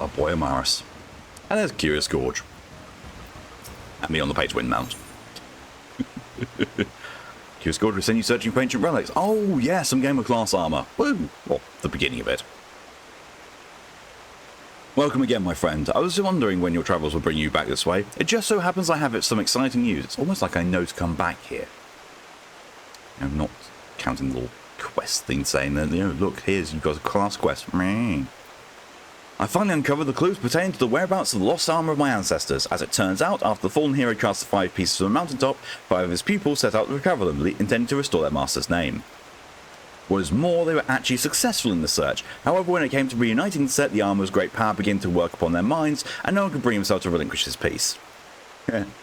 Oh boy, Amaris. And there's Curious Gorge. And me on the page wind mount. Curious Gorge will send you searching for ancient relics. Oh, yeah, some gamer class armor. Woo! Well, the beginning of it. Welcome again, my friend. I was wondering when your travels will bring you back this way. It just so happens I have some exciting news. It's almost like I know to come back here. I'm not counting the little quest thing saying that, you know, look, here's, you've got a class quest. Meh. I finally uncovered the clues pertaining to the whereabouts of the lost armor of my ancestors. As it turns out, after the fallen hero cast the 5 pieces from the mountaintop, 5 of his pupils set out to recover them, intending to restore their master's name. What is more, they were actually successful in the search. However, when it came to reuniting the set, the armor's great power began to work upon their minds, and no one could bring himself to relinquish his peace.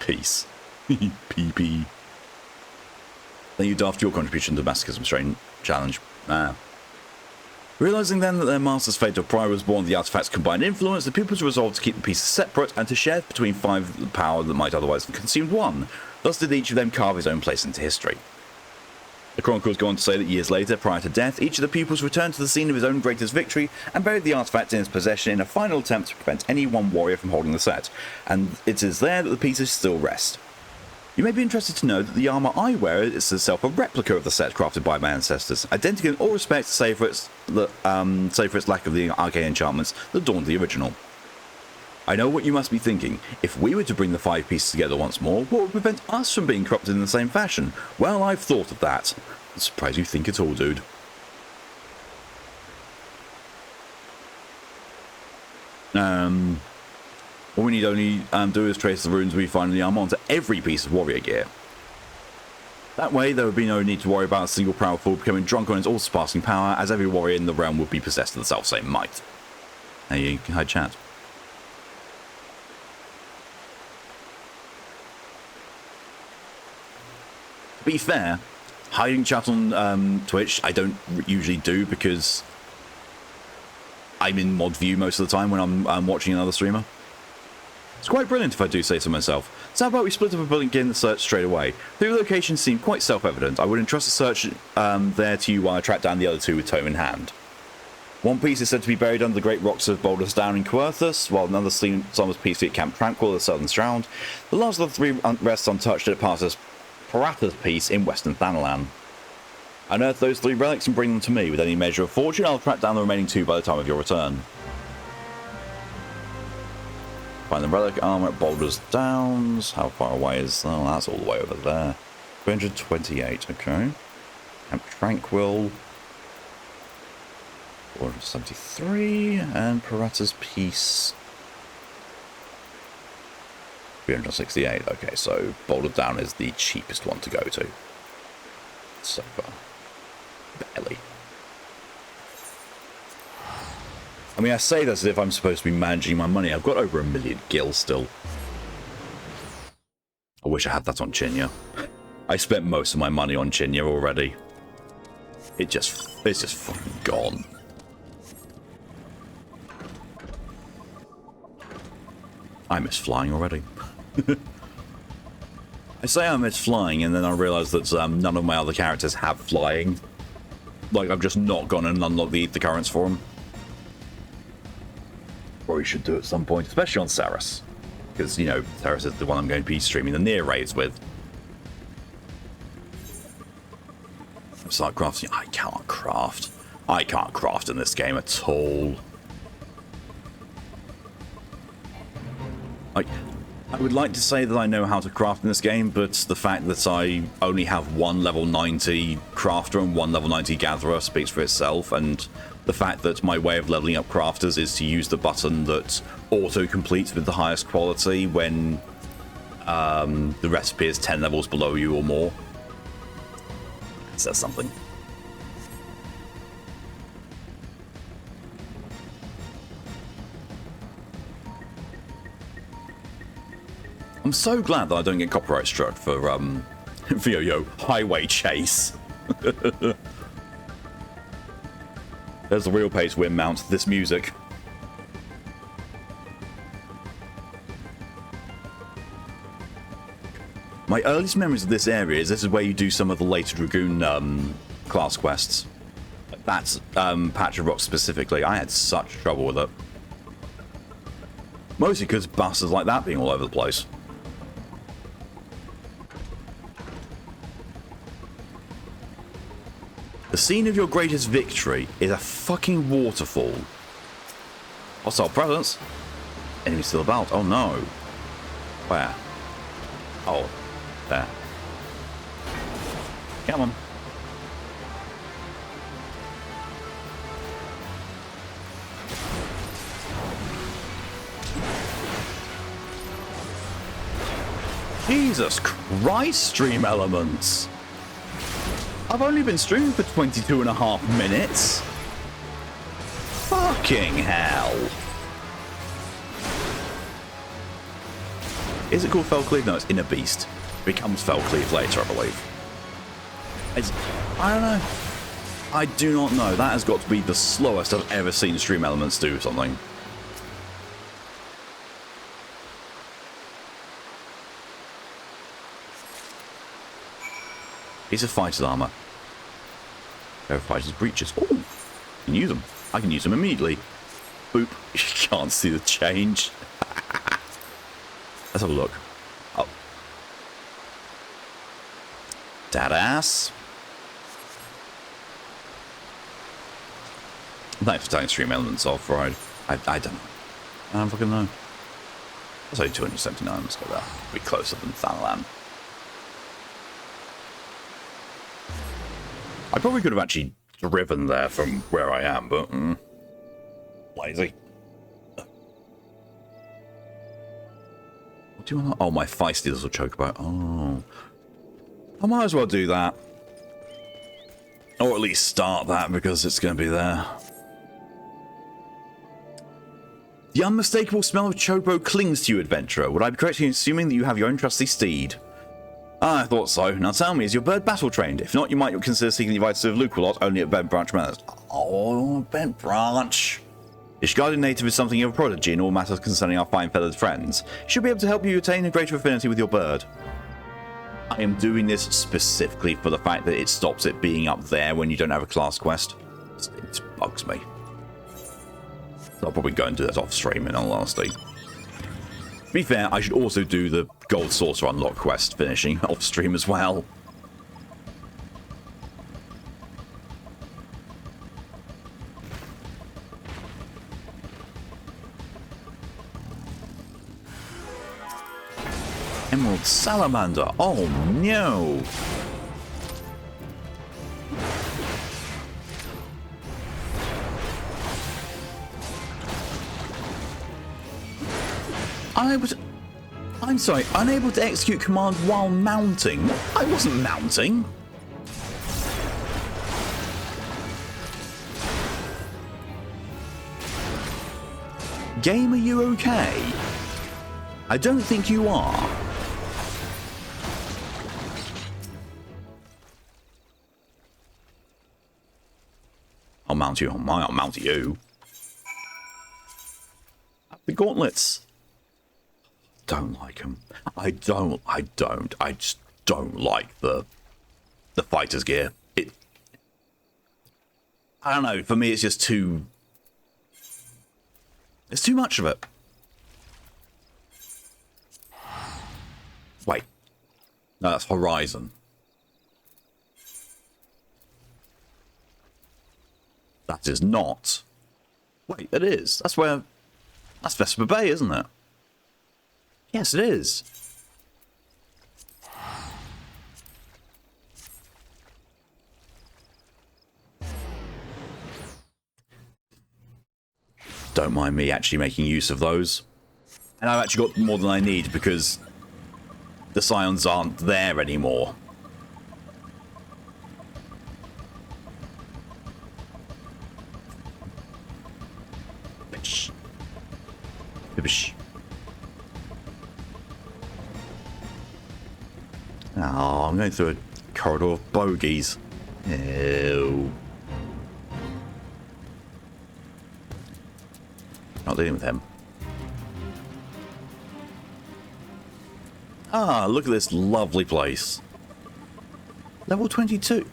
Peace. PP. Then you daft your contribution to the Masochism Strain Challenge. Realizing then that their master's fate of pride was born of the artifact's combined influence, the pupils resolved to keep the pieces separate and to share between 5 the power that might otherwise have consumed 1. Thus did each of them carve his own place into history. The chronicles go on to say that years later, prior to death, each of the pupils returned to the scene of his own greatest victory and buried the artifact in his possession in a final attempt to prevent any one warrior from holding the set, and it is there that the pieces still rest. You may be interested to know that the armour I wear is itself a replica of the set crafted by my ancestors, identical in all respects save for its lack of the arcane enchantments that adorned the original. I know what you must be thinking. If we were to bring the 5 pieces together once more, what would prevent us from being corrupted in the same fashion? Well, I've thought of that. I'm surprised you think it all, dude. All we need only do is trace the runes we find in the armor onto every piece of warrior gear. That way, there would be no need to worry about a single powerful becoming drunk on its all-surpassing power, as every warrior in the realm would be possessed of the self-same might. Hey, hi chat. To be fair, hiding chat on Twitch I don't usually do because I'm in mod view most of the time when I'm watching another streamer. It's quite brilliant if I do say so myself. So how about we split up and begin the search straight away? The locations seem quite self-evident. I would entrust the search there to you while I track down the other 2 with tome in hand. One piece is said to be buried under the great rocks of Boulders Down in Querthus, while another summer's piece at Camp Tranquil in the southern Stroud. The last of the 3 rests untouched at Parata's piece in western Thanalan. Unearth those 3 relics and bring them to me. With any measure of fortune, I'll track down the remaining 2 by the time of your return. Find the relic armor at Boulders Downs. How far away is... Oh, that's all the way over there. 328, okay. Camp Tranquil. 473. And Parata's piece... 368. Okay, so Boulder Down is the cheapest one to go to. So far. Barely. I mean, I say this as if I'm supposed to be managing my money. I've got over 1 million gil still. I wish I had that on Chinya. I spent most of my money on Chinya already. It's just fucking gone. I miss flying already. I say I miss flying, and then I realise that none of my other characters have flying. Like, I've just not gone and unlocked the currents for them. Or you should do at some point, especially on Saris. Because, you know, Saris is the one I'm going to be streaming the near raids with. Start crafting. I can't craft. I can't craft in this game at all. I would like to say that I know how to craft in this game, but the fact that I only have 1 level 90 crafter and 1 level 90 gatherer speaks for itself, and the fact that my way of leveling up crafters is to use the button that auto-completes with the highest quality when the recipe is 10 levels below you or more. It says something. I'm so glad that I don't get copyright struck for Yo Highway Chase. There's the real pace wind mount, this music. My earliest memories of this area is this is where you do some of the later Dragoon class quests. That's patch of rock specifically. I had such trouble with it. Mostly because bastards like that being all over the place. The scene of your greatest victory is a fucking waterfall. Hostile presence. Enemy still about. Oh no. Where? Oh, there. Come on. Jesus Christ, stream elements. I've only been streaming for 22.5 minutes. Fucking hell. Is it called Fell Cleave? No, it's Inner Beast. It becomes Fell Cleave later, I believe. I don't know. I do not know. That has got to be the slowest I've ever seen stream elements do something. Piece of fighter's armor. Pair of fighter's breeches. Oh, I can use them. I can use them immediately. Boop. You can't see the change. Let's have a look. Oh. Dadass. Thanks for taking stream elements off, right? I don't know. I don't fucking know. That's only 279. Let's go there. Be closer than Thanalan. I probably could have actually driven there from where I am, but lazy. What do you want? Oh, my feisty little chocobo. Oh, I might as well do that, or at least start that because it's going to be there. The unmistakable smell of chocobo clings to you, adventurer. Would I be correct in assuming that you have your own trusty steed? Ah, I thought so. Now tell me, is your bird battle trained? If not, you might consider seeking the advice of Luculot only at Bent Branch Manors. Oh, Bent Branch. This guardian native is something of a prodigy in all matters concerning our fine feathered friends. He should be able to help you attain a greater affinity with your bird. I am doing this specifically for the fact that it stops it being up there when you don't have a class quest. It bugs me. So I'll probably go and do that off stream in all honesty. To be fair, I should also do the Gold Saucer Unlock quest finishing off stream as well. Emerald Salamander. Oh no! I'm sorry, unable to execute command while mounting? I wasn't mounting. Game, are you okay? I don't think you are. I'll mount you on I'll mount you. The gauntlets. Don't like them. I just don't like the fighter's gear. I don't know, for me it's just too... It's too much of it. Wait. No, that's Horizon. That is not. Wait, it is. That's where... That's Vesper Bay, isn't it? Yes, it is. Don't mind me actually making use of those. And I've actually got more than I need because the Scions aren't there anymore. Bish. Bish. Oh, I'm going through a corridor of bogies. Ew. Not dealing with him. Ah, look at this lovely place. Level 22.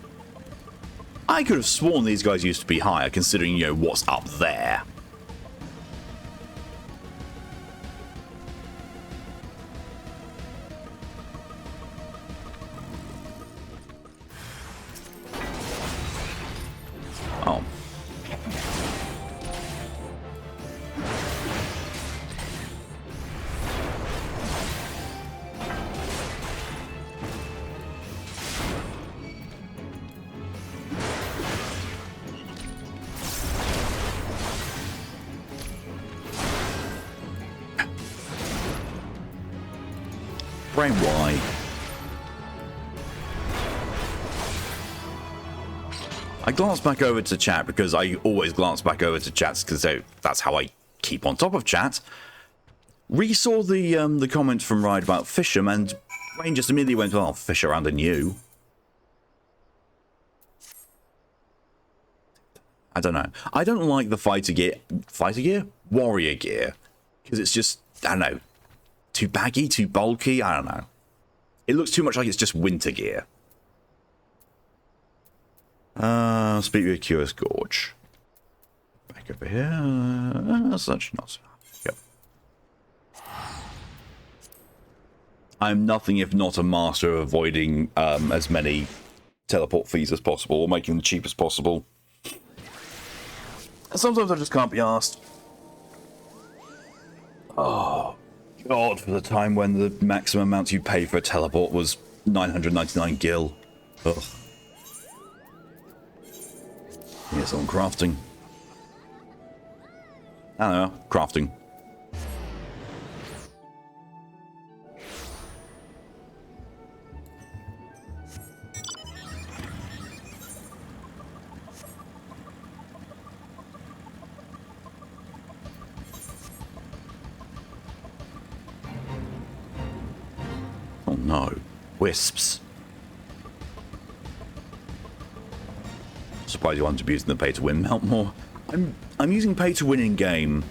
I could have sworn these guys used to be higher, considering, you know, what's up there. brain, why? I glanced back over to chat because I always glance back over to chats because that's how I keep on top of chat. Resaw the comment from Ride about Fisham, and Wayne just immediately went, "Well, fish around in you." I don't know. I don't like the fighter gear, warrior gear, because it's just, I don't know, too baggy, too bulky. I don't know. It looks too much like it's just winter gear. Speak with Curious Gorge. Back over here. Such not. Yep. I'm nothing if not a master of avoiding as many teleport fees as possible, or making them cheap as possible. Sometimes I just can't be asked. Oh, God, for the time when the maximum amount you pay for a teleport was 999 gil. Ugh. Yes, on crafting. I don't know, crafting. Oh no, wisps. Surprised you aren't abusing the pay to win mount more. I'm using pay to win in game.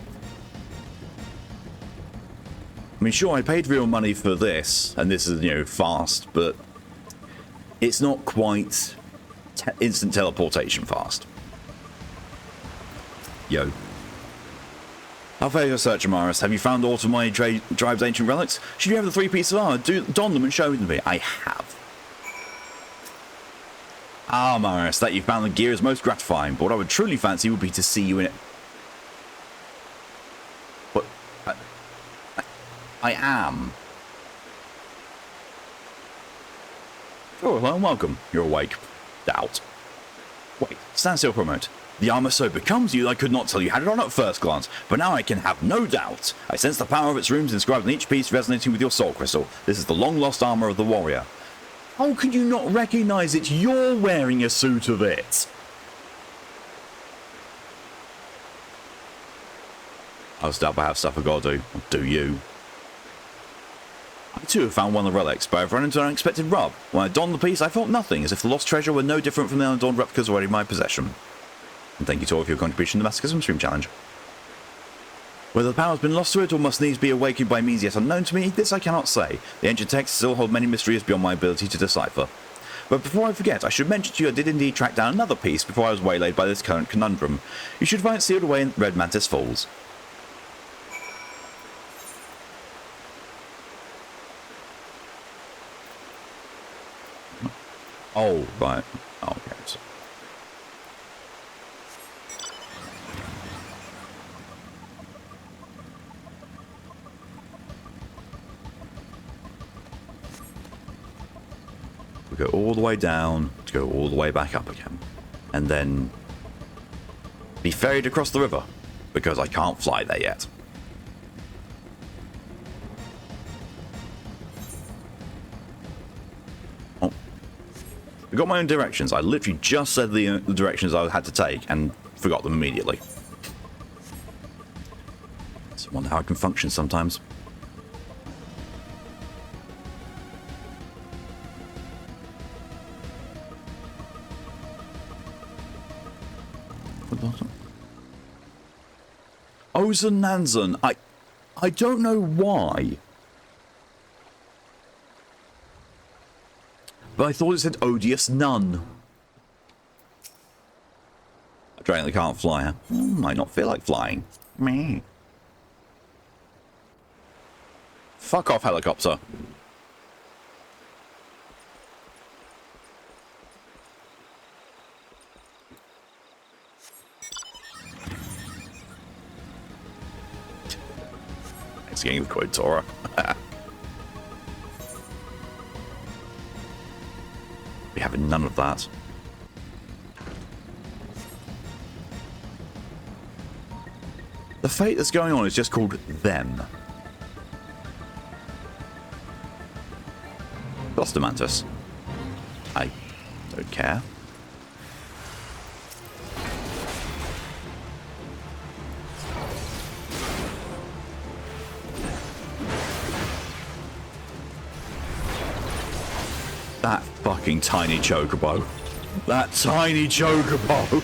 I mean, sure, I paid real money for this, and this is, you know, fast, but it's not quite instant teleportation fast. Yo. How far your search, Amaris? Have you found Automai Drive's ancient relics? Should you have the 3 pieces of armor? Don them and show them to me. I have. Ah, Amaris, that you found the gear is most gratifying, but what I would truly fancy would be to see you in it. What? I am. Oh, hello and welcome. You're awake. Doubt. Wait, stand still for a moment. The armor so becomes you that I could not tell you had it on at first glance, but now I can have no doubt. I sense the power of its runes inscribed on each piece resonating with your soul crystal. This is the long-lost armor of the warrior. How could you not recognize it? You're wearing a suit of it. I'll stop. I have stuff I gotta do. Or do you? I too have found one of the relics, but I've run into an unexpected rub. When I donned the piece, I felt nothing, as if the lost treasure were no different from the unadorned replicas already in my possession. And thank you to all for your contribution to the Masochism Stream Challenge. Whether the power has been lost to it or must needs be awakened by means yet unknown to me, this I cannot say. The ancient texts still hold many mysteries beyond my ability to decipher. But before I forget, I should mention to you I did indeed track down another piece before I was waylaid by this current conundrum. You should find it sealed away in Red Mantis Falls. Oh, right. Oh, okay. So we go all the way down to go all the way back up again. And then be ferried across the river, because I can't fly there yet. Oh. I got my own directions. I literally just said the directions I had to take and forgot them immediately. I wonder how I can function sometimes. Ozen Nanzen. I don't know why. But I thought it said odious nun. I apparently can't fly, huh? Might not feel like flying. Me. Fuck off, helicopter. Thanks again with Quotora. We have none of that. The fate that's going on is just called them. Cluster Mantis. I don't care. That fucking tiny chocobo. That tiny chocobo.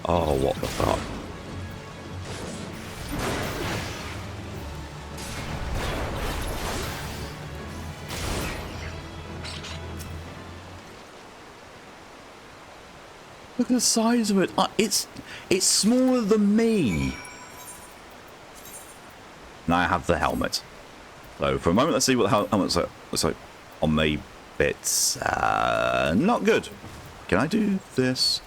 Oh, what the fuck? Look at the size of it. It's smaller than me. Now I have the helmet. So for a moment, let's see what the helmet looks like on me. It's not good. Can I do this?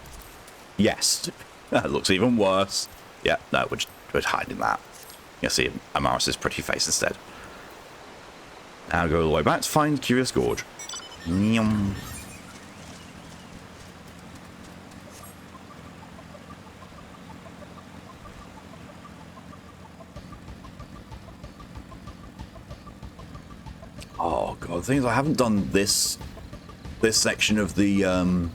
Yes. That looks even worse. Yeah, no, we're hiding that. You'll see Amaris's pretty face instead. Now go all the way back to find Curious Gorge. Nyum. Oh god, the thing is I haven't done this section of the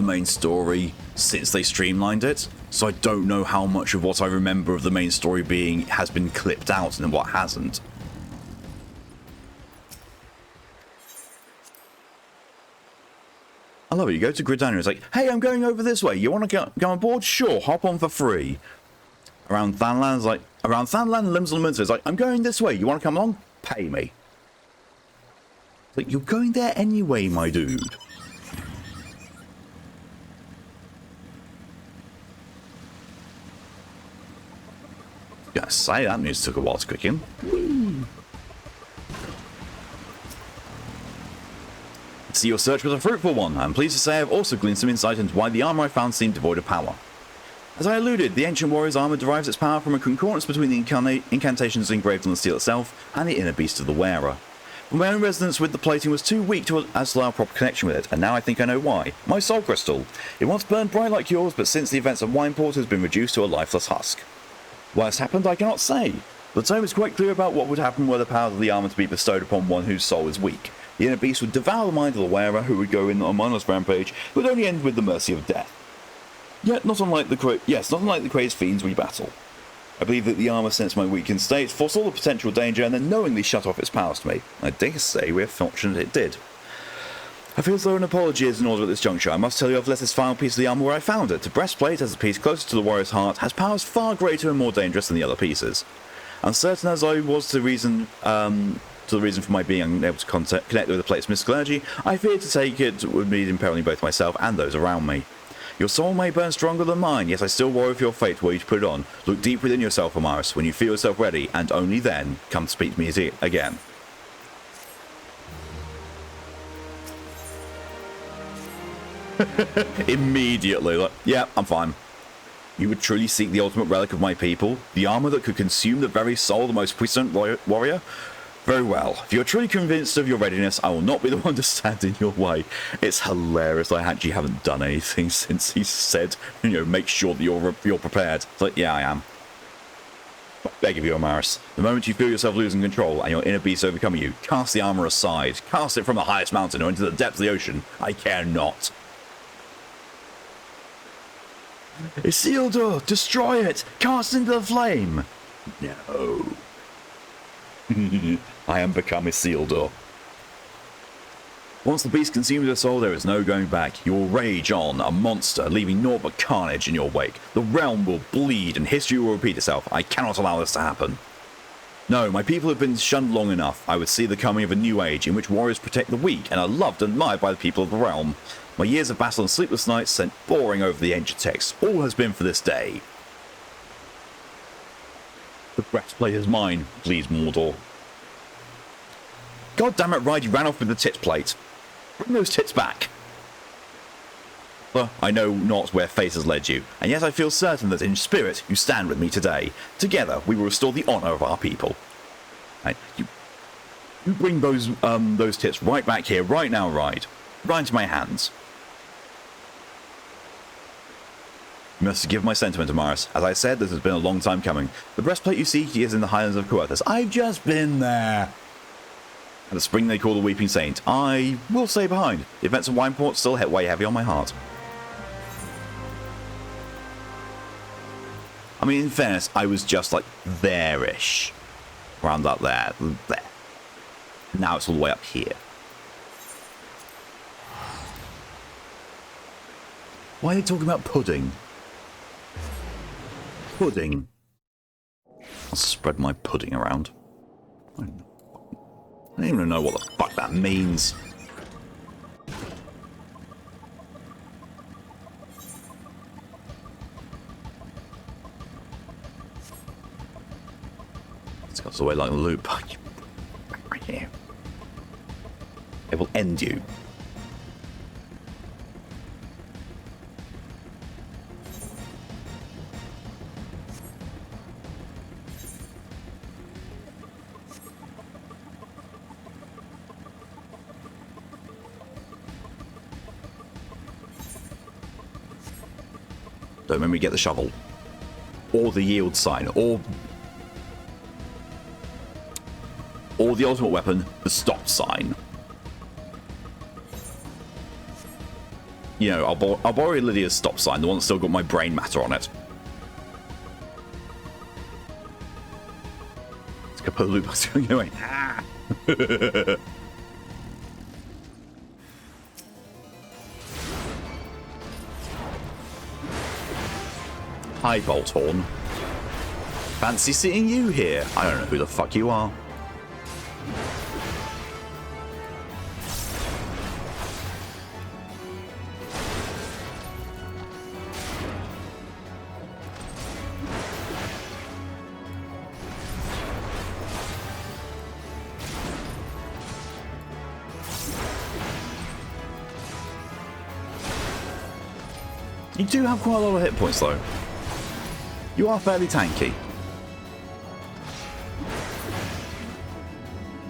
main story since they streamlined it, so I don't know how much of what I remember of the main story has been clipped out and what hasn't. I love it. You go to Gridania, it's like, hey, I'm going over this way. You want to go on board? Sure, hop on for free. Around Thanland, Limbs and Limits, it's like, I'm going this way. You want to come along? Pay me. It's like, you're going there anyway, my dude. Gotta say, that news took a while to kick in. See, your search was a fruitful one. I'm pleased to say I've also gleaned some insight into why the armor I found seemed devoid of power. As I alluded, the ancient warrior's armor derives its power from a concordance between the incantations engraved on the steel itself and the inner beast of the wearer. But my own resonance with the plating was too weak to allow a proper connection with it, and now I think I know why. My soul crystal. It once burned bright like yours, but since the events of Wineport has been reduced to a lifeless husk. Why this happened, I cannot say. The tome is quite clear about what would happen were the powers of the armor to be bestowed upon one whose soul is weak. The inner beast would devour the mind of the wearer, who would go in on a mindless rampage, but would only end with the mercy of death. Yet, not unlike the crazed fiends we battle. I believe that the armor sensed my weakened state, foresaw the potential danger, and then knowingly shut off its powers to me. I dare say we are fortunate it did. I feel as though an apology is in order at this juncture. I must tell you I've left this final piece of the armor where I found it. The breastplate, as a piece closer to the warrior's heart, has powers far greater and more dangerous than the other pieces. Uncertain as I was to the reason for my being unable to connect with the plate's mystical energy, I feared to take it would mean imperiling both myself and those around me. Your soul may burn stronger than mine, yet I still worry for your fate were you to put it on. Look deep within yourself, Amaris, when you feel yourself ready, and only then come speak to me again. Immediately, like, yeah, I'm fine. You would truly seek the ultimate relic of my people, the armor that could consume the very soul of the most puissant warrior? Very well. If you're truly convinced of your readiness, I will not be the one to stand in your way. It's hilarious. I actually haven't done anything since he said, make sure that you're prepared. It's like, yeah, I am. I beg of you, Amaris. The moment you feel yourself losing control and your inner beast overcoming you, cast the armor aside. Cast it from the highest mountain or into the depths of the ocean. I care not. Isildur, destroy it! Cast into the flame! No. I am become Isildur. Once the beast consumes your soul, there is no going back. You will rage on, a monster, leaving naught but carnage in your wake. The realm will bleed and history will repeat itself. I cannot allow this to happen. No, my people have been shunned long enough. I would see the coming of a new age in which warriors protect the weak and are loved and admired by the people of the realm. My years of battle and sleepless nights sent boring over the ancient texts. All has been for this day. The breastplate is mine, please, Mordor. God damn it, Ride, you ran off with the tit plate. Bring those tits back. Well, I know not where fate has led you, and yet I feel certain that in spirit you stand with me today. Together we will restore the honour of our people. Right, you bring those tits right back here, right now, Ride. Right into my hands. You must forgive my sentiment, Amaris. As I said, this has been a long time coming. The breastplate you seek is in the highlands of Coerthas. I've just been there. And the spring they call the Weeping Saint. I will stay behind. The events of Wineport still weigh heavy on my heart. I mean, in fairness, I was just like there-ish. Around that there. Now it's all the way up here. Why are they talking about pudding? Pudding. I'll spread my pudding around. I don't even know what the fuck that means. It's got away like a loop. Right here. It will end you. Don't make me get the shovel. Or the yield sign. Or the ultimate weapon, the stop sign. You know, I'll borrow Lydia's stop sign, the one that's still got my brain matter on it. Let's go put a loop box going away. Ah. Hi, Bolthorn. Fancy seeing you here. I don't know who the fuck you are. You do have quite a lot of hit points, though. You are fairly tanky.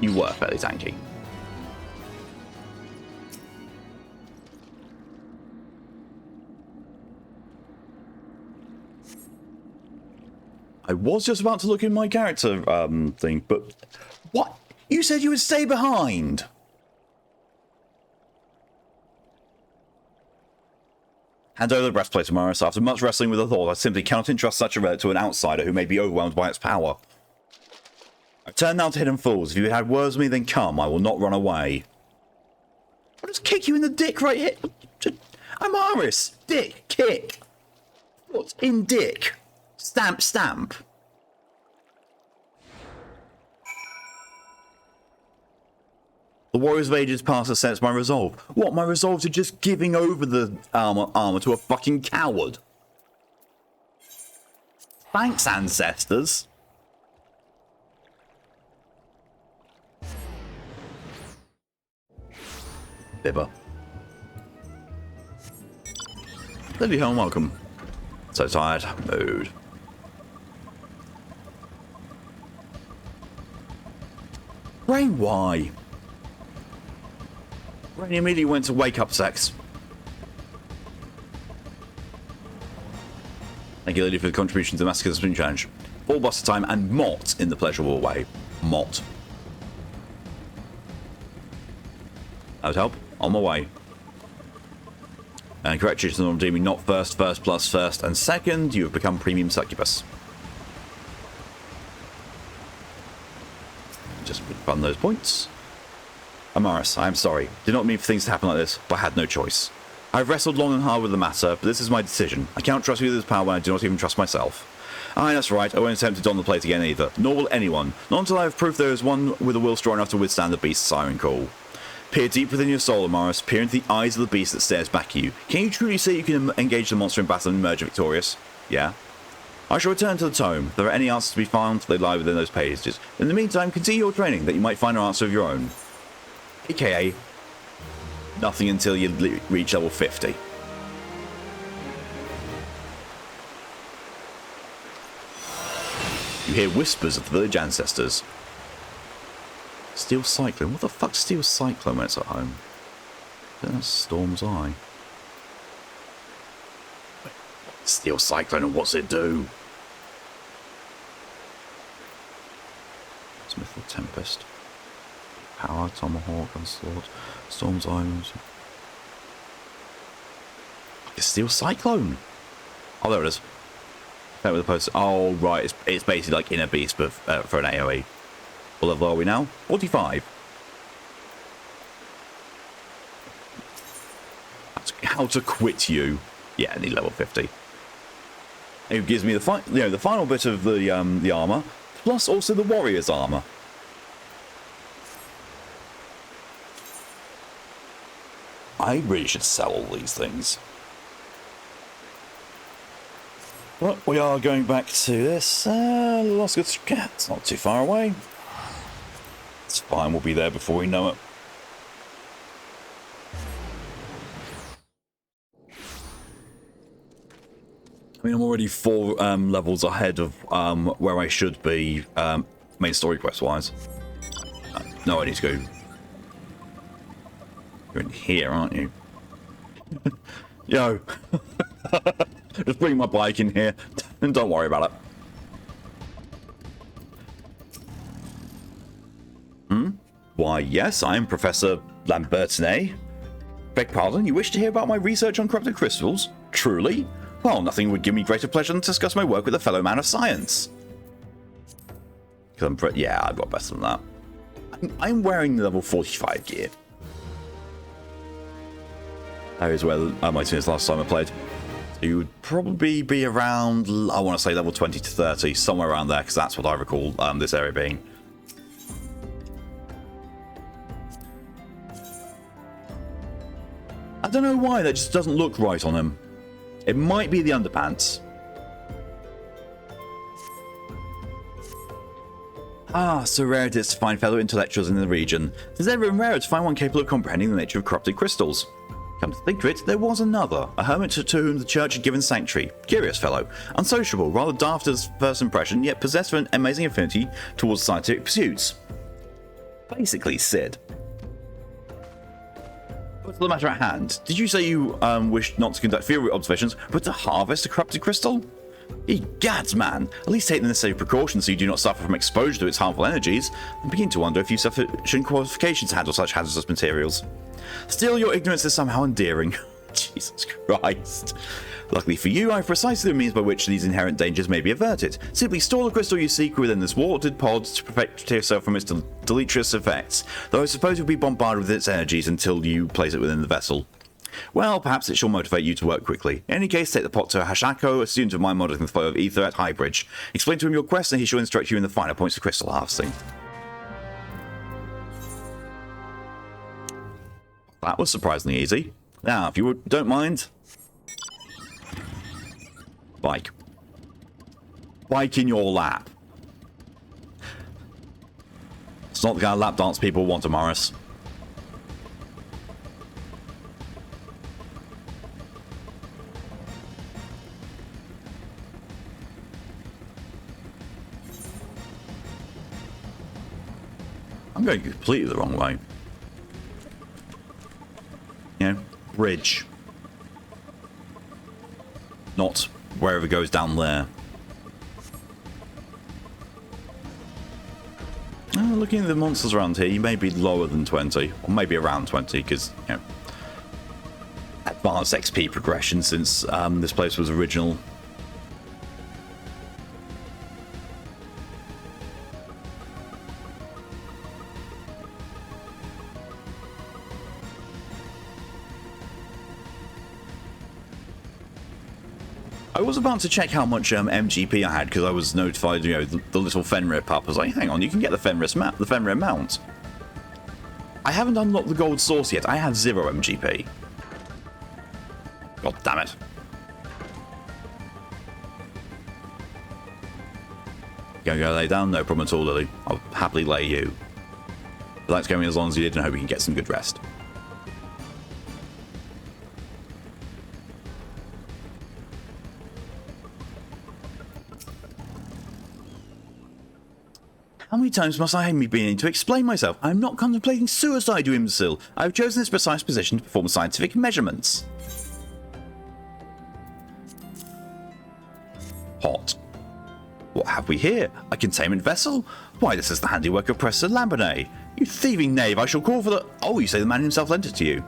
You were fairly tanky. I was just about to look in my character thing, but... What? You said you would stay behind! Hand over the breastplate to Morris. After much wrestling with the thought, I simply cannot entrust such a relic to an outsider who may be overwhelmed by its power. I turn now to Hidden Fools. If you had words with me, then come. I will not run away. I'll just kick you in the dick right here. I'm Iris. Dick. Kick. What's in dick? Stamp, stamp. The Warriors of Ages Past has sensed my resolve. What, my resolve to just giving over the armor to a fucking coward? Thanks, ancestors. Bibber. Lily home, welcome. So tired. Mood. Rain, why? Rain immediately went to wake up sex. Thank you, Lily, for the contribution to the Massacre Spring Challenge. Full boss time and Mott in the pleasurable way. Mott. That would help. On my way. And congratulations on redeeming not first, first plus first, and second, you have become premium succubus. Just refund those points. Amaris, I am sorry. Did not mean for things to happen like this, but I had no choice. I have wrestled long and hard with the matter, but this is my decision. I cannot trust you with this power when I do not even trust myself. Aye, that's right, I won't attempt to don the plate again either, nor will anyone, not until I have proof there is one with a will strong enough to withstand the beast's siren call. Peer deep within your soul, Amaris, peer into the eyes of the beast that stares back at you. Can you truly say you can engage the monster in battle and emerge victorious? Yeah. I shall return to the tome. If there are any answers to be found, they lie within those pages. In the meantime, continue your training, that you might find an answer of your own. AKA, nothing until you reach level 50. You hear whispers of the village ancestors. Steel Cyclone? What the fuck's Steel Cyclone when it's at home? I think that's Storm's Eye. Wait, what Steel Cyclone, and what's it do? Smith of Tempest. Power, Tomahawk, Onslaught, Storm's Island. Steel Cyclone. Oh, there it is. With the post. Oh, right. It's basically like Inner Beast, but for an AoE. What level are we now? 45. That's how to quit you. Yeah, I need level 50. It gives me the the final bit of the armor, plus also the warrior's armor. I really should sell all these things. But we are going back to this. Lost Goods Cat. It's not too far away. It's fine. We'll be there before we know it. I mean, I'm already 4 levels ahead of where I should be, main story quest-wise. No, I need to go. You're in here, aren't you? Yo. Just bring my bike in here, and don't worry about it. Why, yes, I am Professor Lambertinet. Beg pardon, you wish to hear about my research on corrupted crystals? Truly? Well, nothing would give me greater pleasure than to discuss my work with a fellow man of science. Because yeah, I've got better than that. I'm wearing the level 45 gear. That is where my experience last time I played. So you would probably be around, I want to say level 20 to 30, somewhere around there, because that's what I recall this area being. I don't know why, that just doesn't look right on him. It might be the underpants. Ah, so rare it is to find fellow intellectuals in the region. It is ever rarer to find one capable of comprehending the nature of corrupted crystals. Come to think of it, there was another, a hermit to whom the church had given sanctuary. Curious fellow, unsociable, rather daft as first impression, yet possessed of an amazing affinity towards scientific pursuits. Basically, Sid. What's the matter at hand? Did you say you wished not to conduct field observations, but to harvest a corrupted crystal? Egads, man! At least take the necessary precautions so you do not suffer from exposure to its harmful energies. I begin to wonder if you suffer sufficient qualifications to handle such hazardous materials. Still, your ignorance is somehow endearing. Jesus Christ. Luckily for you, I have precisely the means by which these inherent dangers may be averted. Simply store the crystal you seek within this watered pod to protect yourself from its deleterious effects, though I suppose you'll be bombarded with its energies until you place it within the vessel. Well, perhaps it shall motivate you to work quickly. In any case, take the pot to Hashako, a student of mine modeling the flow of ether at Highbridge. Explain to him your quest and he shall instruct you in the finer points of crystal harvesting. That was surprisingly easy. Now, if you don't mind... Bike. Bike in your lap. It's not the kind of lap dance people want, Morris. I'm going completely the wrong way. You know, bridge. Not wherever goes down there. Looking at the monsters around here, you may be lower than 20, or maybe around 20, because, you know, advanced XP progression since this place was original. I was about to check how much MGP I had because I was notified, you know, the little Fenrir pup. I was like, hang on, you can get the Fenrir mount. I haven't unlocked the gold source yet. I have 0 MGP. God damn it. Gonna go lay down? No problem at all, Lily. I'll happily lay you. But that's going as long as you did, and hope you can get some good rest. How many times must I be needing to explain myself? I am not contemplating suicide, you imbecile. I have chosen this precise position to perform scientific measurements. Hot. What have we here? A containment vessel? Why, this is the handiwork of Professor Lambernet. You thieving knave, I shall call for the... Oh, you say the man himself lent it to you.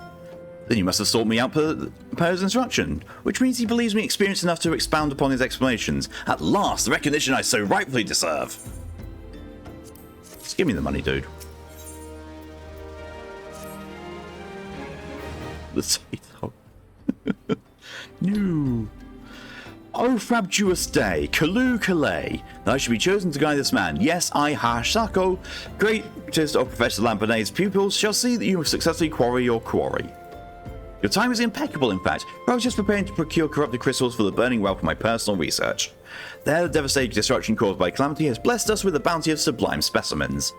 Then you must have sought me out per his instruction, which means he believes me experienced enough to expound upon his explanations. At last, the recognition I so rightfully deserve. Just give me the money, dude. The title. No. Oh, frabjous day, Kalu Kalay, that I should be chosen to guide this man. Yes, I, Hashako, greatest of Professor Lambert's pupils, shall see that you successfully quarry your quarry. Your time is impeccable, in fact, for I was just preparing to procure corrupted crystals for the burning wealth of my personal research. There, the devastating destruction caused by calamity has blessed us with the bounty of sublime specimens.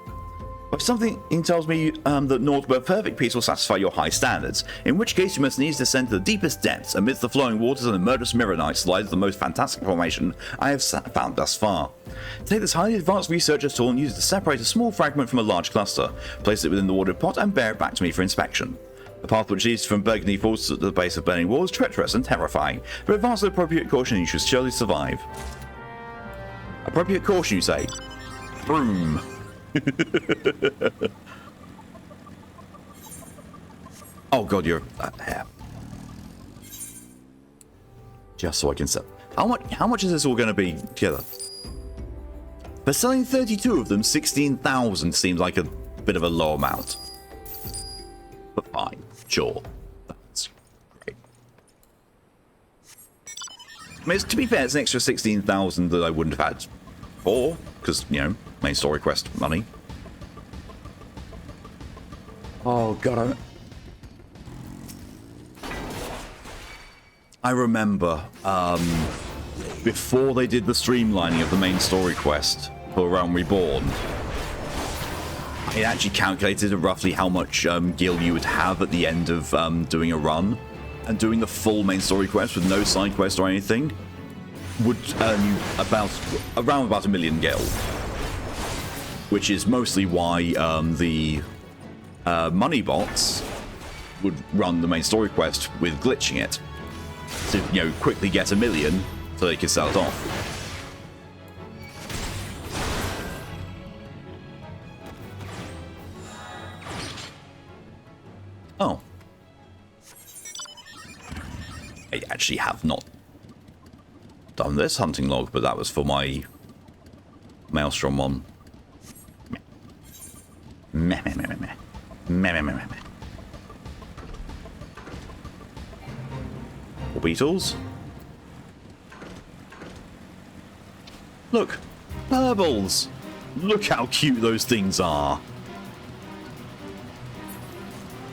But something tells me that naught but perfect peace will satisfy your high standards, in which case you must needs descend to the deepest depths amidst the flowing waters and the murderous mirrorites lies the most fantastic formation I have found thus far. Take this highly advanced researcher's tool and use it to separate a small fragment from a large cluster, place it within the watered pot and bear it back to me for inspection. The path which leads from Burgundy Falls to the base of Burning Wall is treacherous and terrifying, but advance with appropriate caution and you should surely survive. Appropriate caution, you say? Broom. Oh god, you're just so I can sell. How much is this all going to be together? For selling 32 of them, 16,000 seems like a bit of a low amount. But fine, sure. That's great. I mean, to be fair, it's an extra 16,000 that I wouldn't have had before, because, you know, main story quest money. Oh god, I remember before they did the streamlining of the main story quest for Realm Reborn, it actually calculated roughly how much gil you would have at the end of doing a run, and doing the full main story quest with no side quest or anything would earn you around about 1 million gil. Which is mostly why the money bots would run the main story quest with glitching it to, you know, quickly get 1 million so they could sell it off. Oh, I actually have not done this hunting log, but that was for my Maelstrom one. Meh, meh, meh, meh, meh. Meh, meh, meh, meh, meh. Or beetles. Look, purbles. Look how cute those things are.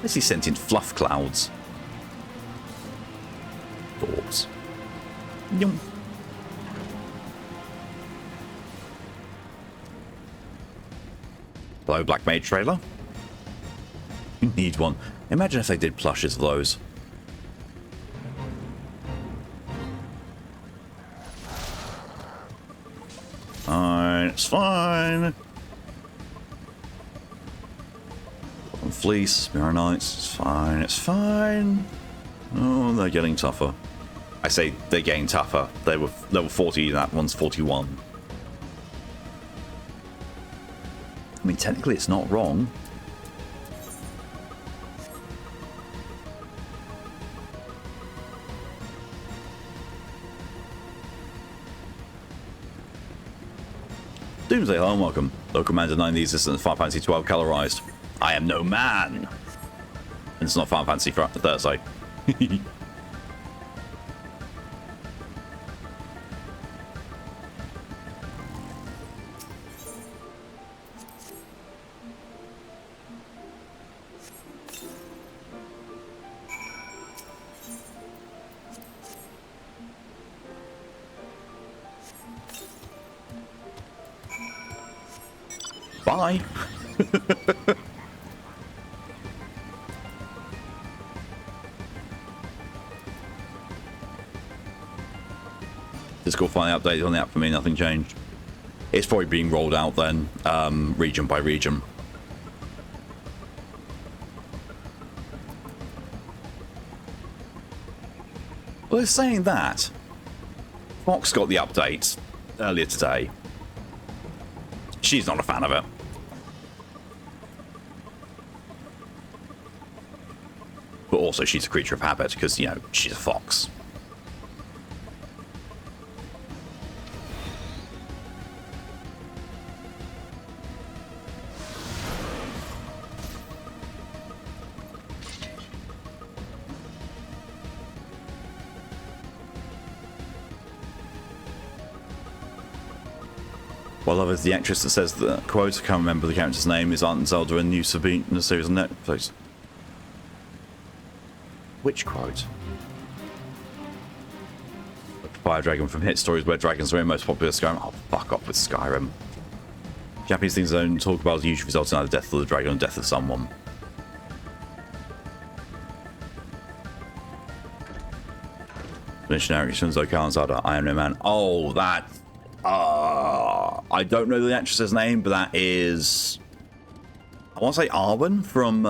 I see sentient fluff clouds. Thoughts. Yum. Hello, Black Mage trailer. You need one. Imagine if they did plushes of those. Fine, it's fine. Fleece, Mirror Knights, it's fine, it's fine. Oh, they're getting tougher. I say they're getting tougher. They were level 40, that one's 41. I mean, technically it's not wrong. Doomsday, hello and welcome. Local man denying the existence of Final Fantasy XII colorized. I am no man. And it's not Final Fantasy Thursday. Bye. Discord finally updated on the app for me, nothing changed. It's probably being rolled out then, region by region. Well, it's saying that Fox got the update earlier today. She's not a fan of it. But also, she's a creature of habit because, you know, she's a fox. What I love is the actress that says the quote, I can't remember the character's name, is Aunt Zelda in New Sabine in the series on Netflix. Which quote? Fire Dragon from hit stories where dragons are in most popular Skyrim. Oh, fuck off with Skyrim. Japanese things don't talk about usually results in either death of the dragon or death of someone. Missionary Shinzo Kanzada, I Am No Man. Oh, that... I don't know the actress's name, but that is... I want to say Arwen from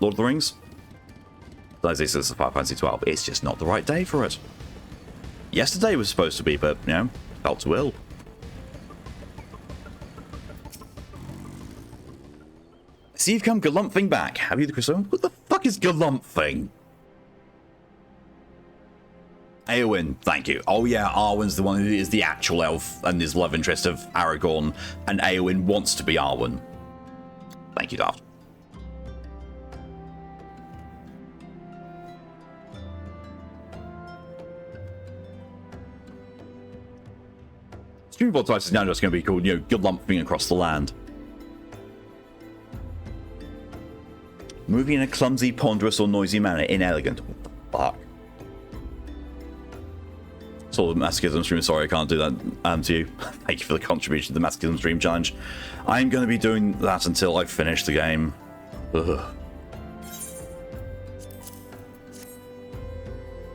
Lord of the Rings. As this is Final Fantasy XII. It's just not the right day for it. Yesterday was supposed to be, but, you know, felt too ill. See, you've come Galumphing back. Have you the crystal? What the fuck is Galumphing? Eowyn, thank you. Oh yeah, Arwen's the one who is the actual elf and is love interest of Aragorn, and Eowyn wants to be Arwen. Thank you, Daft. Streamable Titus is now just going to be called, you know, Galumphing across the land. Moving in a clumsy, ponderous, or noisy manner, inelegant. What the fuck? Saw the Masochism stream. Sorry, I can't do that to you. Thank you for the contribution to the Masochism stream challenge. I'm going to be doing that until I finish the game. Ugh.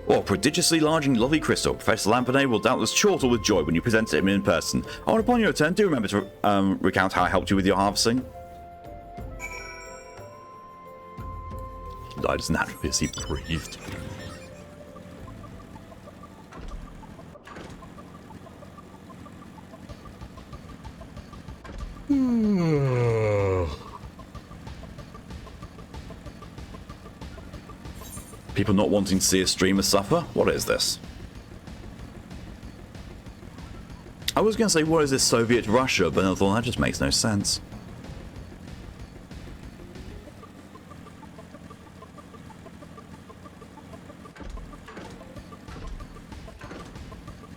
Oh, prodigiously large and lovely crystal. Professor Lampernet will doubtless chortle with joy when you present it to him in person. Oh, and upon your return, do remember to recount how I helped you with your harvesting. He died as naturally as he breathed. People not wanting to see a streamer suffer? What is this? I was going to say, what is this, Soviet Russia? But I thought that just makes no sense.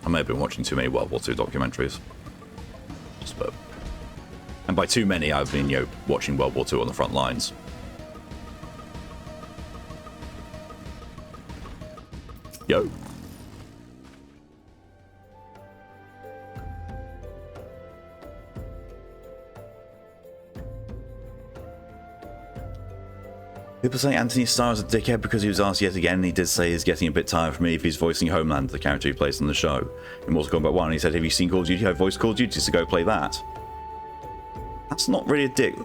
I may have been watching too many World War II documentaries. Just about. And by too many, I've been, you know, watching World War II on the front lines. Yo. People say Anthony Starr is a dickhead because he was asked yet again, and he did say he's getting a bit tired for me if he's voicing Homeland, the character he plays on the show. In Mortal Kombat 1, he said, have you seen Call of Duty? I've voiced Call of Duty, so go play that. That's not really a dick.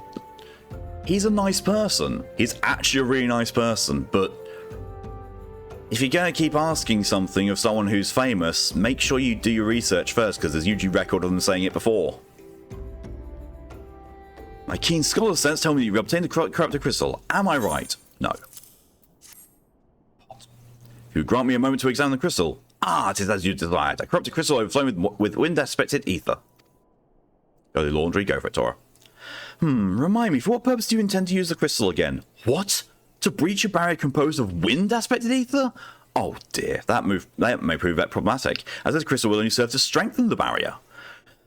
He's a nice person. He's actually a really nice person, but if you're going to keep asking something of someone who's famous, make sure you do your research first, because there's usually record of them saying it before. My keen scholar sense tell me you obtained the corrupted crystal. Am I right? No. If you grant me a moment to examine the crystal. Ah, it is as you desired. A corrupted crystal overflowing with wind-aspected ether. Go to the laundry, go for it, Tora. Remind me, for what purpose do you intend to use the crystal again? What? To breach a barrier composed of wind-aspected ether? Oh dear, that may prove that problematic, as this crystal will only serve to strengthen the barrier.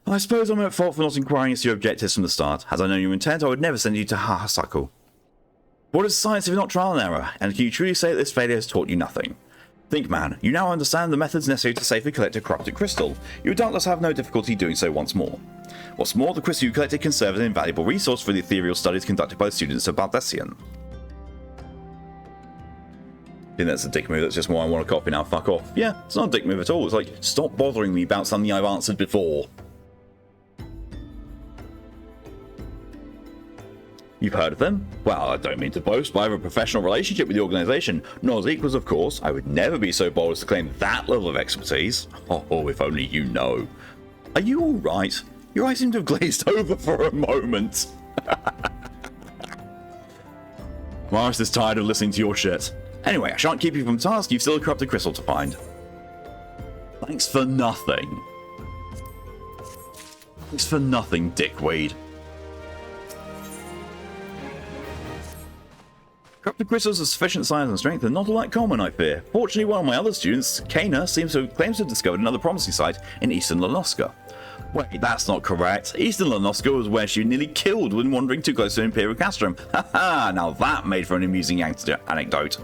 I suppose I'm at fault for not inquiring as to your objectives from the start. Had I known your intent, I would never send you to Hahasaku. What is science if not trial and error? And can you truly say that this failure has taught you nothing? Think, man, you now understand the methods necessary to safely collect a corrupted crystal. You would doubtless have no difficulty doing so once more. What's more, the crystal you collected can serve as an invaluable resource for the ethereal studies conducted by the students of Baldessian. I think that's a dick move, that's just more I want to copy now, fuck off. Yeah, it's not a dick move at all, it's like, stop bothering me about something I've answered before. You've heard of them? Well, I don't mean to boast, but I have a professional relationship with the organization. Not as equals, of course. I would never be so bold as to claim that level of expertise. Oh, if only you know. Are you alright? Your eyes seem to have glazed over for a moment. Morris is tired of listening to your shit. Anyway, I shan't keep you from task. You've still a corrupted crystal to find. Thanks for nothing. Thanks for nothing, dickweed. Corrupted crystals of sufficient size and strength are not all that common, I fear. Fortunately, one of my other students, Kana, claims to have discovered another promising site in eastern Lanoska. Wait, that's not correct. Eastern Lanoska was where she was nearly killed when wandering too close to Imperial Castrum. Haha, now that made for an amusing anecdote.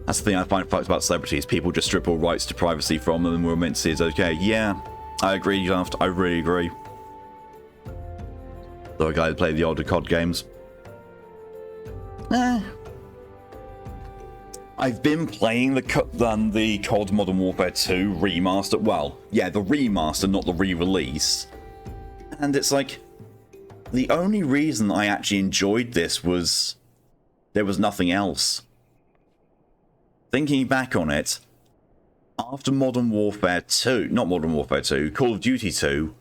That's the thing I find fucked about celebrities. People just strip all rights to privacy from them and we're meant to see it's okay. Yeah, I agree, I really agree. Though a guy who played the older COD games. I've been playing the COD Modern Warfare 2 remaster. Well, yeah, the remaster, not the re-release. And it's like, the only reason I actually enjoyed this was there was nothing else. Thinking back on it, after Modern Warfare 2, not Modern Warfare 2, Call of Duty 2,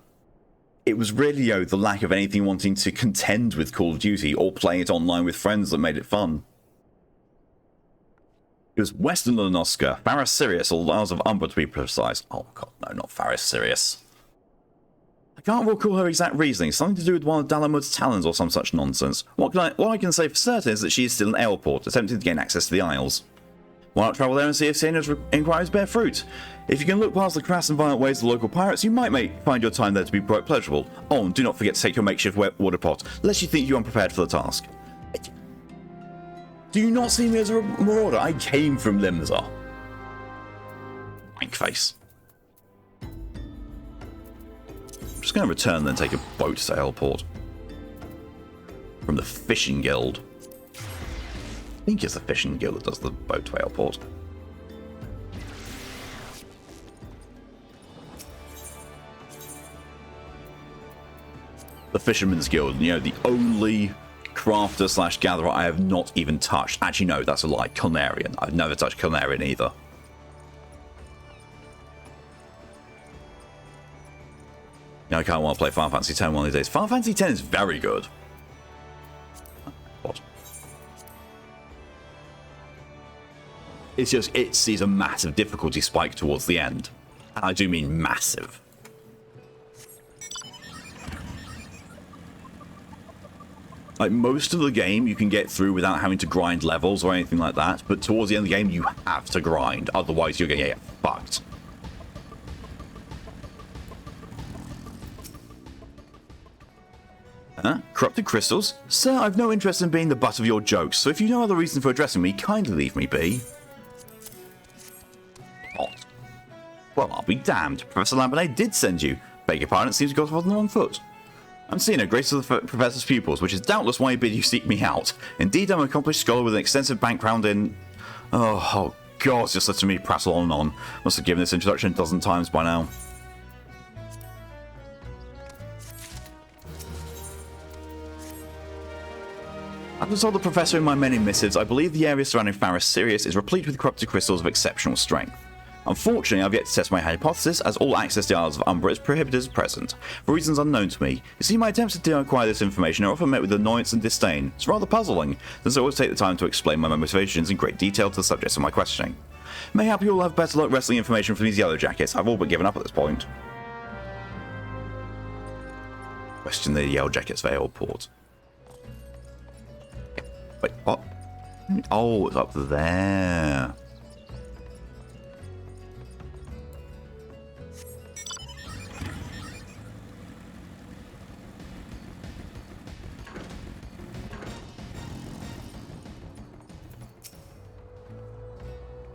it was really the lack of anything wanting to contend with Call of Duty or playing it online with friends that made it fun. It was Western Lanoska, Faris Sirius, or the Isles of Umbra to be precise. Oh god, no, not Faris Sirius. I can't recall her exact reasoning, something to do with one of Dalamud's talons or some such nonsense. What I can say for certain is that she is still in Airport, attempting to gain access to the Isles. Why not travel there and see if Siena's inquiries bear fruit? If you can look past the crass and violent ways of the local pirates, you might find your time there to be quite pleasurable. Oh, and do not forget to take your makeshift water pot, lest you think you are unprepared for the task. Do you not see me as a marauder? I came from Limsa. Wank face. I'm just going to return and then take a boat to Airport. From the Fishing Guild. I think it's the Fishing Guild that does the boat to Airport. The Fisherman's Guild, the only crafter / gatherer I have not even touched. Actually, no, that's a lie. Culnarian. I've never touched Culnarian either. I kind of want to play Final Fantasy X one of these days. Final Fantasy X is very good. What? It's just, it sees a massive difficulty spike towards the end. And I do mean massive. Like, most of the game you can get through without having to grind levels or anything like that, but towards the end of the game you have to grind, otherwise you're going to get fucked. Huh? Corrupted crystals? Sir, I've no interest in being the butt of your jokes, so if you know other reason for addressing me, kindly leave me be. What? Well, I'll be damned. Professor Lambonet did send you. Beg your pardon, it seems you got off on the wrong foot. I'm Sina, grace of the Professor's pupils, which is doubtless why he bid you seek me out. Indeed, I'm an accomplished scholar with an extensive background in... Oh God, just letting me prattle on and on. Must have given this introduction a dozen times by now. After told the Professor in my many missives, I believe the area surrounding Faris Sirius is replete with corrupted crystals of exceptional strength. Unfortunately, I've yet to test my hypothesis, as all access to the Isles of Umbra is prohibited at present, for reasons unknown to me. You see, my attempts to acquire this information are often met with annoyance and disdain. It's rather puzzling, since I always take the time to explain my motivations in great detail to the subjects of my questioning. Mayhap you all have better luck wrestling information from these yellow jackets. I've all but given up at this point. Question the yellow jackets for Airport. Wait, what? Oh, it's up there.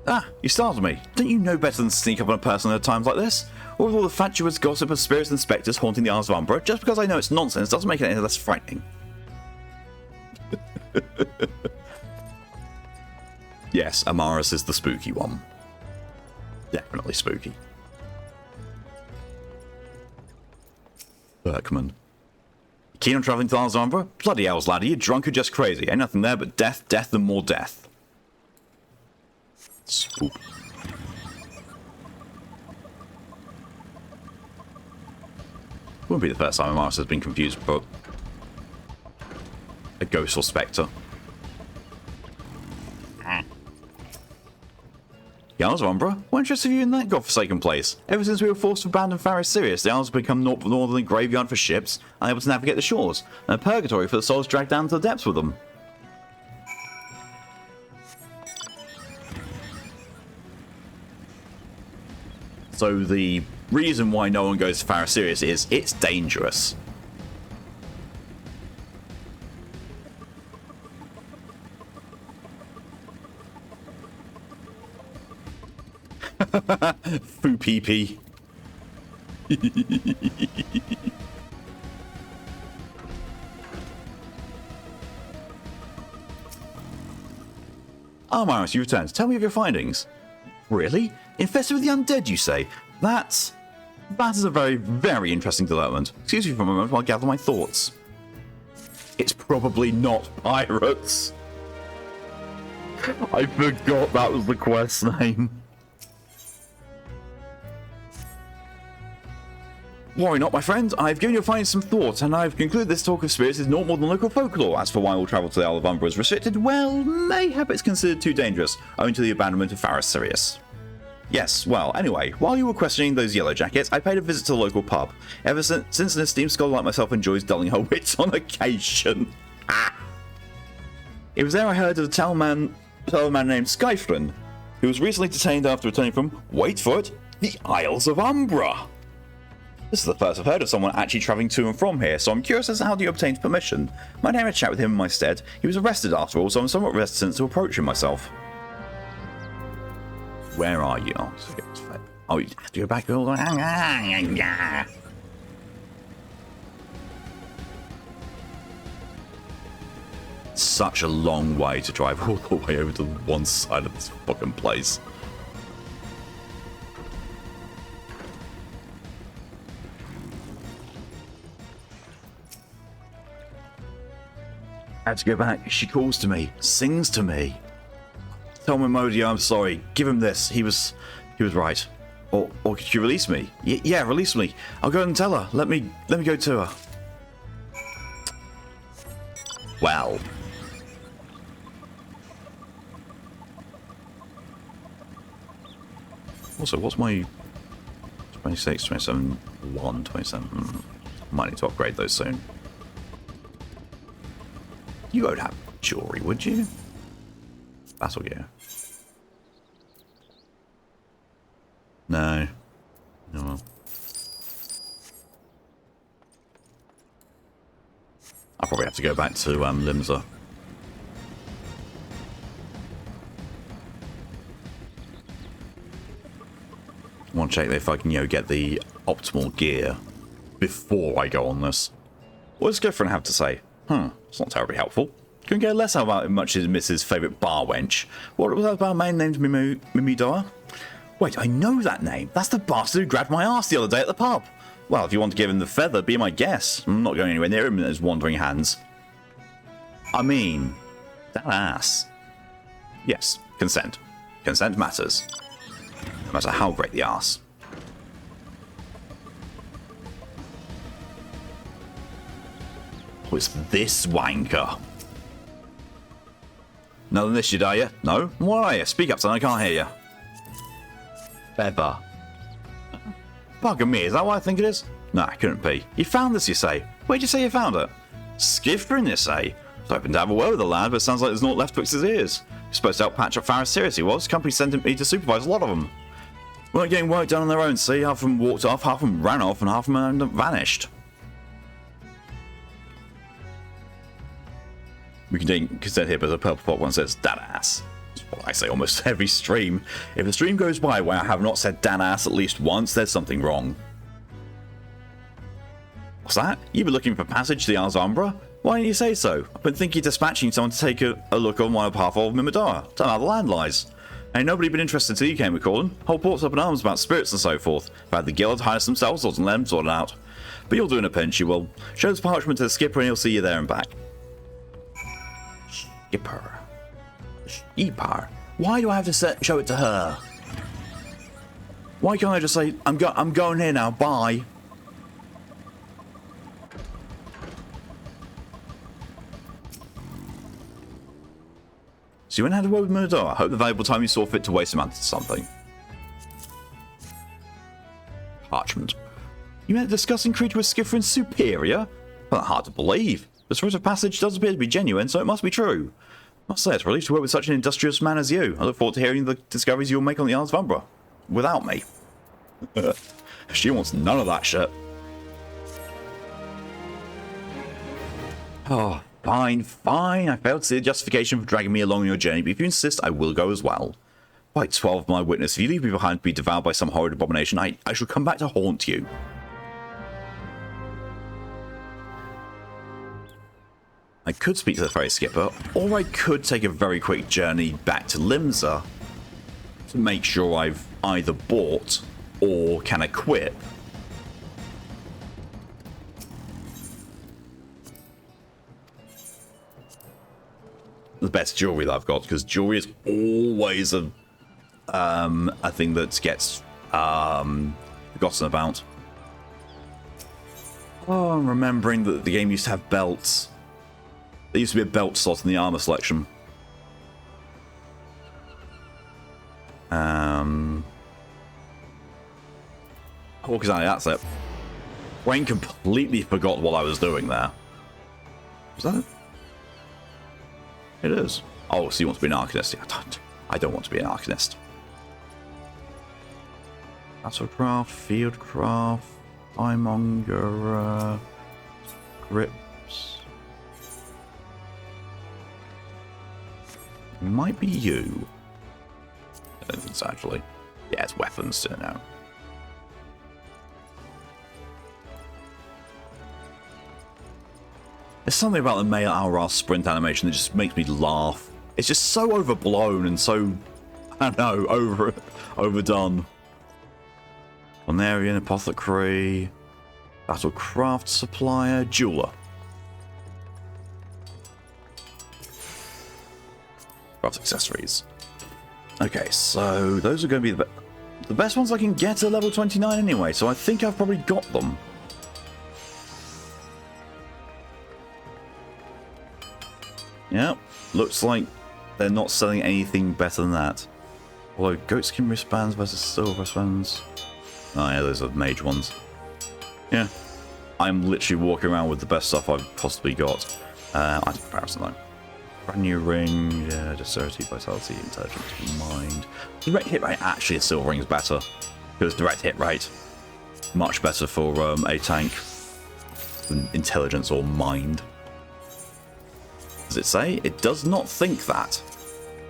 Ah, you startled me. Don't you know better than to sneak up on a person at times like this? Or with all the fatuous gossip of spirits and spectres haunting the Isles of Umbra, just because I know it's nonsense doesn't make it any less frightening. Yes, Amaris is the spooky one. Definitely spooky. Berkman. Keen on travelling to Alzheimer? Bloody hells, laddie, you're drunk or just crazy. Ain't nothing there but death, death, and more death. Swoop. Wouldn't be the first time a master has been confused, but a ghost or spectre. Jarls of Umbra? What interested you in that godforsaken place? Ever since we were forced to abandon Faris Sirius, the Isles have become more than a graveyard for ships, unable to navigate the shores, and a purgatory for the souls dragged down to the depths with them. So the reason why no one goes to Faris Sirius is it's dangerous. Foo pee pee. Ah, Maris, you returned. Tell me of your findings. Really? Infested with the undead, you say? That is a very, very interesting development. Excuse me for a moment while I gather my thoughts. It's probably not pirates. I forgot that was the quest name. Worry not, my friend. I've given your findings some thought, and I've concluded this talk of spirits is not more than local folklore. As for why all travel to the Isle of Umbra is restricted, well, mayhap it's considered too dangerous, owing to the abandonment of Faris Sirius. Yes, well, anyway, while you were questioning those yellow jackets, I paid a visit to the local pub. Ever since an esteemed scholar like myself enjoys dulling her wits on occasion. It was there I heard of a tellman named Skyflin, who was recently detained after returning from, wait for it, the Isles of Umbra. This is the first I've heard of someone actually travelling to and from here, so I'm curious as to how you obtained permission. Might have a chat with him in my stead. He was arrested after all, so I'm somewhat reticent to approach him myself. Where are you? Oh, you have to go back all the way. Such a long way to drive all the way over to one side of this fucking place. I have to go back. She calls to me, sings to me. Tell Momodio I'm sorry. Give him this. He was right. Or could you release me? Yeah, release me. I'll go and tell her. Let me go to her. Well. Also, what's my 26, 27, 1, 27? Might need to upgrade those soon. You won't have jewelry, would you? Battle gear. No. No. Well. I'll probably have to go back to Limsa. I want to check if I can, get the optimal gear before I go on this. What does Griffin have to say? It's not terribly helpful. Couldn't care less about much as Mrs. favourite bar wench. What was that about a man named Mimidoa? Wait, I know that name. That's the bastard who grabbed my ass the other day at the pub. Well, if you want to give him the feather, be my guest. I'm not going anywhere near him in his wandering hands. I mean, that ass. Yes, consent. Consent matters. No matter how great the ass. Oh, it's this wanker. None of this, are you? No? What are you? Speak up, son. I can't hear you. Feather. Bugger me, is that what I think it is? No, it couldn't be. You found this, you say? Where'd you say you found it? Skiffrin, you say? I was hoping to have a word with the lad, but it sounds like there's naught left twixt his ears. You're supposed to help patch up Faris Sirius, he was. Company sent me to supervise a lot of them. Weren't getting work done on their own, see? Half of them walked off, half of them ran off, and half of them vanished. We can consent here, but the purple pot one says, "Dan ass." That's what I say almost every stream. If a stream goes by where I have not said "Dan ass" at least once, there's something wrong. What's that? You've been looking for passage to the Isles of Umbra? Why didn't you say so? I've been thinking of dispatching someone to take a look on my behalf of Mimidoa. Tell them how the land lies. Ain't nobody been interested till you came calling. Whole port's up in arms about spirits and so forth. I've had the guild hire themselves and let them sort it out. But you'll do in a pinch, you will. Show this parchment to the skipper and he'll see you there and back. Skipper. Skipper. Why do I have to show it to her? Why can't I just say, I'm going here now, bye? So you went and had a word with Murdar. I hope the valuable time you saw fit to waste amounted to something. Parchment. You met a disgusting creature with Skifrin's superior? Well, hard to believe. This rite of passage does appear to be genuine, so it must be true. I must say, it's a relief to work with such an industrious man as you. I look forward to hearing the discoveries you'll make on the Isles of Umbra. Without me. She wants none of that shit. Oh, fine, fine. I failed to see the justification for dragging me along on your journey, but if you insist, I will go as well. Quite 12, my witness. If you leave me behind to be devoured by some horrid abomination, I shall come back to haunt you. I could speak to the ferry skipper, or I could take a very quick journey back to Limsa to make sure I've either bought or can equip the best jewelry that I've got, because jewelry is always a thing that gets forgotten about. Oh, I'm remembering that the game used to have belts. There used to be a belt slot in the armor selection. Oh, exactly, that's it. Wayne completely forgot what I was doing there. Was that it? It is. Oh, so you want to be an Arcanist? I don't want to be an Arcanist. Battlecraft, Fieldcraft, Eyemonger, Grips. It might be you. I don't think it's actually. Yeah, it's weapons, don't know. There's something about the male Alras sprint animation that just makes me laugh. It's just so overblown and so, I don't know, overdone. Cornerian, Apothecary, Battlecraft Supplier, Jeweler. Craft accessories. Okay, so those are going to be the best ones I can get at level 29 anyway, so I think I've probably got them. Yep, looks like they're not selling anything better than that. Although goatskin wristbands versus silver wristbands. Oh yeah, those are mage ones. Yeah, I'm literally walking around with the best stuff I've possibly got. Item comparison though. Brand new ring, yeah, dexterity, vitality, intelligence, mind. Direct hit rate, actually a silver ring is better. Because direct hit rate, much better for a tank than intelligence or mind. Does it say? It does not think that.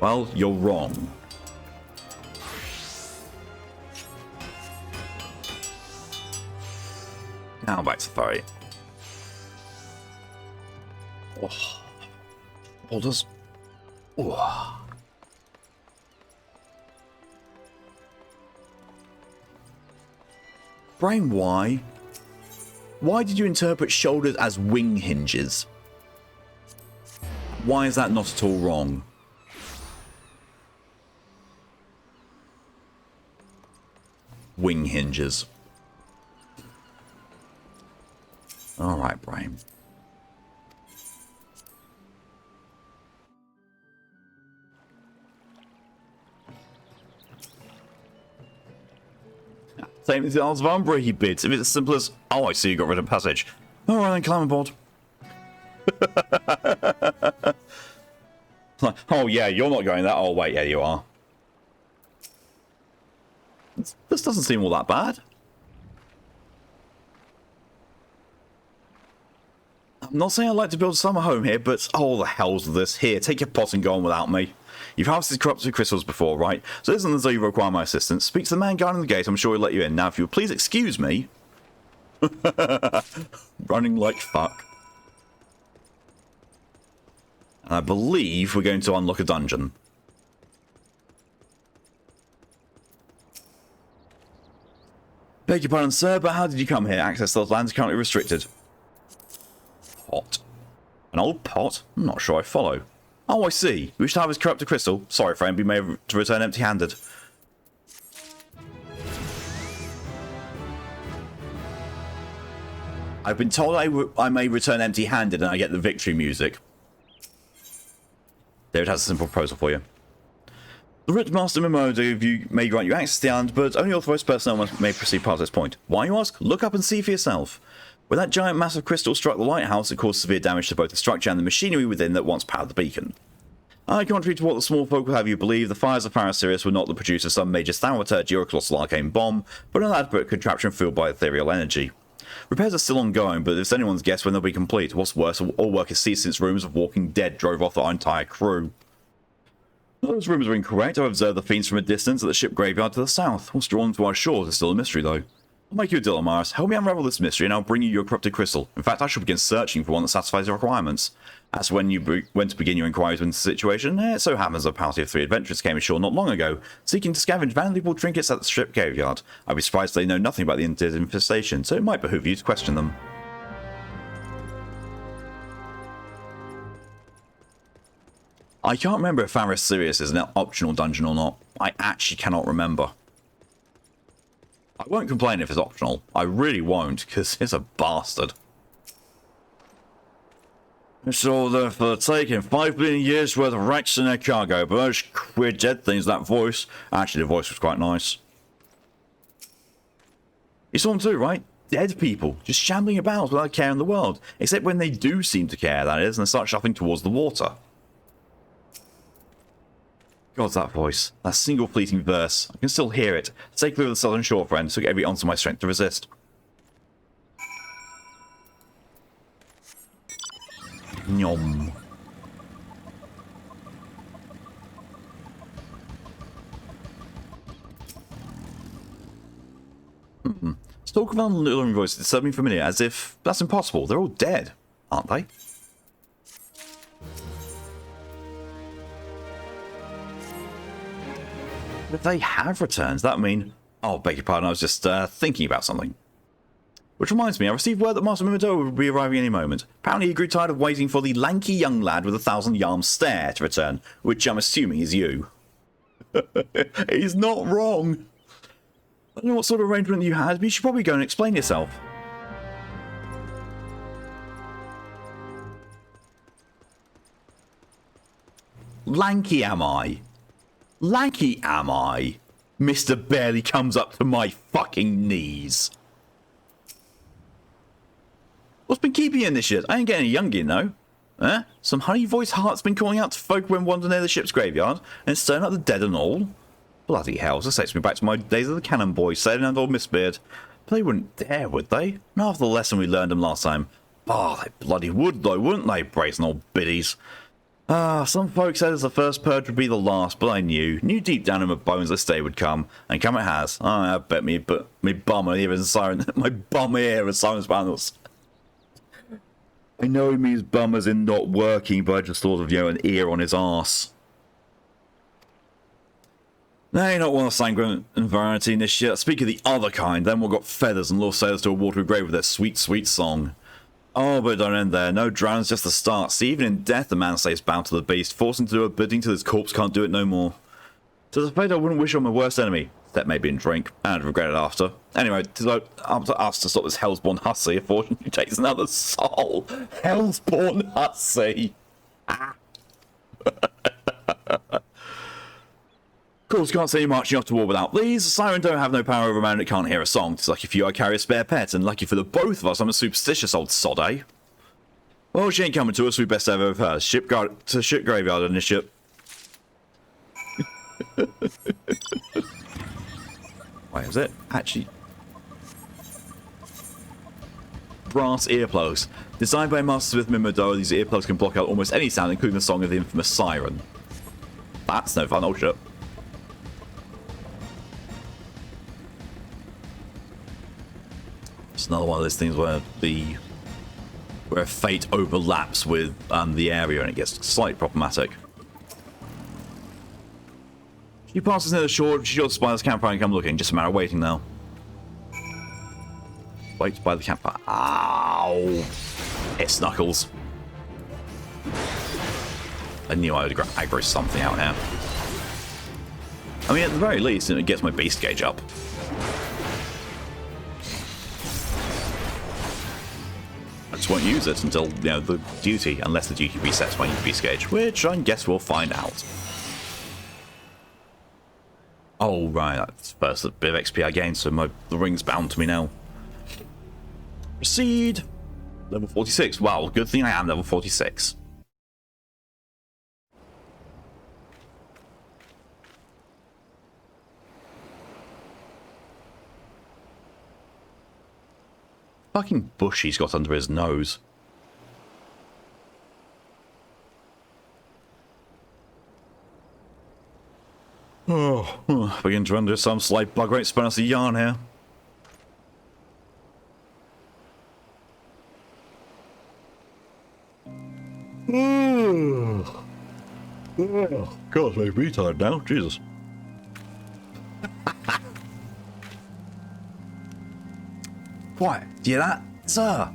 Well, you're wrong. Now back to the ferry. Oh. Boulders. Oh. Brain, why? Why did you interpret shoulders as wing hinges? Why is that not at all wrong? Wing hinges. Alright, Brain. Same as the Isles of Umbra, he bids. If it's as simple as, oh, I see you got rid of passage. Alright, then climb aboard. Oh yeah, you're not going that. Oh wait, yeah you are. This doesn't seem all that bad. I'm not saying I'd like to build a summer home here, but oh the hells with this. Here, take your pot and go on without me. You've harvested corrupted crystals before, right? So it isn't as though you require my assistance. Speak to the man guarding the gate, I'm sure he'll let you in. Now if you would please excuse me. Running like fuck. And I believe we're going to unlock a dungeon. Beg your pardon, sir, but how did you come here? Access to those lands is currently restricted. Pot. An old pot? I'm not sure I follow. Oh, I see. You wish to have his corrupted crystal? Sorry, friend, we may have to return empty-handed. I've been told I may return empty-handed and I get the victory music. David has a simple proposal for you. The Rich Master Memo may grant you access to the island, but only authorized personnel may proceed past this point. Why, you ask? Look up and see for yourself. When that giant massive crystal struck the lighthouse, it caused severe damage to both the structure and the machinery within that once powered the beacon. Contrary to what the small folk will have you believe, the fires of Pharaoh Sirius were not the producer of some major thaumaturgy or a colossal arcane bomb, but an elaborate contraption fueled by ethereal energy. Repairs are still ongoing, but it's anyone's guess when they'll be complete. What's worse, all work has ceased since rumours of Walking Dead drove off our entire crew. Those rumours are incorrect. I've observed the fiends from a distance at the ship graveyard to the south. What's drawn to our shores is still a mystery, though. I'll make you a deal, Amaris. Help me unravel this mystery, and I'll bring you your corrupted crystal. In fact, I shall begin searching for one that satisfies your requirements. As to when to begin your inquiries into the situation, it so happens a party of 3 adventurers came ashore not long ago, seeking to scavenge valuable trinkets at the ship graveyard. I'd be surprised they know nothing about the infestation, so it might behoove you to question them. I can't remember if Pharaoh Sirius is an optional dungeon or not. I actually cannot remember. I won't complain if it's optional. I really won't, because it's a bastard. It's all there for the taking. 5 billion years worth of wrecks in their cargo, but those queer dead things, that voice. Actually, the voice was quite nice. You saw them too, right? Dead people, just shambling about without a care in the world. Except when they do seem to care, that is, and they start shuffling towards the water. God, that voice. That single fleeting verse. I can still hear it. Take through the southern shore, friend. Took every ounce of my strength to resist. Nyom. Talk of unknown voice disturbing familiar, as if that's impossible. They're all dead, aren't they? But if they have returns, that would mean... Oh, beg your pardon, I was just thinking about something. Which reminds me, I received word that Master Mimoto will be arriving any moment. Apparently he grew tired of waiting for the lanky young lad with a 1,000-yarm stare to return, which I'm assuming is you. He's not wrong. I don't know what sort of arrangement you had, but you should probably go and explain yourself. Lanky am I? Lanky am I? Mr. barely comes up to my fucking knees. What's been keeping you in this shit? I ain't getting a youngin, though. Eh? Some honey-voiced heart's been calling out to folk when wandering near the ship's graveyard, and it's stirring up the dead and all. Bloody hell, this takes me back to my days of the cannon boys, sailing under old Mistbeard. But they wouldn't dare, would they? Not after the lesson we learned them last time. Oh, they bloody would, though, wouldn't they, brazen old biddies? Ah, some folks said as the first purge would be the last, but I knew deep down in my bones this day would come, and come it has. I bet me, but me bum ear is siren, my bum ear is siren panels. I know he means bum as in not working, but I just thought of, an ear on his arse. Nay, not one of sanguine and variety in this shit. Speak of the other kind, them what got feathers and lure sailors to a watery grave with their sweet, sweet song. Oh, but it don't end there. No drowning's just the start. See, even in death, the man stays bound to the beast, forced him to do a bidding till his corpse can't do it no more. So the fate I wouldn't wish on my worst enemy, except maybe in drink, and regret it after. Anyway, it's up to us to stop this hellsborn hussy if fortune takes another soul. Hellsborn hussy. Of course, can't say you're marching off to war without these. The siren don't have no power over a man that can't hear a song. It's lucky for you I carry a spare pet, and lucky for the both of us I'm a superstitious old sod, eh? Well, she ain't coming to us, we best have her. Ship graveyard in this ship. Wait, is it? Actually... Brass earplugs. Designed by Master Smith Mimodo, these earplugs can block out almost any sound, including the song of the infamous siren. That's no fun, oh shit. It's another one of those things where fate overlaps with the area and it gets slightly problematic. She passes near the shore, she's sure to spy this campfire and come looking, just a matter of waiting now. Wait by the campfire. Ow! It's Knuckles. I knew I would aggro something out here. I mean, at the very least, it gets my beast gauge up. I just won't use it until, you know, the duty, unless the duty resets my beast gauge, which I guess we'll find out. Oh, right, that's first a bit of XP I gained, so the ring's bound to me now. Proceed! Level 46. Wow, good thing I am level 46. Fucking bush he's got under his nose. Oh, begin to run into some slight bug rate spun us a yarn here. Oh, God, make me tired now. Jesus. What? Do you hear that, sir?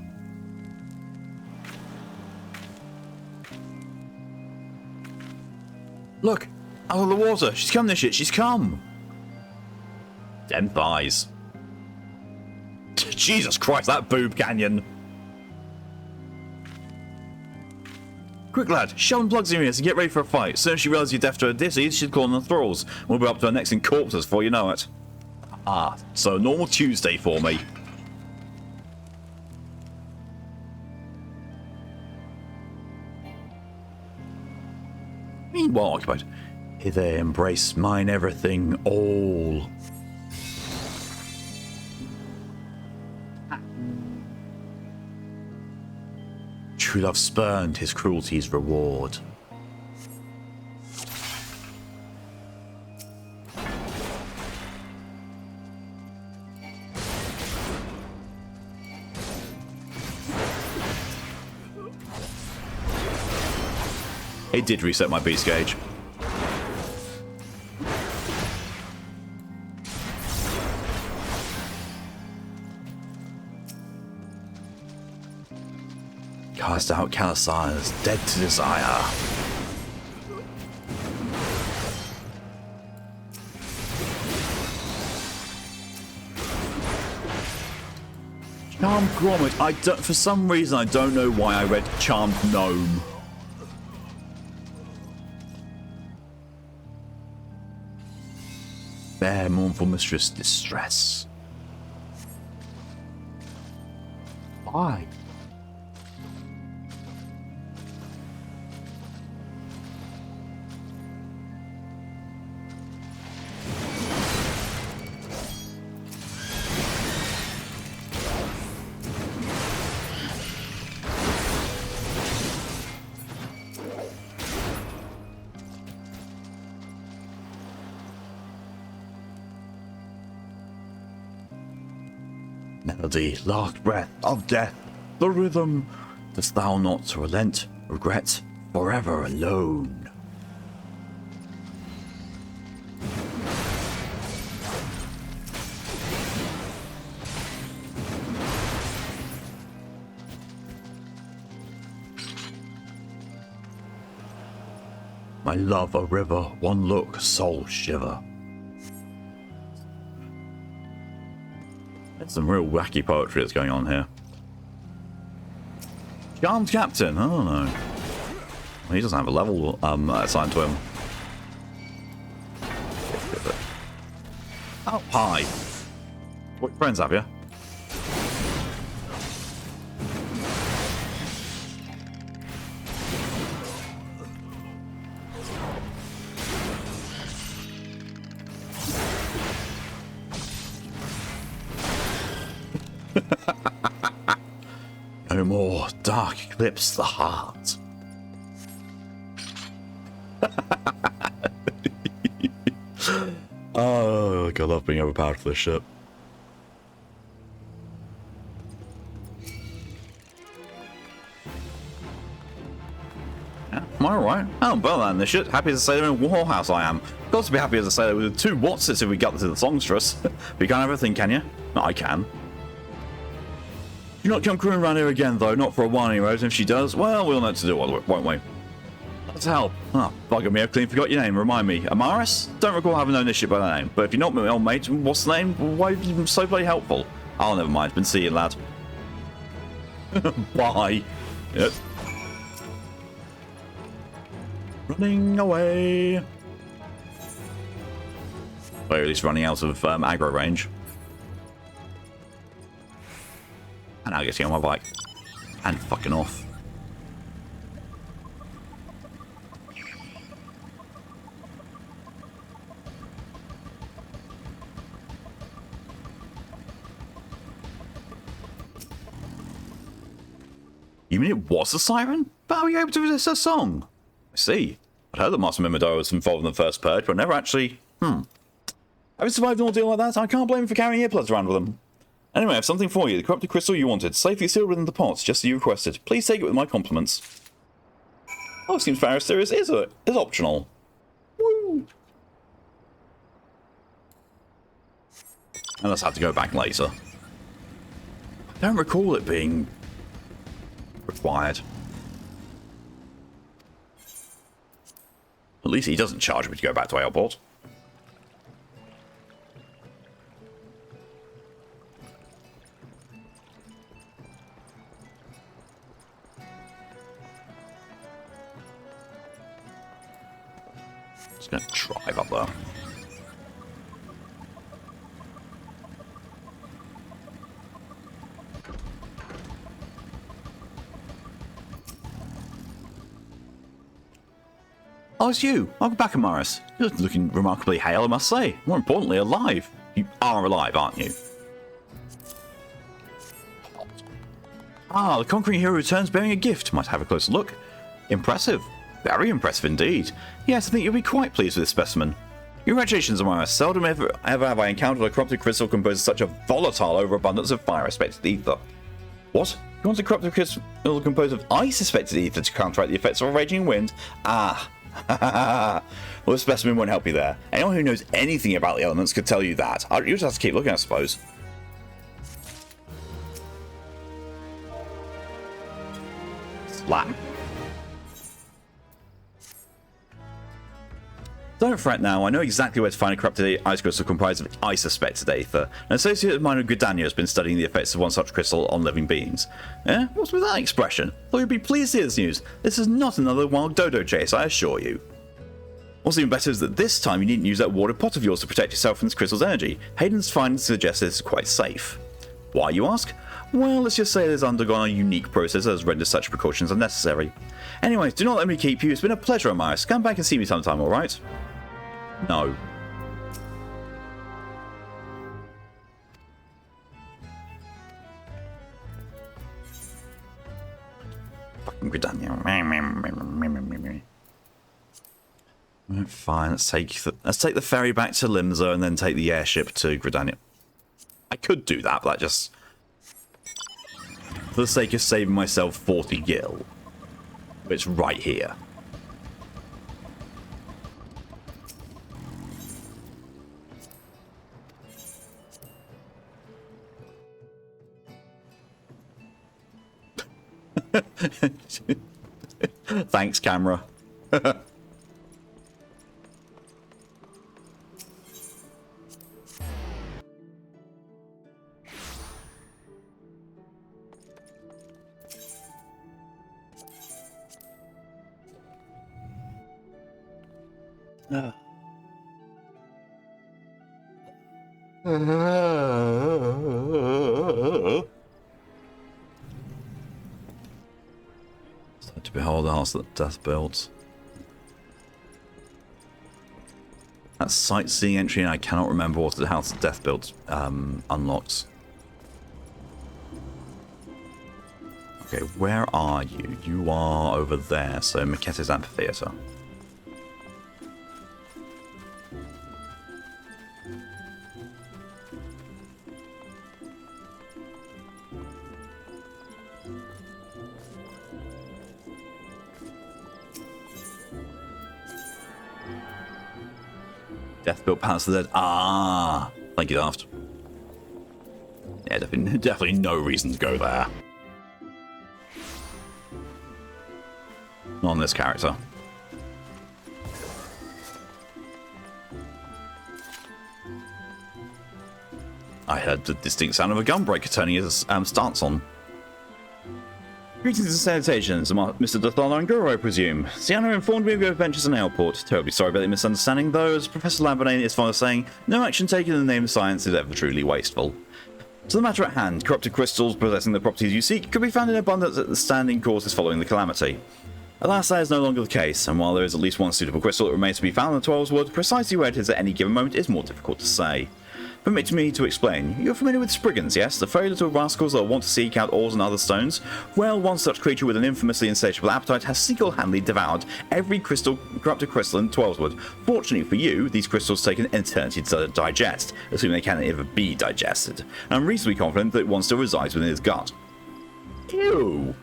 Look, out of the water. She's come, this shit. She's come. Them thighs. Jesus Christ, that boob canyon. Quick, lad, shove and plugs in ears and get ready for a fight. As soon as she realizes you're deaf to her disease, she'll call on the thralls. We'll be up to her necks in corpses before you know it. Ah, so normal Tuesday for me. Meanwhile occupied. Hither embrace mine everything, all. True love spurned his cruelty's reward. It did reset my beast gauge. Cast out Calisars, dead to desire. Charmed Grommet. I don't. For some reason, I don't know why I read Charmed Gnome. Fair, mournful mistress, distress. Why? Melody, last breath of death, the rhythm, dost thou not relent, regret, forever alone. My love a river, one look, soul shiver. There's some real wacky poetry that's going on here. Charmed Captain, I don't know. He doesn't have a level assigned to him. Oh, hi. What friends have you? No more dark eclipse the heart. Oh, God, I love being overpowered for this shit. Yeah, am I alright? Oh, well then, this shit. Happy as a sailor in Warhouse I am. Got to be happy as a sailor with 2 Watsits if we got to the songstress. But you can't have everything, can you? No, I can. Do not come crewing around here again, though. Not for a while, anyways. If she does, well, we'll know what to do, won't we? Let's help. Oh, bugger me. I clean forgot your name. Remind me. Amaris? Don't recall having known this shit by the name. But if you're not my old mate, what's the name? Why have you been so bloody helpful? Oh, never mind. Been seeing, lad. Bye. Yep. Running away. Or at least running out of aggro range. And now getting on my bike. And fucking off. You mean it was a siren? But how were you able to resist her song? I see. I'd heard that Master Mimodora was involved in the first purge, but never actually... Having survived an ordeal like that, I can't blame him for carrying earplugs around with him. Anyway, I have something for you. The corrupted crystal you wanted, safely sealed within the pot, just as you requested. Please take it with my compliments. Oh, it seems Pharisterius is optional. Woo! Unless I have to go back later. I don't recall it being required. At least he doesn't charge me to go back to airport. Just gonna drive up there. Oh, it's you. Welcome back, Amaris. You're looking remarkably hale, I must say. More importantly, alive. You are alive, aren't you? Ah, the conquering hero returns bearing a gift. Might have a closer look. Impressive. Very impressive indeed. Yes, I think you'll be quite pleased with this specimen. Congratulations, Amaris. Seldom ever have I encountered a corrupted crystal composed of such a volatile overabundance of fire-respected ether. What? You want a corrupted crystal composed of ice-respected ether to counteract the effects of a raging wind? Ah. Well, the specimen won't help you there. Anyone who knows anything about the elements could tell you that. You just have to keep looking, I suppose. Slap. Don't fret now, I know exactly where to find a corrupted ice crystal comprised of ice-respected ether. An associate of mine of Gridania has been studying the effects of one such crystal on living beings. Eh? What's with that expression? Thought you'd be pleased to hear this news. This is not another wild dodo chase, I assure you. What's even better is that this time you needn't use that water pot of yours to protect yourself from this crystal's energy. Hayden's findings suggest this is quite safe. Why, you ask? Well, let's just say it has undergone a unique process that has rendered such precautions unnecessary. Anyways, do not let me keep you. It's been a pleasure, Amaris. Come back and see me sometime, alright? No. Fucking Gridania. Fine, let's take the ferry back to Limsa and then take the airship to Gridania. I could do that, but that just... for the sake of saving myself 40 gil. It's right here. Thanks, camera. To behold the house that death builds. That sightseeing entry, and I cannot remember what the house that death builds unlocks. Okay, where are you? You are over there, so Maquette's Amphitheatre. Death built Palace of the Dead. Ah, thank you, Daft. Yeah, definitely no reason to go there. Not on this character. I heard the distinct sound of a gunbreaker turning his stance on. Greetings and salutations, Mr. Dothana and Guru, I presume. Sienna informed me of your adventures in the airport. Terribly sorry about the misunderstanding, though, as Professor Lambourne is fond of saying, no action taken in the name of science is ever truly wasteful. To the matter at hand, corrupted crystals possessing the properties you seek could be found in abundance at the standing courses following the calamity. Alas, that is no longer the case, and while there is at least one suitable crystal that remains to be found in the Twelves Wood, precisely where it is at any given moment is more difficult to say. Permit me to explain. You're familiar with Spriggans, yes? The furry little rascals that want to seek out ores and other stones? Well, one such creature with an infamously insatiable appetite has single-handedly devoured every corrupted crystal in Twelveswood. Fortunately for you, these crystals take an eternity to digest, assuming they can ever be digested. And I'm reasonably confident that one still resides within his gut. Ew!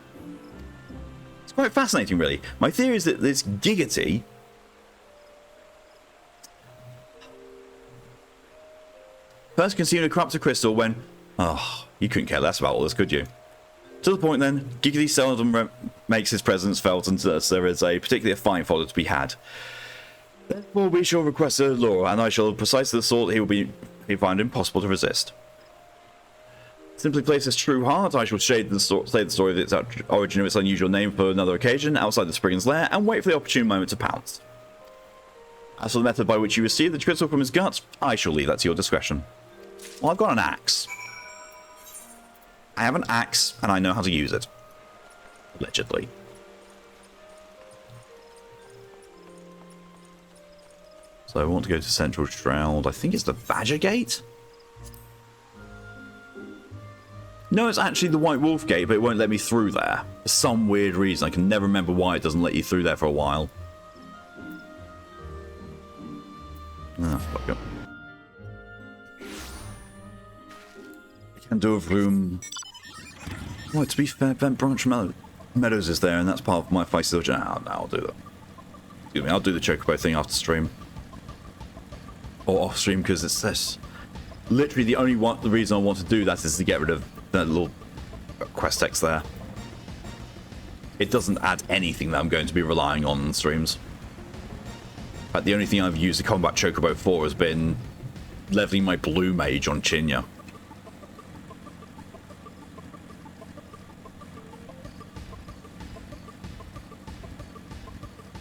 It's quite fascinating, really. My theory is that this Giggity first consumed a corrupted crystal when... Oh, you couldn't care less about all this, could you? To the point then, Giggity seldom makes his presence felt unless there is a particularly fine fodder to be had. Therefore we shall request a law, and I shall precisely the sort he find impossible to resist. Simply place his true heart, I shall say the story of its origin of its unusual name for another occasion, outside the Spriggan's lair, and wait for the opportune moment to pounce. As for the method by which you receive the crystal from his gut, I shall leave that to your discretion. Well, I've got an axe. I have an axe, and I know how to use it. Allegedly. So I want to go to Central Shroud. I think it's the Badger Gate? No, it's actually the White Wolf Gate, but it won't let me through there. For some weird reason. I can never remember why it doesn't let you through there for a while. Ah, fuck it. Do of room. Well, to be fair, Vent Branch Meadows is there, and that's part of my feisty little... No, I'll do that. Excuse me, I'll do the Chocobo thing after stream. Or off stream, because it's this. Literally, the reason I want to do that is to get rid of that little quest text there. It doesn't add anything that I'm going to be relying on streams. In fact, the only thing I've used the Combat Chocobo for has been leveling my Blue Mage on Chinya.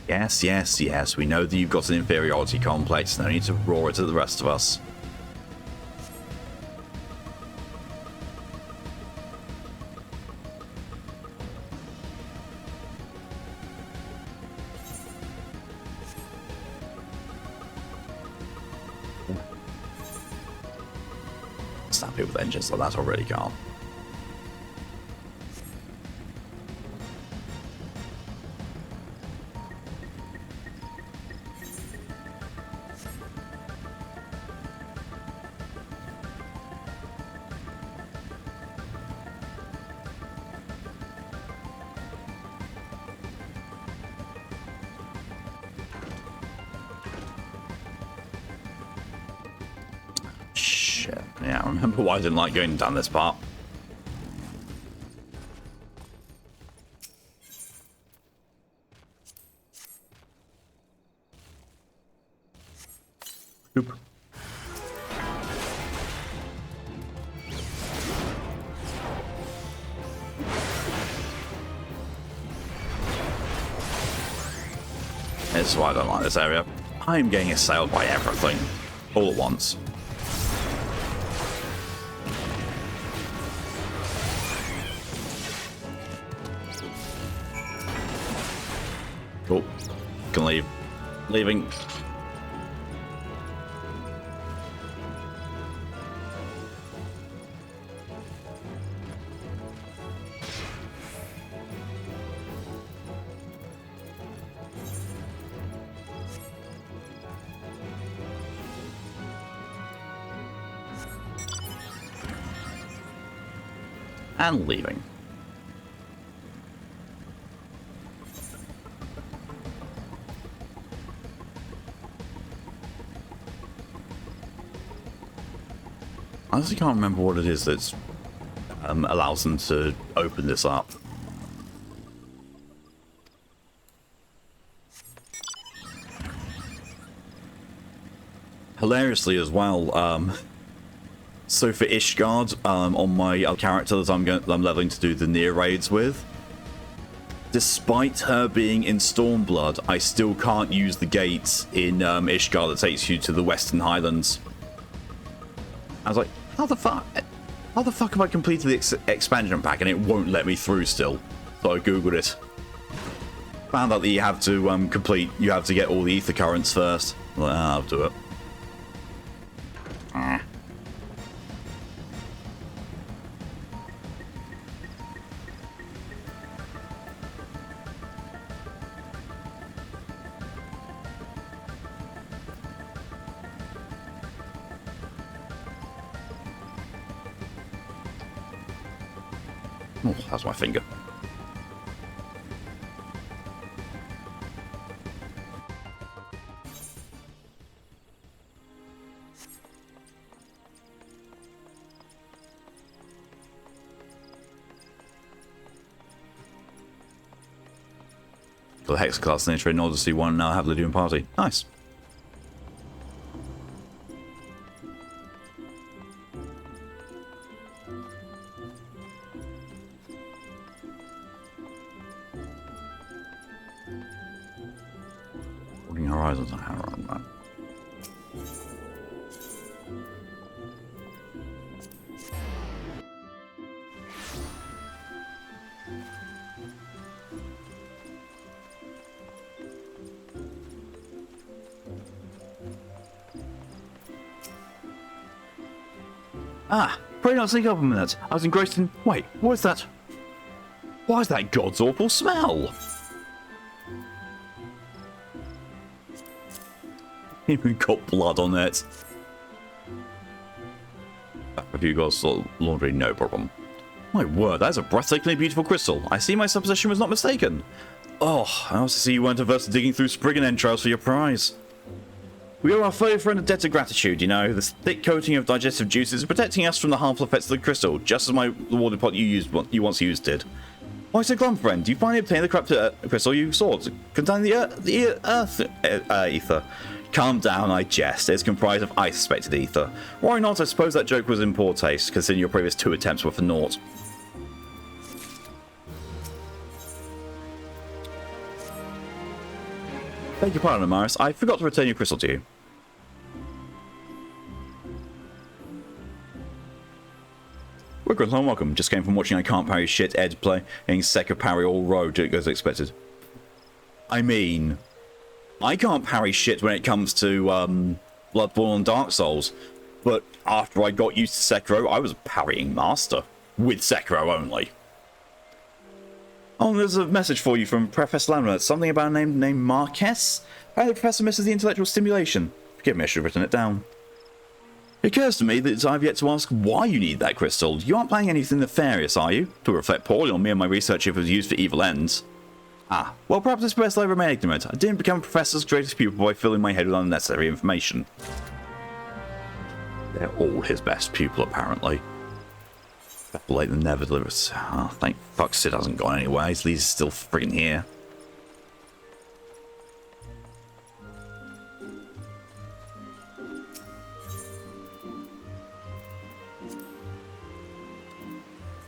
Yes, yes, yes, we know that you've got an inferiority complex. No need to roar it at the rest of us. Snap it with engines like that already, Carl. Yeah, I remember why I didn't like going down this part. Oop. This is why I don't like this area. I'm getting assailed by everything all at once. Oh, can leave. Leaving. And leaving. I honestly can't remember what it is that's allows them to open this up. Hilariously as well, so for Ishgard, on my character that I'm leveling to do the near raids with, despite her being in Stormblood, I still can't use the gates in Ishgard that takes you to the Western Highlands. I was like, how the fuck have I completed the expansion pack and it won't let me through still? So I googled it. Found out that you have to you have to get all the ether currents first. I'm like, I'll do it. Oh, that's my finger. Got the Hex class in in order to see one now have the Doom party. Nice. Horizons, I have on that. Ah, pray not sneak up a minute. I was engrossed in. Wait, what is that? Why is that god's awful smell? Even got blood on it. Have you got laundry? No problem. My word, that is a breathtakingly beautiful crystal. I see my supposition was not mistaken. Oh, I also see you weren't averse to digging through Spriggan entrails for your prize. We owe our foe friend a debt of gratitude, you know. The thick coating of digestive juices is protecting us from the harmful effects of the crystal, just as the water pot you once used did. Why so glum, friend? You finally obtained the corrupted crystal you sought, containing the earth ether. Calm down, I jest. It's comprised of ice-suspected ether. Why not? I suppose that joke was in poor taste, considering your previous 2 attempts were for naught. Beg your pardon, Amaris. I forgot to return your crystal to you. Welcome. Just came from watching I Can't Parry Shit Ed playing Sekka Parry All Road as expected. I mean, I can't parry shit when it comes to Bloodborne and Dark Souls, but after I got used to Sekiro, I was a parrying master. With Sekiro only. Oh, there's a message for you from Professor Lambert. Something about a name named Marquez? Apparently the professor misses the intellectual stimulation. Forgive me, I should have written it down. It occurs to me that I've yet to ask why you need that crystal. You aren't planning anything nefarious, are you? To reflect poorly on me and my research if it was used for evil ends. Ah, well perhaps it's best I remain ignorant. I didn't become a professor's greatest pupil by filling my head with unnecessary information. They're all his best pupil, apparently. Better late than never delivers. Oh, thank fuck Sid hasn't gone anywhere. He's still freaking here.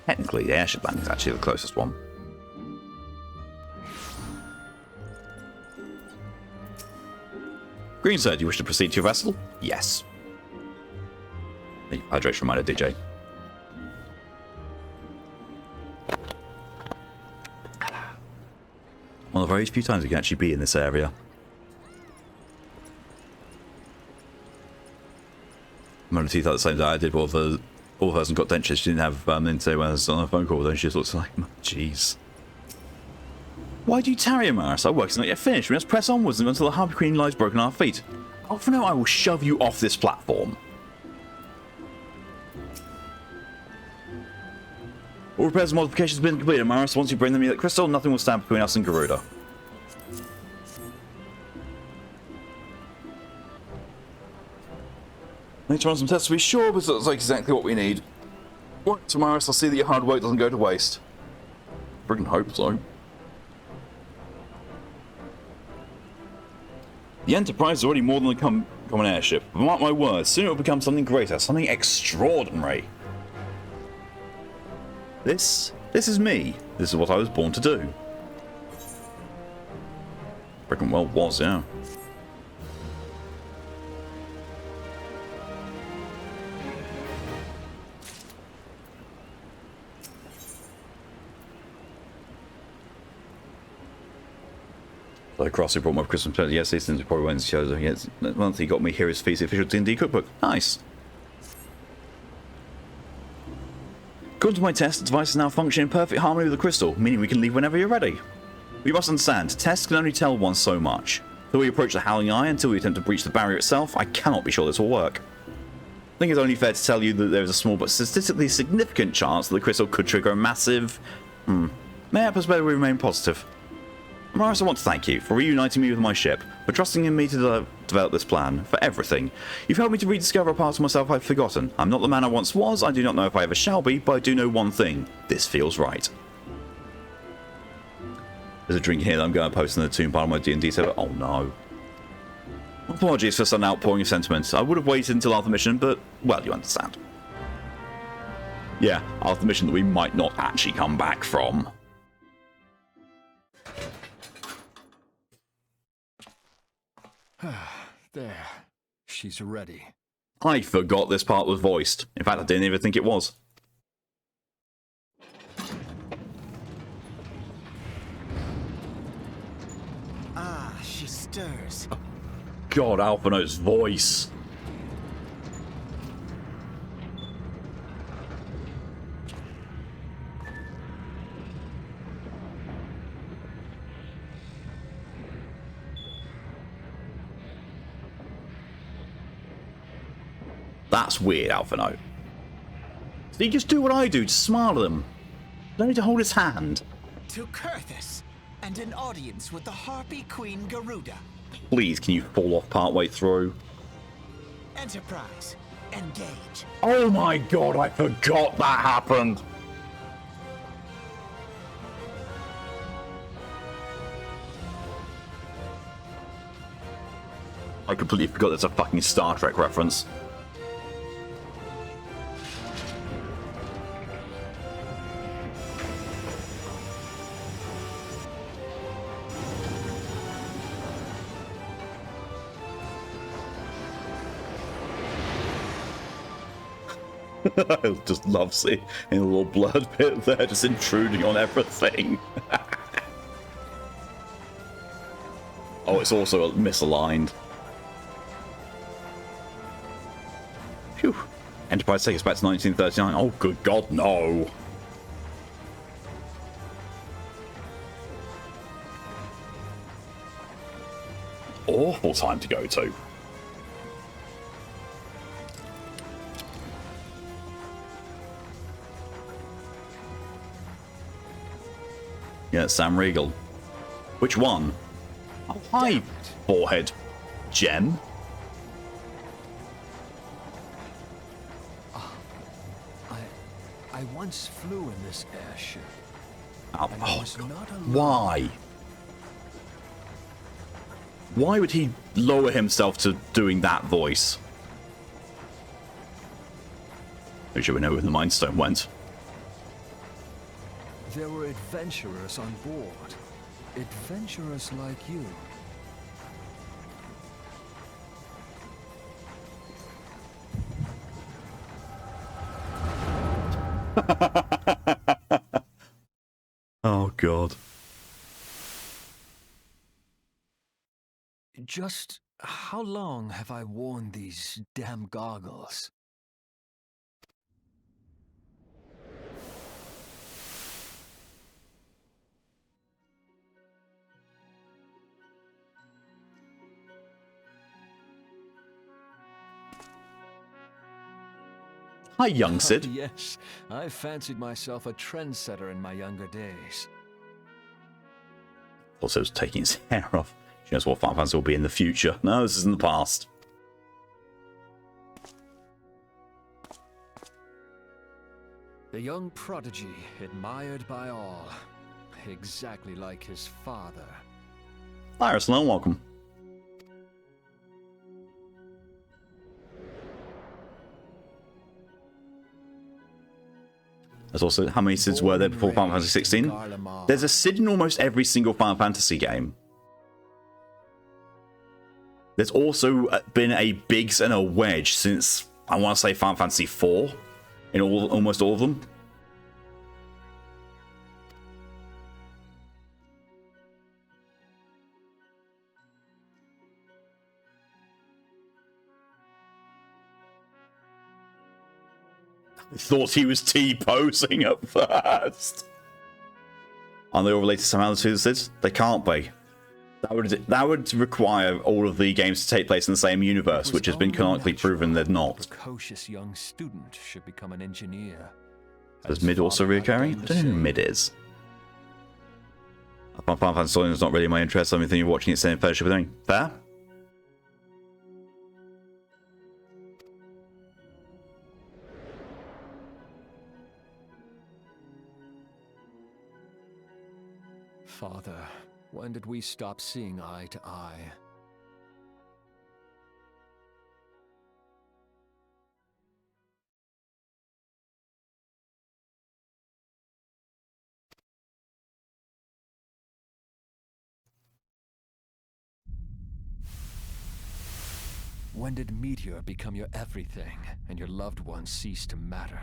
Technically, the airship landing is actually the closest one. Green, sir, do you wish to proceed to your vessel? Yes. Hydration reminder, DJ. One of the very few times we can actually be in this area. I'm going to teeth out the same day I did all of hers and got dentures. She didn't have Lindsay when I was on a phone call with her. She just looks like, jeez. Why do you tarry, Amaris? Our work's not yet finished. We must press onwards until the Harpy Queen lies broken at our feet. Oh, for now, I will shove you off this platform. All repairs and modifications have been completed, Amaris. Once you bring them the crystal, nothing will stand between us and Garuda. I need to run some tests to be sure, but it looks like exactly what we need. What, Tamaris, I'll see that your hard work doesn't go to waste. Friggin' hope so. The Enterprise is already more than a common airship, but mark my words, soon it will become something greater, something extraordinary. This is me. This is what I was born to do. Friggin' well was, yeah. So Crossy brought my Christmas present yesterday, since it probably went to shows. Yes, month he got me here his feast official D&D cookbook. Nice. According to my test, the device is now functioning in perfect harmony with the crystal, meaning we can leave whenever you're ready. We must understand, tests can only tell one so much. Until we approach the Howling Eye, until we attempt to breach the barrier itself, I cannot be sure this will work. I think it's only fair to tell you that there is a small but statistically significant chance that the crystal could trigger a massive... May I persuade we remain positive? Morris, I want to thank you for reuniting me with my ship, for trusting in me to develop this plan, for everything. You've helped me to rediscover a part of myself I've forgotten. I'm not the man I once was, I do not know if I ever shall be, but I do know one thing. This feels right. There's a drink here that I'm going to post in the tomb part of my D&D server. Oh no. Apologies for sudden outpouring of sentiments. I would have waited until after the mission, but, well, you understand. Yeah, after the mission that we might not actually come back from. There. She's ready. I forgot this part was voiced. In fact, I didn't even think it was. Ah, she stirs. God, Alphino's voice. That's weird, Alphino. So you just do what I do, just smile at them. Don't need to hold his hand. To Kurthus, and an audience with the Harpy Queen Garuda. Please, can you fall off partway through? Enterprise, engage. Oh my god, I forgot that happened. I completely forgot there's a fucking Star Trek reference. I just love seeing a little blood bit there just intruding on everything. Oh, it's also misaligned. Phew. Enterprise takes us back to 1939. Oh, good God, no. Awful time to go to. Yeah, Sam Riegel. Which one? Oh, hi, forehead gem. I once flew in this airship. Oh, And I was not alone. why? Why would he lower himself to doing that voice? Make sure we know where the Mind Stone went. There were adventurers on board. Adventurers like you. Oh, God. Just how long have I worn these damn goggles? Hi, young Sid. Yes, I fancied myself a trendsetter in my younger days. Also, was taking his hair off. She knows what Final Fantasy will be in the future. No, this is in the past. The young prodigy, admired by all. Exactly like his father. Hi, Arsenal, welcome. There's also, how many Sids were there before Final Fantasy XVI? There's a Sid in almost every single Final Fantasy game. There's also been a Biggs and a Wedge since, I want to say, Final Fantasy IV, in almost all of them. I thought he was T-posing at first. Aren't they all related somehow to the Sids? They can't be. That would require all of the games to take place in the same universe, which has been canonically proven they're not. The precocious young student should become an engineer. Is Mid also reoccurring? I don't know who Mid is. Final Fantasy is not really my interest. I mean, you're watching it, saying Fellowship with Ring. Fair? Father, when did we stop seeing eye to eye? When did Meteor become your everything, and your loved ones cease to matter?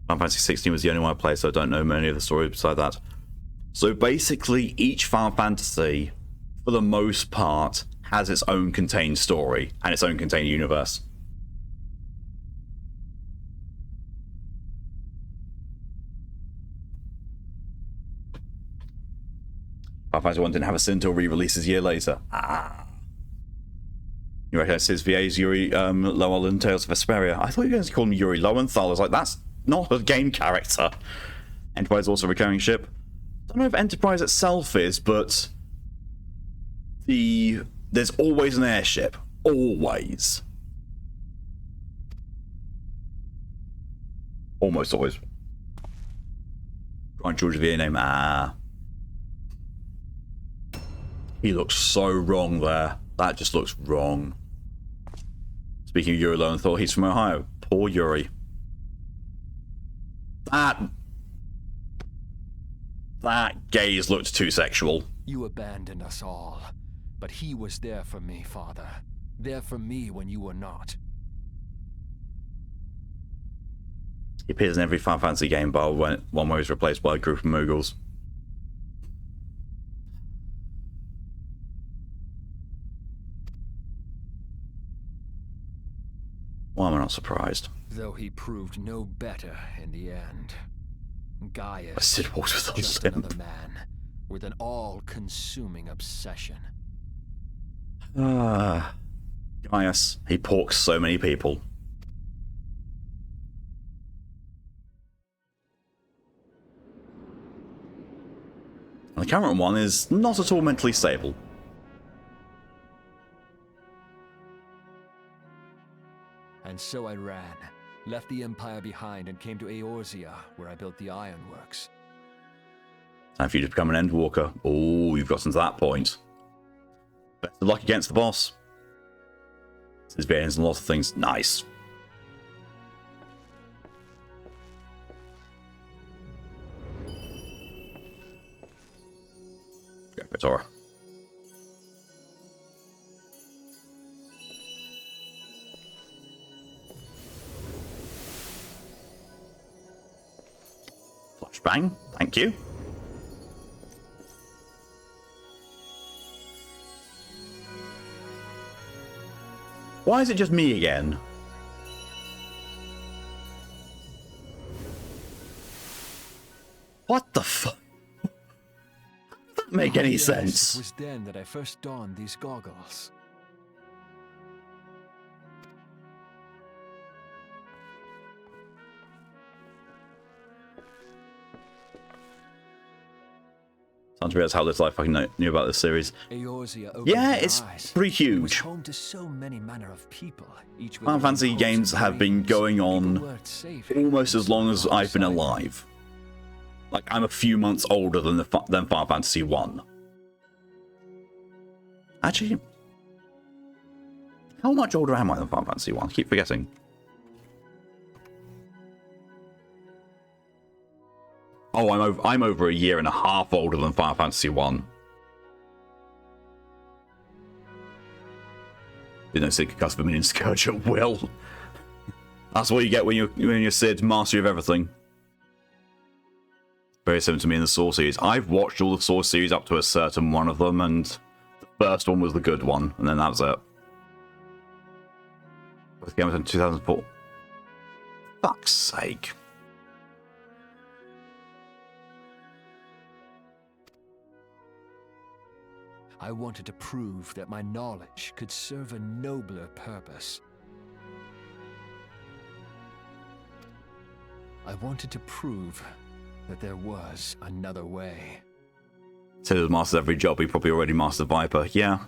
Final Fantasy XVI was the only one I played, so I don't know many of the stories beside that. So basically, each Final Fantasy, for the most part, has its own contained story and its own contained universe. Final Fantasy 1 didn't have a sin until re-releases a year later. Ah. You reckon it's VA's Yuri Lowell and Tales of Vesperia? I thought you were going to call him Yuri Lowenthal. I was like, that's not a game character. Enterprise also a recurring ship. Don't know if Enterprise itself is, but there's always an airship. Always. Almost always. Brian George VA name. Ah. He looks so wrong there. That just looks wrong. Speaking of Yuri Lowenthal, he's from Ohio. Poor Yuri. That gaze looked too sexual. You abandoned us all, but he was there for me, Father. There for me when you were not. He appears in every Final Fantasy game, bar one where he's replaced by a group of Moogles. Why am I not surprised? Though he proved no better in the end. Gaius, Sid walks with just simp. another man with an all-consuming obsession. Gaius, he porks so many people. And the current one is not at all mentally stable. And so I ran, left the Empire behind and came to Eorzea, where I built the ironworks. Time for you to become an Endwalker. Oh, you've gotten to that point. Better luck against the boss. There's variants and lots of things. Nice. Go for Tora. Flashbang, thank you. Why is it just me again? What the fuck? How does that make any Yes, sense? it was then that I first donned these goggles. I didn't realize how little I fucking knew about this series. Eorzea opened Yeah, my it's eyes. pretty It was huge. home to so many manner of people, each with Final their own Fantasy hopes games and have been dreams, going people on worth saving, almost as long as I've been alongside them. alive. Like, I'm a few months older than Final Fantasy 1. Actually, how much older am I than Final Fantasy 1? I keep forgetting. Oh, I'm over a year and a half older than Final Fantasy 1. You know, Sid could cuss for me and Scourge at will. That's what you get when you're Sid, mastery of everything. Very similar to me in the Saw series. I've watched all the Saw series up to a certain one of them, and the first one was the good one, and then that was it. Both games in 2004. Fuck's sake. I wanted to prove that my knowledge could serve a nobler purpose. I wanted to prove that there was another way. Sid has mastered every job. He probably already mastered Viper. Yeah.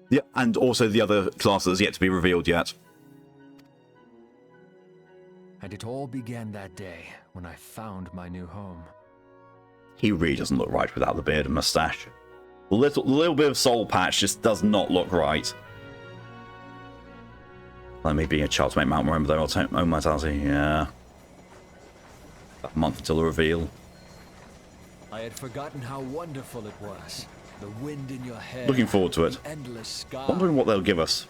Yeah, and also the other class that's yet to be revealed yet. And it all began that day when I found my new home. He really doesn't look right without the beard and mustache. The little bit of soul patch just does not look right. Like me being a child to make Mount remember their own mortality. Yeah. A month until the reveal. I had forgotten how wonderful it was. The wind in your hair. Looking forward to it. The endless sky. Wondering what they'll give us.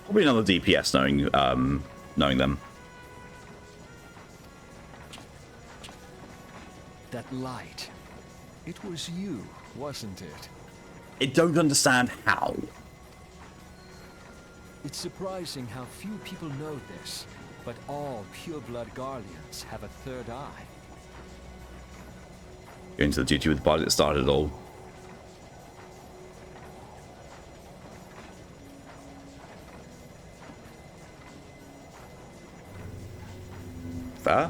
Probably another DPS knowing them. That light. It was you, wasn't it? I don't understand how. It's surprising how few people know this, but all pureblood Garleans have a third eye. Going to the duty with the body that started it all. Fair.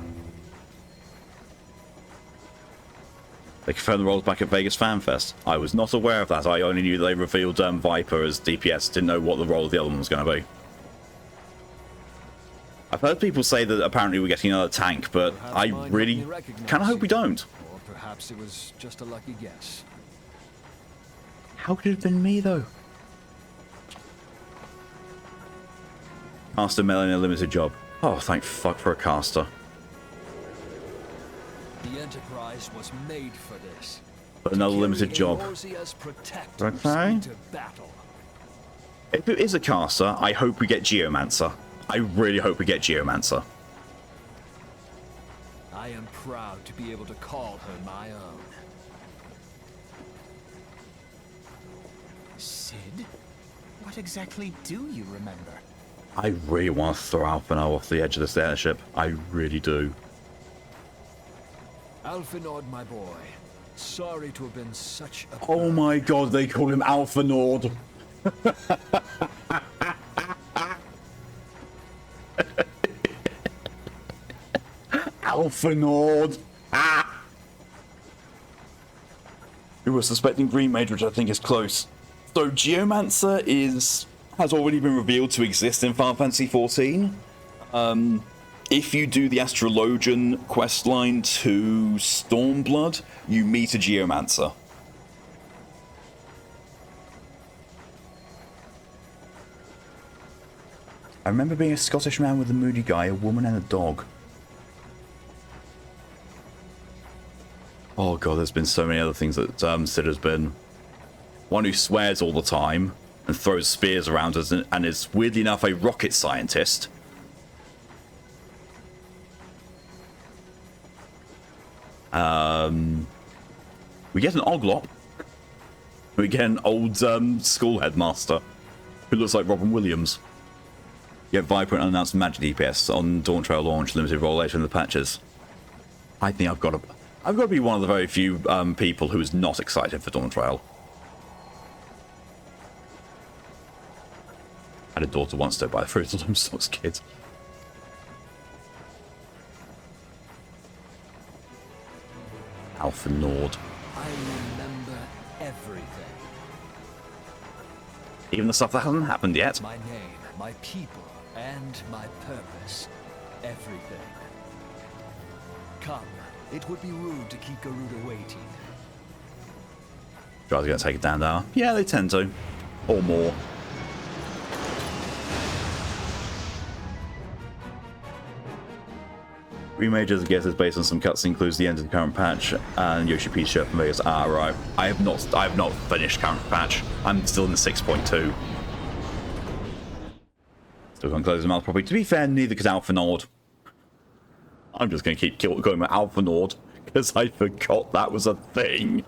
They confirmed the roles back at Vegas Fan Fest. I was not aware of that. I only knew they revealed Viper as DPS. Didn't know what the role of the other one was going to be. I've heard people say that apparently we're getting another tank, but Perhaps I mine really helped me recognize kind of hope we you. don't. Or perhaps it was just a lucky guess. How could it have been me, though? Caster Mel in a limited job. Oh, thank fuck for a caster. The Enterprise was made for this. But another limited job. Eorzea's protectors Okay. into battle. If it is a caster, I hope we get Geomancer. I really hope we get Geomancer. I am proud to be able to call her my own. Sid? What exactly do you remember? I really want to throw Alphino off the edge of this airship. I really do. Alphinaud, my boy. Sorry to have been such a... Oh my god, they call him Alpha Nord. Alpha Nord. Ah! We were suspecting Green Mage, which I think is close. So Geomancer has already been revealed to exist in Final Fantasy XIV. If you do the Astrologian questline to Stormblood, you meet a Geomancer. I remember being a Scottish man with a moody guy, a woman and a dog. Oh god, there's been so many other things that Sid has been. One who swears all the time and throws spears around us and is, weirdly enough, a rocket scientist. We get an Oglop. We get an old school headmaster who looks like Robin Williams. You get Viper and unannounced magic DPS on Dawn Trail launch, limited role later in the patches. I think I've got to be one of the very few people who is not excited for Dawn Trail. I had a daughter once though by the Fruit of the Loom Stocks kid. Alpha Nord. I remember everything. Even the stuff that hasn't happened yet. My name, my people, and my purpose. Everything. Come, it would be rude to keep Garuda waiting. Guys are going to take it down now. Yeah, they tend to. Or more. Remajor's guesses based on some cuts includes the end of the current patch and Yoshi P's shirt from Vegas. Ah, right. I have not finished current patch. I'm still in the 6.2. Still can't close his mouth properly. To be fair, neither could Alpha Nord. I'm just going to keep going with Alpha Nord because I forgot that was a thing.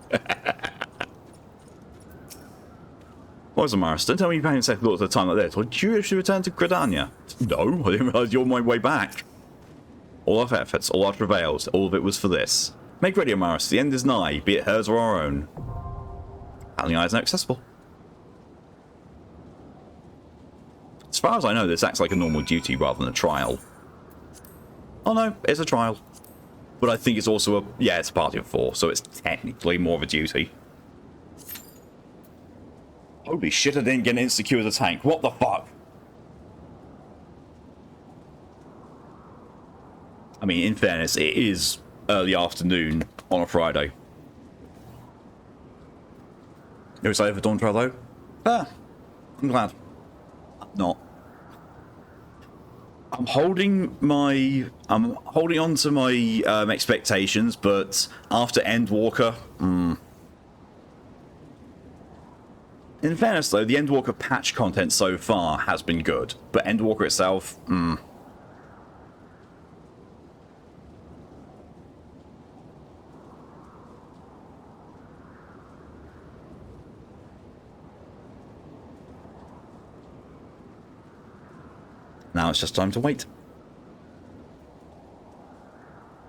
What was the Maris? Don't tell me you're paying second thoughts at a time like this. Or did you actually return to Gridania? No, I didn't realise you're on my way back. All our efforts, all our travails, all of it was for this. Make ready, Maris. The end is nigh, be it hers or our own. Handling eyes now accessible. As far as I know, this acts like a normal duty rather than a trial. Oh no, it's a trial. But I think it's also a... yeah, it's a party of 4, so it's technically more of a duty. Holy shit, I didn't get an insecure as a tank. What the fuck? I mean, in fairness, it is early afternoon on a Friday. You're excited for Dawn Trail, though? Ah, I'm glad. I'm not. I'm holding on to my expectations, but after Endwalker, In fairness, though, the Endwalker patch content so far has been good, but Endwalker itself, Now it's just time to wait.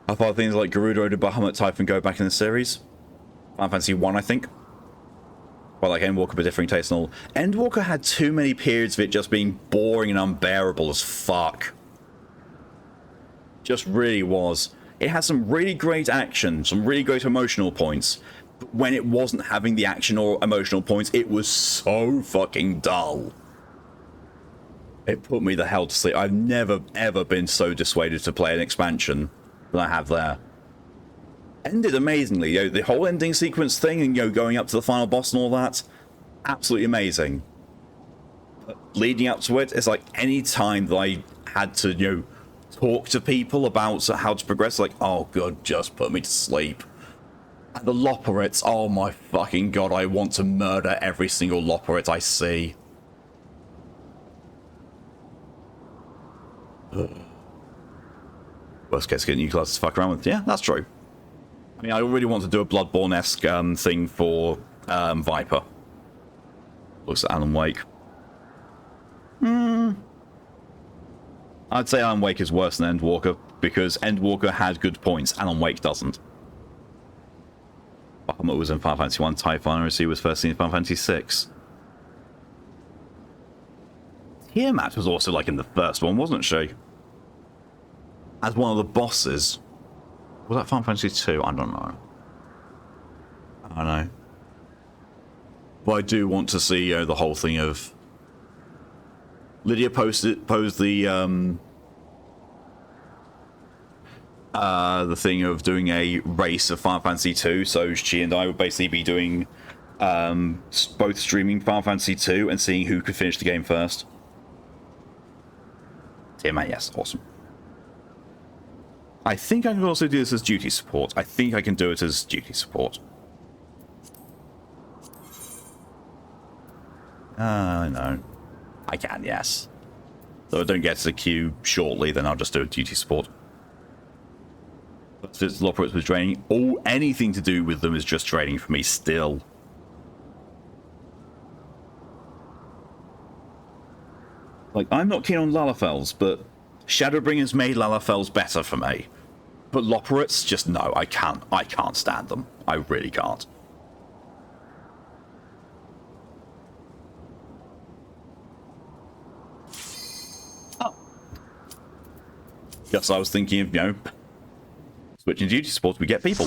How far things like Gerudo to Bahamut Typhon go back in the series? Final Fantasy 1, I think. Well, like Endwalker, but differing tastes and all. Endwalker had too many periods of it just being boring and unbearable as fuck. Just really was. It had some really great action, some really great emotional points. But when it wasn't having the action or emotional points, it was so fucking dull. It put me the hell to sleep. I've never, ever been so dissuaded to play an expansion than I have there. Ended amazingly, you know, the whole ending sequence thing and, you know, going up to the final boss and all that, absolutely amazing. But leading up to it, it's like any time that I had to, you know, talk to people about how to progress, like, oh god, just put me to sleep. And the Loporrits, oh my fucking god, I want to murder every single Loporrit I see. Worst case, get new classes to fuck around with. Yeah, that's true. I mean, I already want to do a Bloodborne-esque thing for Viper. Looks at Alan Wake. I'd say Alan Wake is worse than Endwalker, because Endwalker had good points, Alan Wake doesn't. Bahamut was in Final Fantasy 1, Typhon Heresy was first seen in Final Fantasy 6. Tiamat was also like in the first one, wasn't she? As one of the bosses. Was that Final Fantasy 2? I don't know. I don't know. But I do want to see, you know, the whole thing of... Lydia posed the thing of doing a race of Final Fantasy 2, so she and I would basically be doing both streaming Final Fantasy 2 and seeing who could finish the game first. Tiamat, yes, awesome. I think I can also do this as duty support. I think I can do it as duty support. I know. I can, yes. Though I don't get to the queue shortly, then I'll just do a duty support. But if it's Loporrits with draining, anything to do with them is just draining for me still. Like, I'm not keen on Lalafels, but Shadowbringers made Lalafels better for me. But Loporrits, just no, I can't stand them. I really can't. Oh. Just I was thinking of, you know, switching duty support, we get people.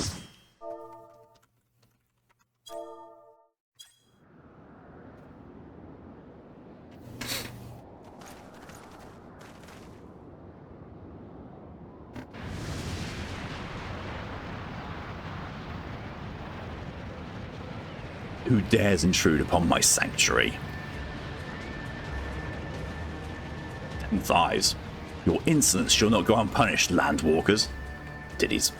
Who dares intrude upon my sanctuary? 10 thighs. Your insolence shall not go unpunished, landwalkers. Ditties.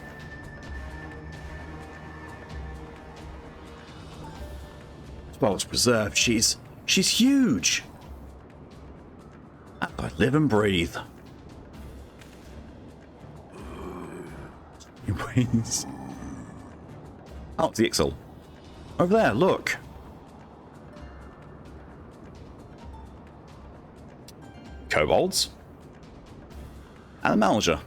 Spoils preserved. She's huge. And I live and breathe. Wings. Oh, it's the Ixal. Over there, look. Kobolds. And a Malja.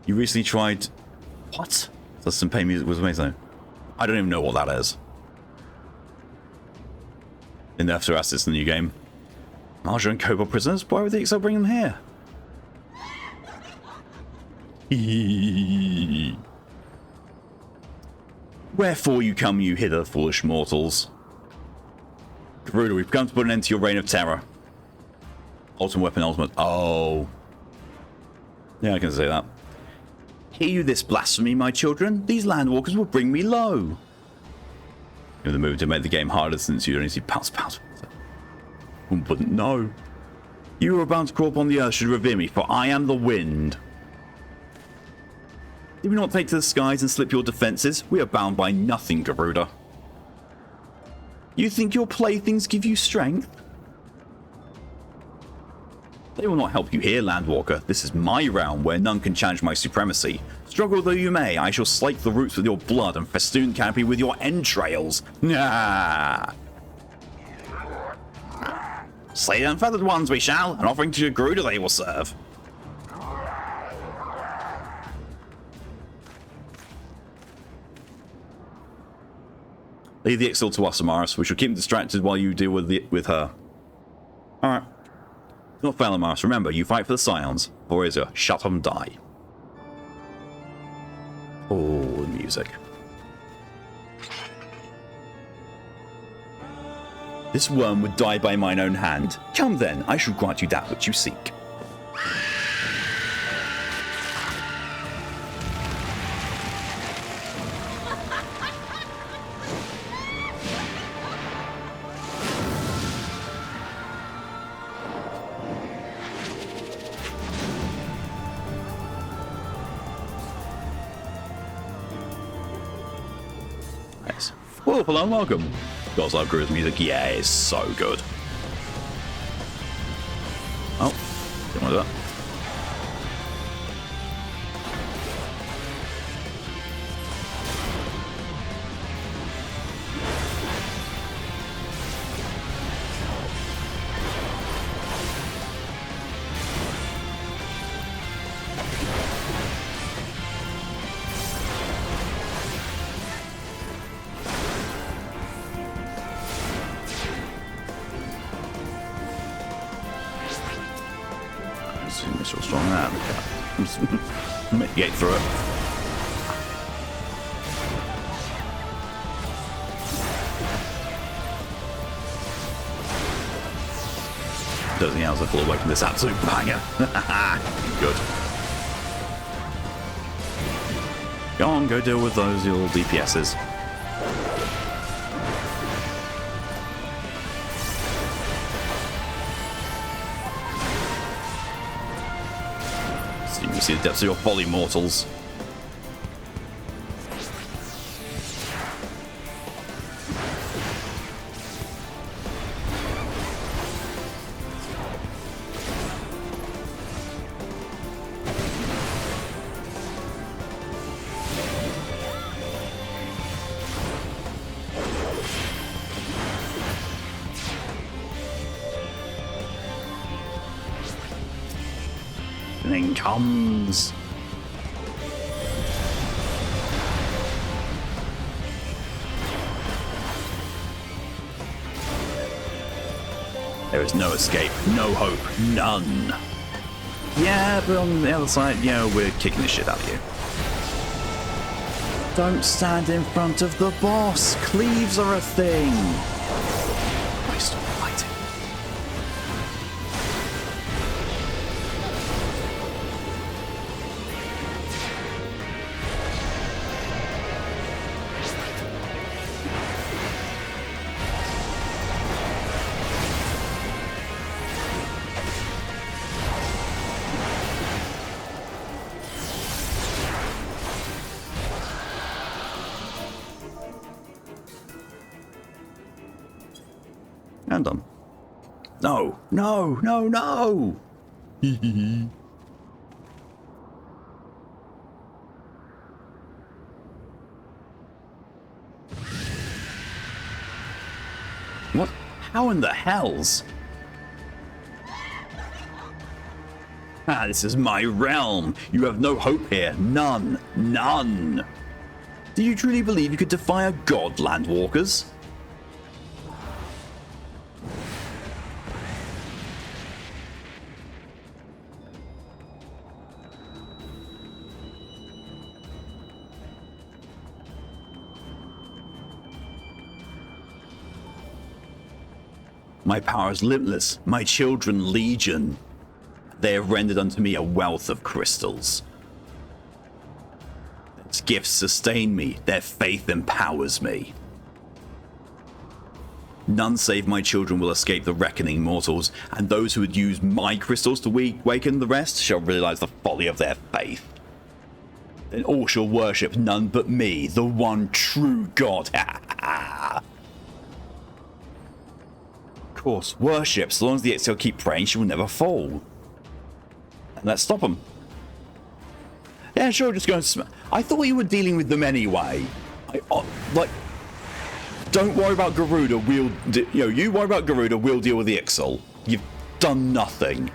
You recently tried... What? The Senpai music was amazing. I don't even know what that is. In the After Assets, the new game. Malja and Kobold prisoners? Why would the Ixal bring them here? Wherefore you come, you hither, foolish mortals? Garuda, we've come to put an end to your reign of terror. Ultimate weapon, ultimate. Oh. Yeah, I can say that. Hear you this blasphemy, my children? These landwalkers will bring me low. You know the move to make the game harder since you only see pounce. One wouldn't know. You who are bound to crawl upon the earth should revere me, for I am the wind. Did we not take to the skies and slip your defenses? We are bound by nothing, Garuda. You think your playthings give you strength? They will not help you here, Landwalker. This is my realm, where none can challenge my supremacy. Struggle though you may, I shall slake the roots with your blood and festoon the canopy with your entrails. Nah. Slay the unfeathered ones we shall, and offering to Garuda they will serve. Leave the Ixal to us, Amaris. We shall keep him distracted while you deal with her. Alright. Do not fail, Amaris. Remember, you fight for the Scions. Or is your shut 'em die. Oh, the music. This worm would die by mine own hand. Come then, I shall grant you that which you seek. Oh, hello and welcome. Guys love Garuda's music. Yeah, it's so good. Oh, didn't want to do that. So strong that. Mitigate through it. Doesn't else I fall away from this absolute banger. Good. Go on, go deal with those little DPSs. You can see the depths of your folly, mortals. Thing comes. There is no escape, no hope, none. Yeah, but on the other side, you know, we're kicking the shit out of you. Don't stand in front of the boss. Cleaves are a thing. I stop fighting. I'm done. No, no, no, no! What? How in the hells? Ah, this is my realm. You have no hope here. None. None. Do you truly believe you could defy a god, Landwalkers? My power is limitless, my children legion. They have rendered unto me a wealth of crystals. Its gifts sustain me, their faith empowers me. None save my children will escape the reckoning, mortals, and those who would use my crystals to waken the rest shall realize the folly of their faith. Then all shall worship none but me, the one true God. Of course, worship. So long as the Ixtel keep praying, she will never fall. And let's stop them. Yeah, sure, just go and I thought you were dealing with them anyway. Don't worry about Garuda. You worry about Garuda. We'll deal with the Ixtel. You've done nothing.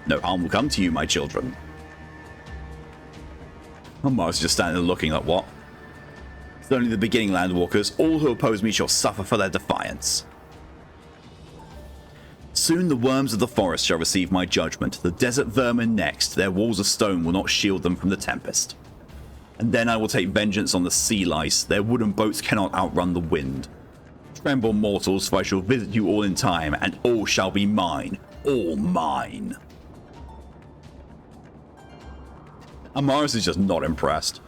No harm will come to you, my children. I was just standing there looking like what? It's only the beginning, Landwalkers. All who oppose me shall suffer for their defiance. Soon the worms of the forest shall receive my judgment, the desert vermin next, their walls of stone will not shield them from the tempest. And then I will take vengeance on the sea lice, their wooden boats cannot outrun the wind. Tremble, mortals, for I shall visit you all in time, and all shall be mine, all mine. Amaris is just not impressed.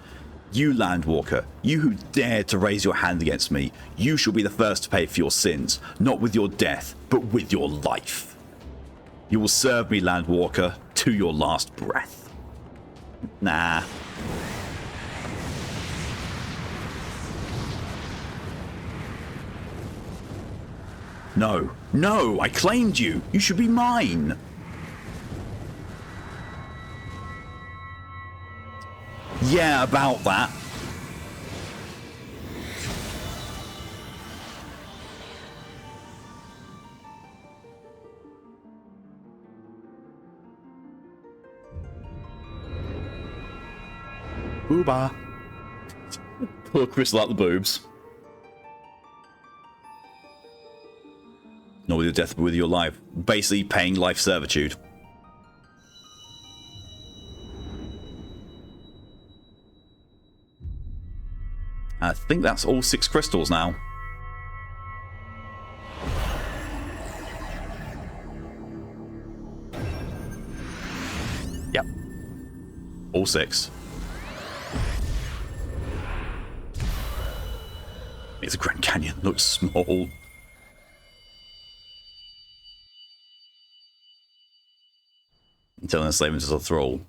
You, Landwalker, you who dared to raise your hand against me, you shall be the first to pay for your sins, not with your death, but with your life. You will serve me, Landwalker, to your last breath. Nah. No, no, I claimed you. You should be mine. Yeah, about that. Booba. Pull a crystal out the boobs. Not with your death, but with your life. Basically paying life servitude. I think that's all 6 crystals now. Yep. All 6. It's a Grand Canyon. Looks small. Until enslavement is a thrall.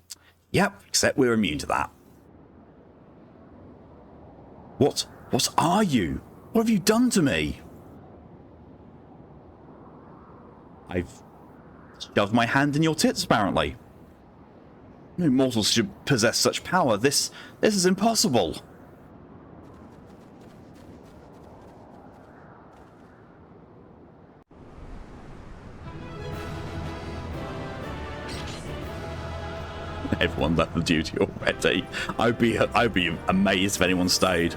Yep, except we're immune to that. What are you? What have you done to me? I've shoved my hand in your tits, apparently. No mortals should possess such power. This is impossible. Everyone left the duty already. I'd be amazed if anyone stayed.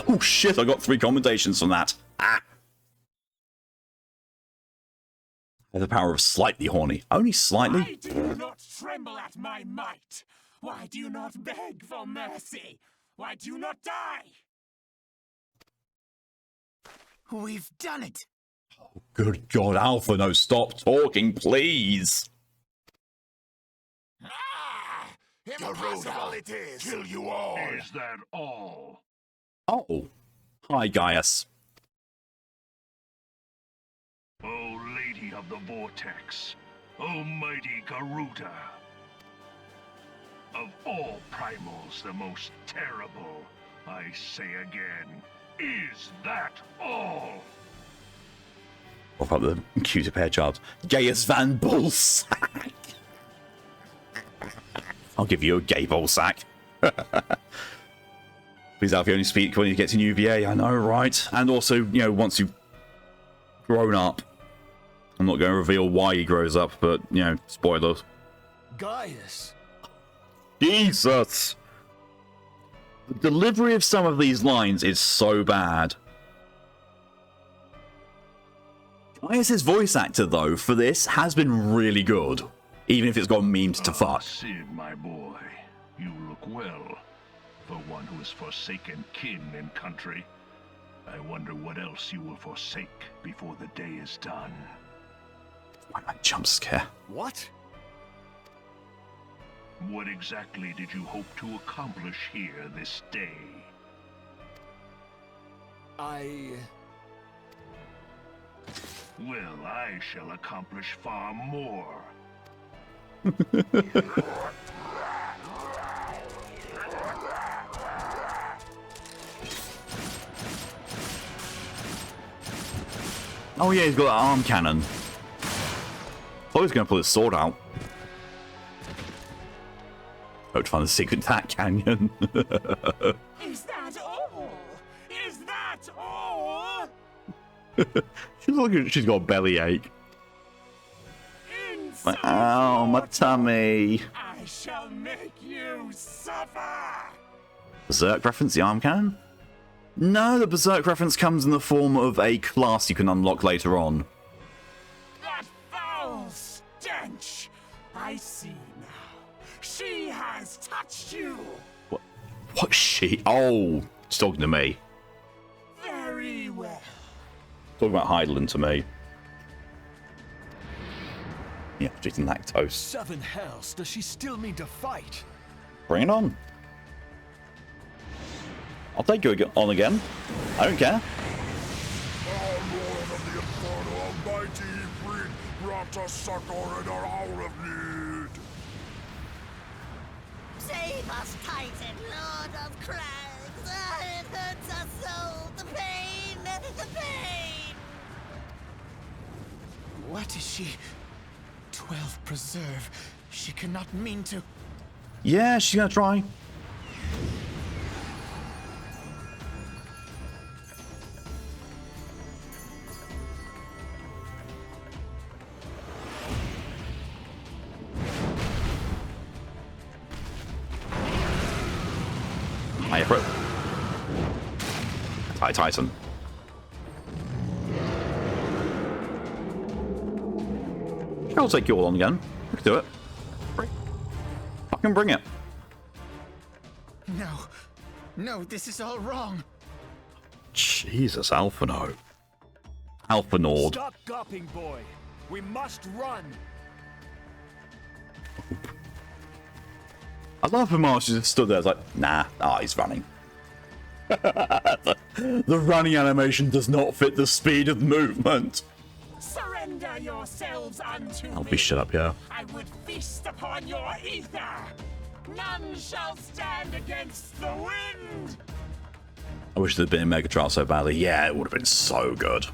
Oh shit, I got 3 commendations from that. Ah. I have the power of slightly horny. Only slightly? Why do you not tremble at my might? Why do you not beg for mercy? Why do you not die? We've done it. Oh, good God, Alpha, no, stop talking, please. Ah! Impossible it is! Kill you all! Is that all? Oh. Hi, Gaius. O Lady of the Vortex, O mighty Garuda. Of all primals, the most terrible, I say again, is that all? What about the cuter pair child? Gaius Van Bullsack! I'll give you a gay ballsack. Please, Alfie, only speak when you get to UVA. I know, right? And also, you know, once you've grown up. I'm not going to reveal why he grows up, but, you know, spoilers. Gaius! Jesus! The delivery of some of these lines is so bad. Gaius' voice actor, though, for this has been really good. Even if it's got memes to fuck. Sid, my boy, you look well. For one who has forsaken kin and country. I wonder what else you will forsake before the day is done. Why that jump scare? What? What exactly did you hope to accomplish here this day? Well, I shall accomplish far more. Oh yeah, he's got that arm cannon. Oh, he's going to pull his sword out. Hope to find the secret to that canyon. Is that all? Is that all? She's looking. She's got a bellyache. Like, ow, my tummy. I shall make you suffer. Berserk reference, the arm cannon? No, the Berserk reference comes in the form of a class you can unlock later on. That foul stench. I see now. She has touched you. What's she? Oh, she's talking to me. Very well. Talking about Heidelin to me. Yeah, eating lactose. Seven hells, does she still mean to fight? Bring it on. I'll take you on again. I don't care. Lord of the Inferno, Almighty Breed, brought us succor in our hour of need. Save us, Titan, Lord of Crags! It hurts us so! The pain! The pain! What is she? 12 preserve. She cannot mean to. Yeah, she's gonna try. Hiya, bro. Hi, Titan. I'll take you all on again. I can do it. Fucking bring it. No. No, this is all wrong. Jesus, Alphano. Alphanord. Stop gawping, boy. We must run. I love how Marsh just stood there. It's like, nah, he's running. The running animation does not fit the speed of movement. Surrender yourselves unto I'll me. be shut up, yeah. I would feast upon your ether. None shall stand against the wind. I wish there'd been a Mega Trial so badly. Yeah, it would have been so good.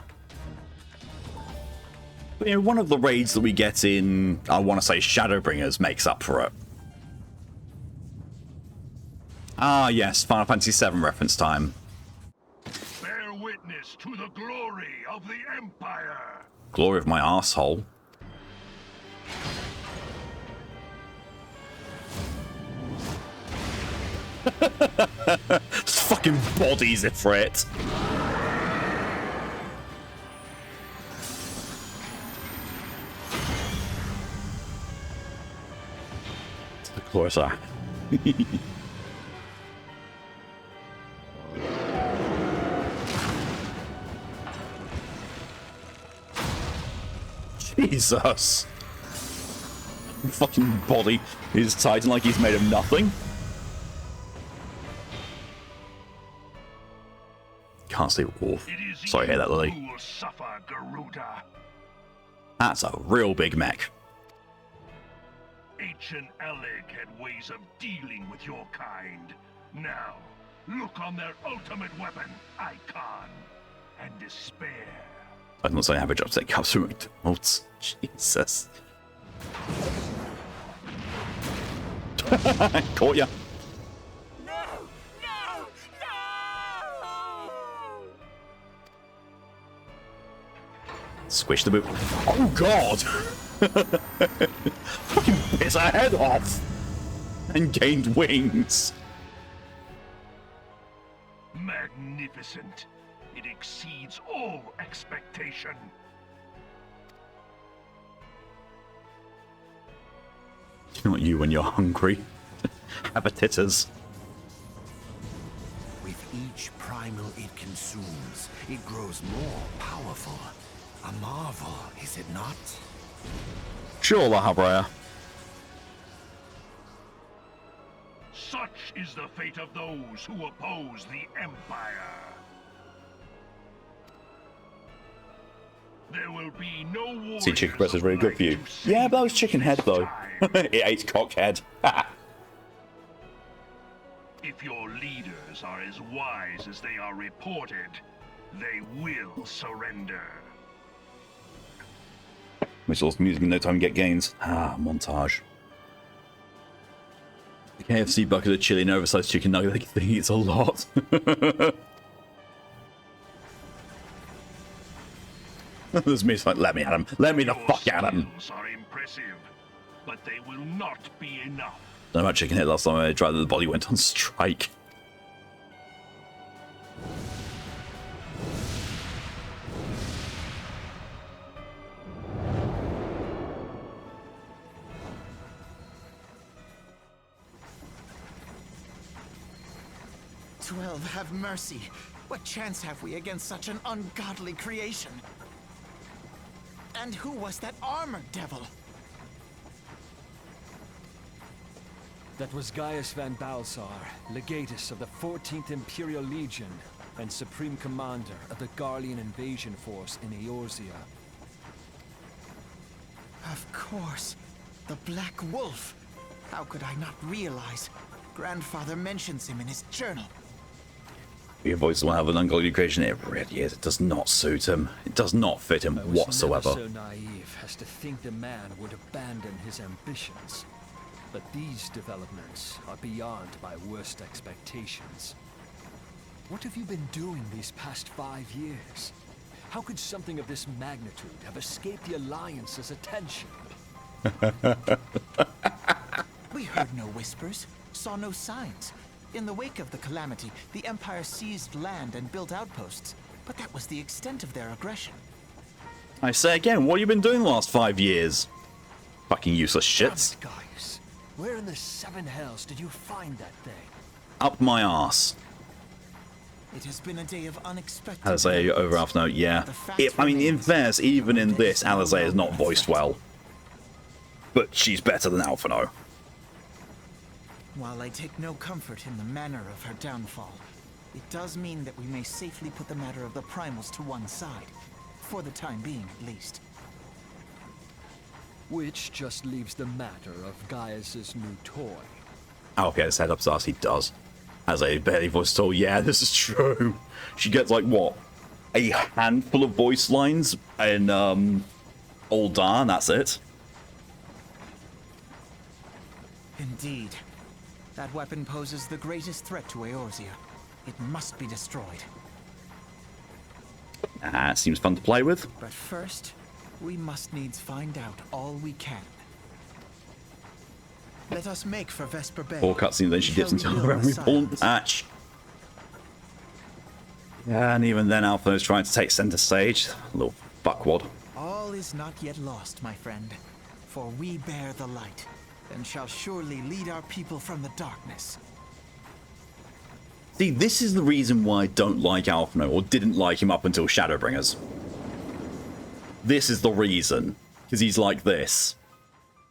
But, you know, one of the raids that we get in, I want to say Shadowbringers, makes up for it. Ah, yes, Final Fantasy VII reference time. Bear witness to the glory of the Empire. Glory of my arsehole. It's fucking bodies it for it. The glorious eye. Jesus. Fucking body is Titan like he's made of nothing. Can't sleep with Wolf. It is Sorry to hear that, you Lily. who will suffer, Garuda. That's a real big mech. Ancient Alec had ways of dealing with your kind. Now, look on their ultimate weapon, Icon, and despair. I'm not saying average upset cups from McDonald's. Jesus. Caught ya. No! No! No! Squish the boot. Oh god! Fucking bit her head off! And gained wings. Magnificent. It exceeds all expectation. Not you when you're hungry. Have a titters. With each primal it consumes, it grows more powerful. A marvel, is it not? Sure, Lahabrea. Such is the fate of those who oppose the Empire. There will be no warriors. See, chicken breast is really good for you. Yeah, but that was chicken head though. It ate cock head. If your leaders are as wise as they are reported, they will surrender. Which also music in no time to get gains. Ah, montage. The KFC bucket of chili and oversized chicken nugget, they think it's a lot. There's me, it's like, let me at him. Let me the fuck at him. Skills are impressive, but they will not be enough. Don't know about chicken head last time I tried that the body went on strike. "12, have mercy. What chance have we against such an ungodly creation? And who was that armored devil?" That was Gaius van Balsar, legatus of the 14th Imperial Legion and Supreme Commander of the Garlean invasion force in Eorzea. Of course. The Black Wolf. How could I not realize? Grandfather mentions him in his journal. Your voice will have an ungodly creation. It really is. It does not suit him. It does not fit him I was whatsoever. never so naive as to think the man would abandon his ambitions. But these developments are beyond my worst expectations. What have you been doing these past 5 years? How could something of this magnitude have escaped the Alliance's attention? We heard no whispers, saw no signs. In the wake of the calamity, the Empire seized land and built outposts, but that was the extent of their aggression. I say again, what have you been doing the last 5 years? Fucking useless Damn shits. it, Gaius. Where in the 7 hells did you find that thing? Up my arse. It has been a day of unexpected... Alizé over half note, yeah. I mean, in fairness, even in this, Alizé is not voiced well. But she's better than Alphino. While I take no comfort in the manner of her downfall, it does mean that we may safely put the matter of the primals to one side. For the time being, at least. Which just leaves the matter of Gaius's new toy. Oh, okay, let's head up ass, he does. As a barely voice told, yeah, this is true. She gets like what? A handful of voice lines in Ul'dah, that's it. Indeed. That weapon poses the greatest threat to Eorzea. It must be destroyed. Ah, seems fun to play with. But first, we must needs find out all we can. Let us make for Vesper Bay. Poor cutscene, then she dips into her own reborn patch. Yeah, and even then Alphino's trying to take center stage. Little fuckwad. All is not yet lost, my friend. For we bear the light, and shall surely lead our people from the darkness. See, this is the reason why I don't like Alphino, or didn't like him up until Shadowbringers. This is the reason. Because he's like this.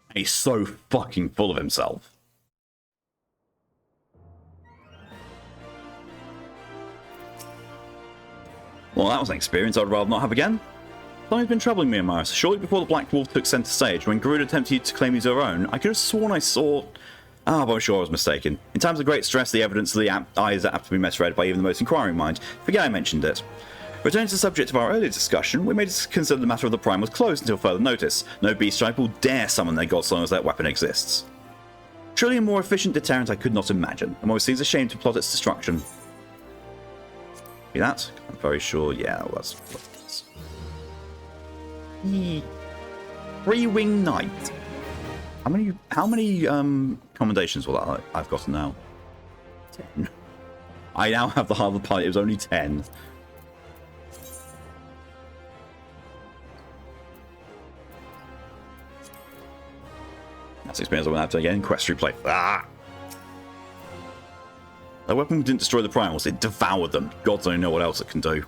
And he's so fucking full of himself. Well, that was an experience I'd rather not have again. Something's been troubling me, Amaris. Shortly before the Black Wolf took center stage, when Garuda attempted to claim he's her own, I could have sworn I saw... Ah, but I'm sure I was mistaken. In times of great stress, the evidence of the eyes are apt to be misread by even the most inquiring mind. Forget I mentioned it. Returning to the subject of our earlier discussion, we may consider the matter of the Prime was closed until further notice. No beast tribe will dare summon their god so long as that weapon exists. Truly a more efficient deterrent I could not imagine, and always seems a shame to plot its destruction. See that? I'm very sure, yeah, well, that's what it is. Three-wing knight. How many commendations will that I've gotten now? 10. I now have the half of the party, it was only 10. That's the experience I won't have to again. Quest replay. Ah! That weapon didn't destroy the primals, it devoured them. Gods only know what else it can do.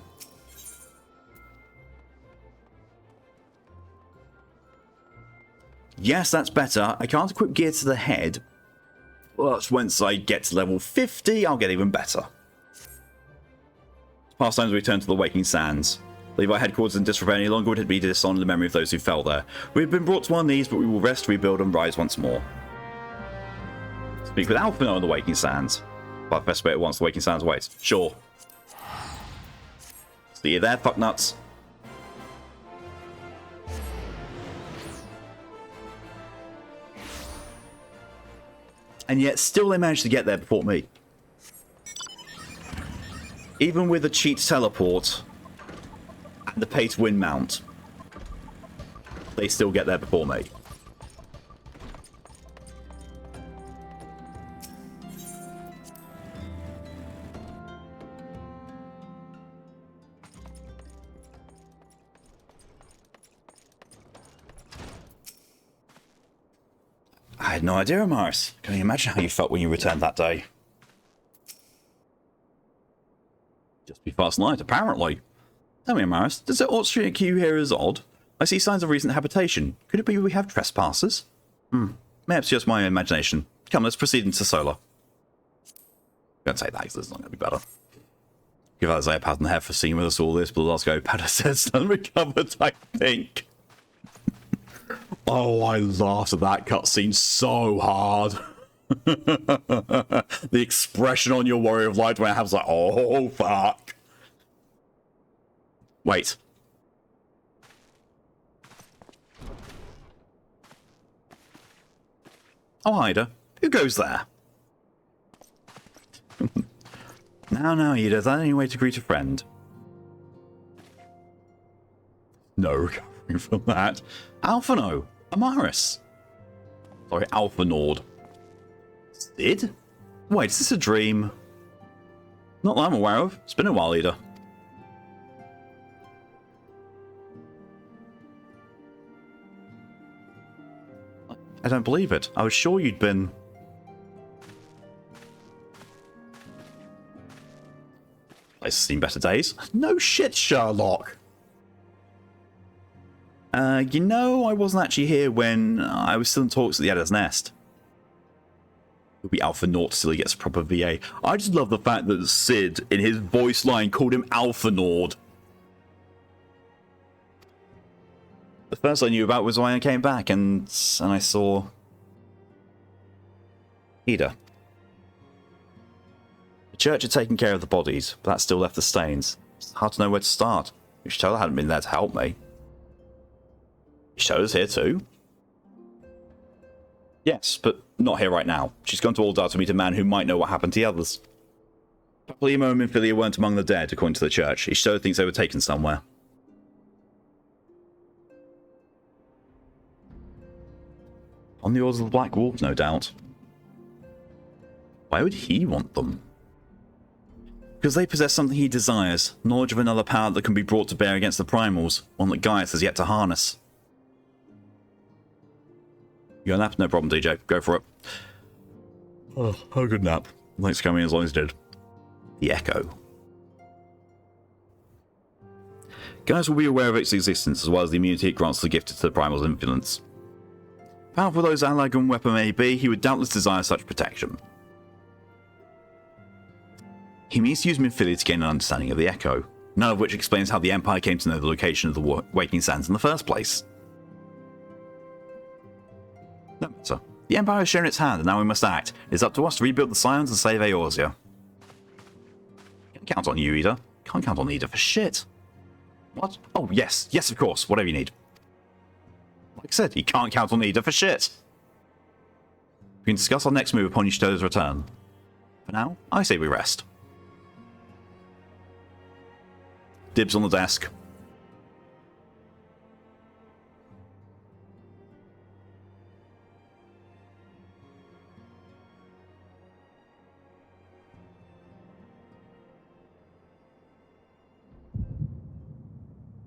Yes, that's better. I can't equip gear to the head. But once I get to level 50, I'll get even better. Past times we return to the Waking Sands. Leave our headquarters in disrepair any longer would it be to dishonour the memory of those who fell there. We have been brought to our knees, but we will rest, rebuild, and rise once more. Speak with Alphino on the Waking Sands. But the best way at once, the Waking Sands waits. Sure. See you there, fucknuts. And yet, still they managed to get there before me. Even with a cheat teleport and the pay to win mount, they still get there before me. I had no idea, Amaris. Can you imagine how you felt when you returned that day? Just be fast light, apparently. Tell me, Amaris, does it ought strike you here as odd? I see signs of recent habitation. Could it be we have trespassers? Maybe just my imagination. Come, let's proceed into Solar. Don't say that, because it's not going to be better. Give Isaiah a pat on the head for seeing with us all this, but the last go, Padda says, unrecovered, I think. Oh, I laughed at that cutscene so hard. The expression on your Warrior of Light when I was like, oh, fuck. Wait. Oh, Ida. Who goes there? Now, Ida, is that any way to greet a friend? No recovering from that. Alphino. Amaris. Sorry, Alpha Nord. Sid? Wait, is this a dream? Not that I'm aware of. It's been a while, Ida. I don't believe it. I was sure you'd been... Place has seen better days. No shit, Sherlock. You know, I wasn't actually here when I was still in talks at the Editor's Nest. It'll be Alpha Nord till he gets a proper VA. I just love the fact that Sid, in his voice line, called him Alpha Nord. The first I knew about was when I came back and I saw... Ida. The church had taken care of the bodies, but that still left the stains. It's hard to know where to start. You should tell her I hadn't been there to help me. Shadow's here too? Yes, but not here right now. She's gone to Aldar to meet a man who might know what happened to the others. Paplimo and Minfilia weren't among the dead, according to the church. Ishtola thinks they were taken somewhere. On the orders of the Black Wolf, no doubt. Why would he want them? Because they possess something he desires. Knowledge of another power that can be brought to bear against the primals. One that Gaius has yet to harness. You got a nap? No problem, DJ. Go for it. Oh, have a good nap. Thanks for coming as long as you did. The Echo. Gaius will be aware of its existence, as well as the immunity it grants the gifted to the primal's influence. Powerful though his Allagan weapon may be, he would doubtless desire such protection. He means to use Minfilia to gain an understanding of the Echo, none of which explains how the Empire came to know the location of the Waking Sands in the first place. No matter. The Empire has shown its hand, and now we must act. It is up to us to rebuild the Scions and save Eorzea. Can't count on you, Ida. Can't count on Ida for shit. What? Oh, yes. Yes, of course. Whatever you need. Like I said, you can't count on Nida for shit. We can discuss our next move upon Yashito's return. For now, I say we rest. Dibs on the desk.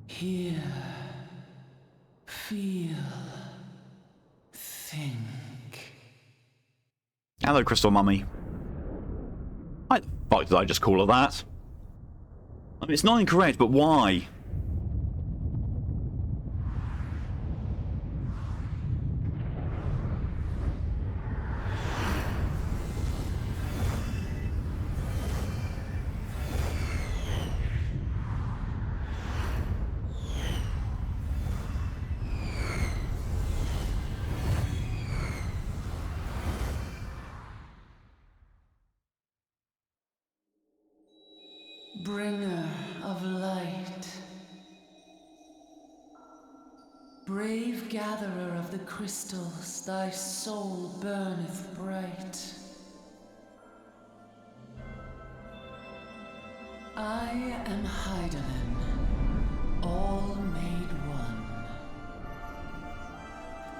Hear, feel, think. Hello, Crystal Mummy. Why the fuck did I just call her that? I mean, it's not incorrect, but why? Bringer of light, brave gatherer of the crystals, thy soul burneth bright. I am Hydaelyn, all made one.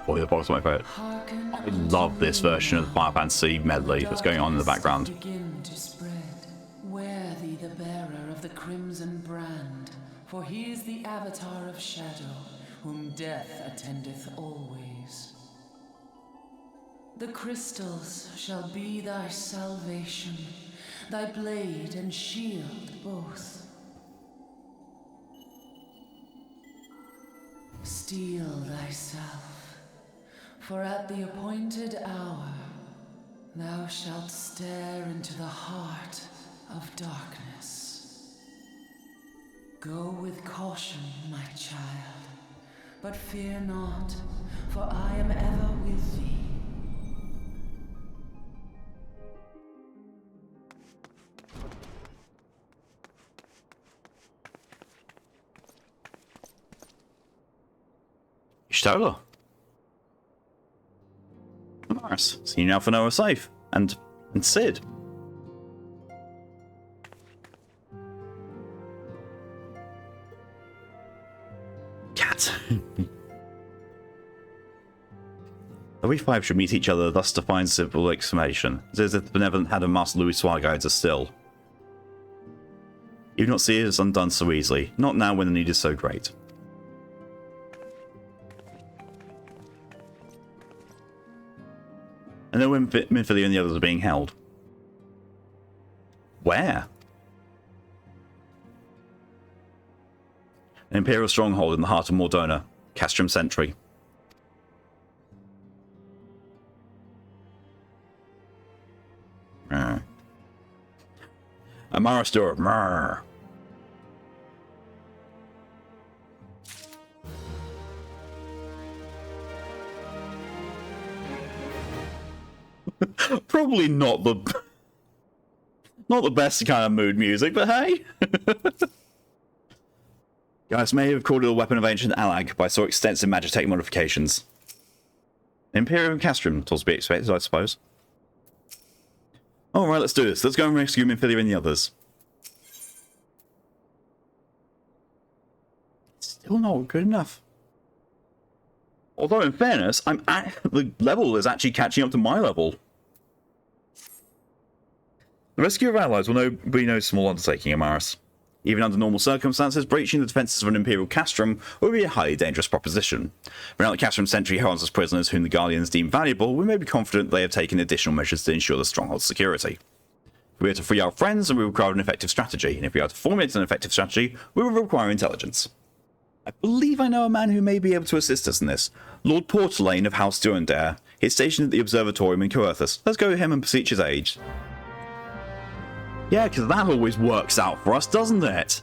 Boy, the box my favourite. Hearken I love this version of the Final Fantasy medley that's going on in the background. Begin to spread. Wear thee the bearer of the crimson brand, for he is the avatar of shadow, whom death attendeth always. The crystals shall be thy salvation, thy blade and shield both. Steel thyself, for at the appointed hour thou shalt stare into the heart of darkness. Go with caution, my child, but fear not, for I am ever with thee. Stola. Amaris, so you now for Noah safe. And Sid. Cat. The we five should meet each other, thus to find simple exclamation. It is as if the benevolent hand of Master Louis Swire guides us still. You do not see it as undone so easily, not now when the need is so great. And then when Minfilia and the others are being held. Where? An Imperial stronghold in the heart of Mordona, Castrum Sentry. Amaris door. Mrr. Probably not the best kind of mood music, but hey. Guys may have called it a weapon of ancient Alag by so extensive Magitech modifications. Imperial Castrum, was to be expected, I suppose. Alright, let's do this. Let's go and rescue Minfilia and the others. Still not good enough. Although, in fairness, the level is actually catching up to my level. The rescue of allies will be no small undertaking, Amaris. Even under normal circumstances, breaching the defences of an Imperial Castrum would be a highly dangerous proposition. But now that Castrum Sentry holds us prisoners whom the Guardians deem valuable, we may be confident they have taken additional measures to ensure the stronghold's security. If we are to free our friends, then we require an effective strategy, and if we are to formulate an effective strategy, we will require intelligence. I believe I know a man who may be able to assist us in this. Lord Portelaine of House Durandare. He's stationed at the Observatorium in Coerthus. Let's go to him and beseech his aid. Yeah, because that always works out for us, doesn't it?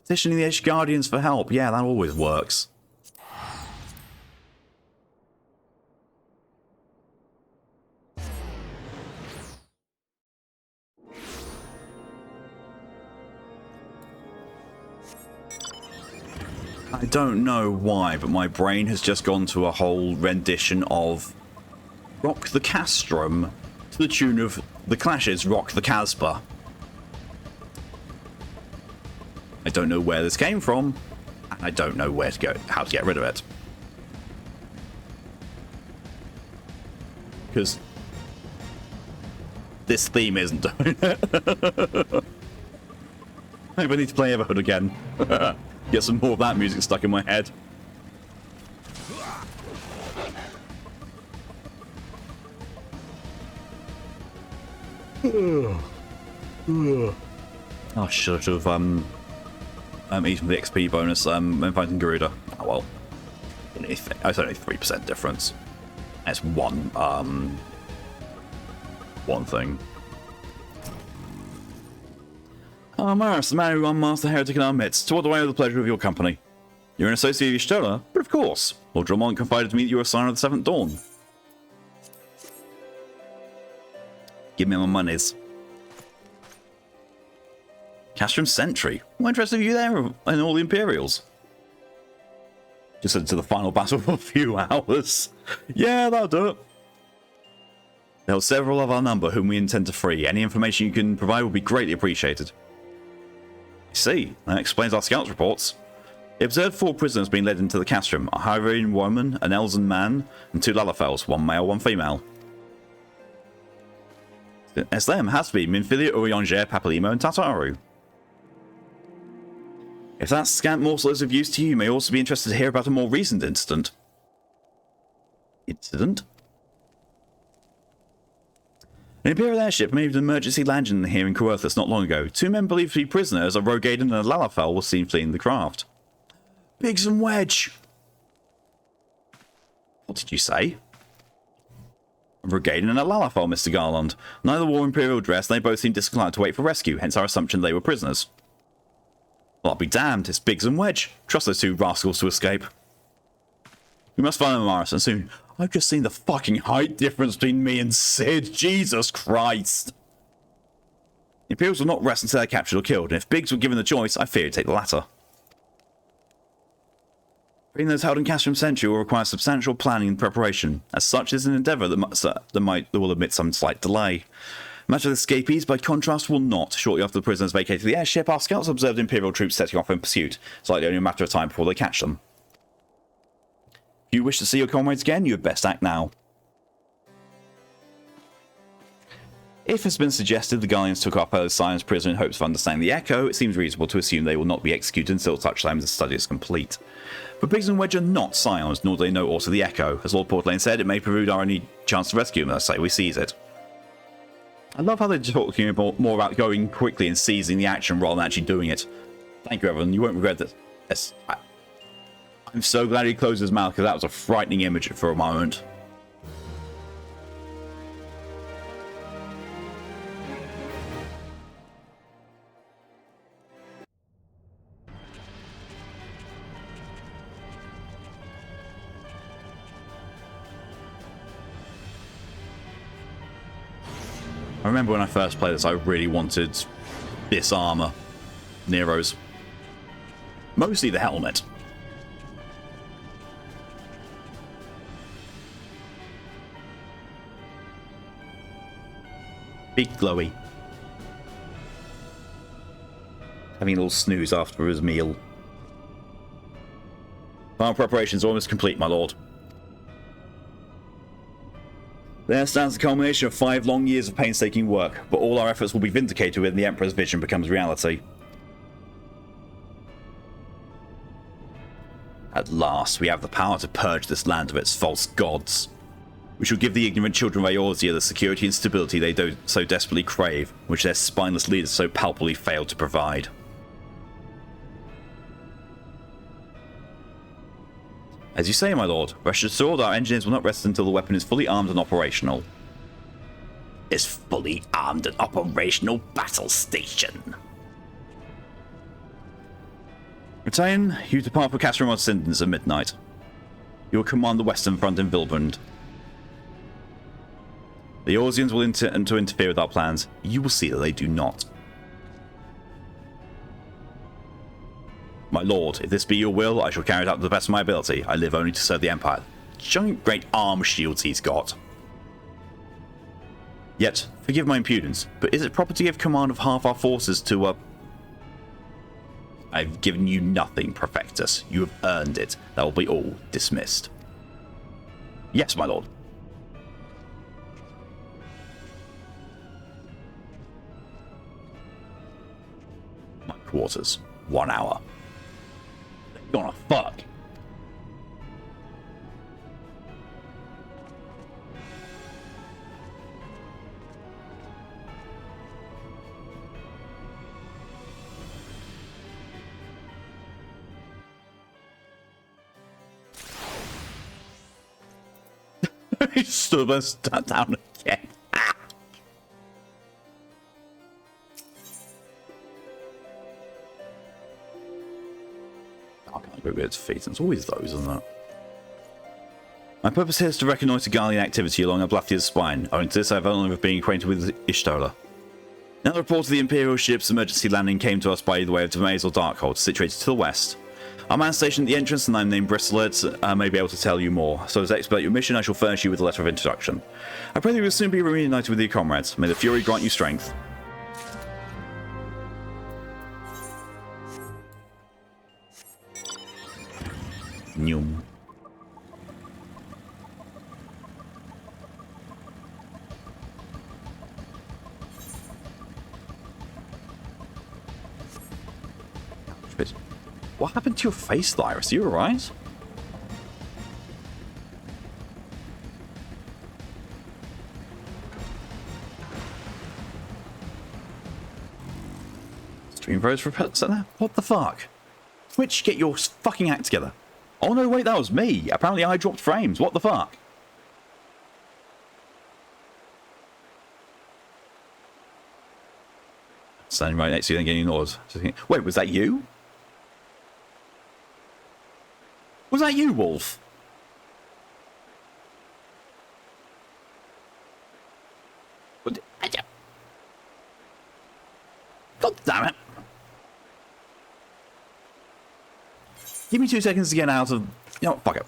Petitioning the Edge Guardians for help. Yeah, that always works. I don't know why, but my brain has just gone to a whole rendition of Rock the Castrum to the tune of The Clash's Rock the Casbah. I don't know where this came from, and I don't know where to go, how to get rid of it. Because this theme isn't doing it. Maybe I need to play Everhood again. Get some more of that music stuck in my head. I should have eaten the XP bonus when fighting Garuda. Oh well. It's only 3% difference. That's one thing. Oh, Maris, the man who unmasked the heretic in our midst. To what do I owe the pleasure of your company? You're an associate of Y'shtola? But of course. Lord Drummond confided to me that you were a sign of the Seventh Dawn. Give me my monies. Castrum Sentry. What interest have you there in all the Imperials? Just into the final battle for a few hours. Yeah, that'll do it. There are several of our number whom we intend to free. Any information you can provide will be greatly appreciated. I see. That explains our scouts reports. They observed 4 prisoners being led into the castrum. A Hyranian woman, an Elzen man, and 2 Lalafels, 1 male, 1 female. It's them, has to be. Minfilia, Urianger, Papalimo, and Tataru. If that scant morsel is of use to you, you may also be interested to hear about a more recent incident. Incident? An Imperial airship made an emergency landing here in Coerthus not long ago. 2 men believed to be prisoners, a Rogaden and a Lalafell, were seen fleeing the craft. Biggs and Wedge! What did you say? A Rogaden and a Lalafell, Mr. Garland. Neither wore Imperial dress, and they both seemed disinclined to wait for rescue, hence our assumption they were prisoners. Well, I'll be damned, it's Biggs and Wedge. Trust those 2 rascals to escape. We must find them, Morris, and soon. I've just seen the fucking height difference between me and Sid. Jesus Christ. The Imperials will not rest until they're captured or killed, and if Biggs were given the choice, I fear he'd take the latter. Bringing those held in Castrum Sentry will require substantial planning and preparation. As such, is an endeavour that will admit some slight delay. A matter of escapees, by contrast, will not. Shortly after the prisoners vacated the airship, our scouts observed Imperial troops setting off in pursuit. It's likely only a matter of time before they catch them. If you wish to see your comrades again, you had best act now. If it's been suggested the Guardians took our fellow Scions prisoner in hopes of understanding the Echo, it seems reasonable to assume they will not be executed until such time as the study is complete. But Biggs and Wedge are not Scions, nor do they know aught of the Echo. As Lord Portlane said, it may prove our only chance to rescue them, and I say we seize it. I love how they're talking more about going quickly and seizing the action rather than actually doing it. Thank you, everyone. You won't regret this. Yes, I'm so glad he closed his mouth, because that was a frightening image for a moment. I remember when I first played this, I really wanted this armor. Nero's. Mostly the helmet. Big glowy. Having a little snooze after his meal. Final preparations are almost complete, my lord. There stands the culmination of 5 long years of painstaking work, but all our efforts will be vindicated when the Emperor's vision becomes reality. At last, we have the power to purge this land of its false gods. We shall give the ignorant children of Eorzea the security and stability they so desperately crave, which their spineless leaders so palpably failed to provide. As you say, my lord, rest assured our engineers will not rest until the weapon is fully armed and operational. Is fully armed and operational battle station. Retain, you depart for Castrum on Sindens at midnight. You will command the western front in Vilbrand. The Eorzeans will interfere with our plans. You will see that they do not. My lord, if this be your will, I shall carry it out to the best of my ability. I live only to serve the Empire. Giant great arm shields he's got. Yet, forgive my impudence, but is it proper to give command of half our forces to a... I've given you nothing, Perfectus. You have earned it. That will be all dismissed. Yes, my lord. My quarters. 1 hour. You're gonna fuck. He stood down again. I can't go with its feet. It's always those, isn't it? My purpose here is to reconnoiter Guardian activity along Ablathia's spine. Owing to this, I have only been acquainted with Ishtola. Now the report of the Imperial ship's emergency landing came to us by the way of Demaze or Darkhold, situated to the west. Our man stationed at the entrance, and I'm named Bristlet, may be able to tell you more. So as I expedite your mission, I shall furnish you with a letter of introduction. I pray that you will soon be reunited with your comrades. May the Fury grant you strength. Nyum. What happened to your face, Lyris? Are you alright? Stream pros for center? What the fuck? Twitch, get your fucking act together. Oh no, wait, that was me. Apparently I dropped frames. What the fuck? Standing right next to you and getting ignored. Wait, was that you? Was that you, Wolf? God damn it. Give me 2 seconds to get out of... You know what? Fuck it.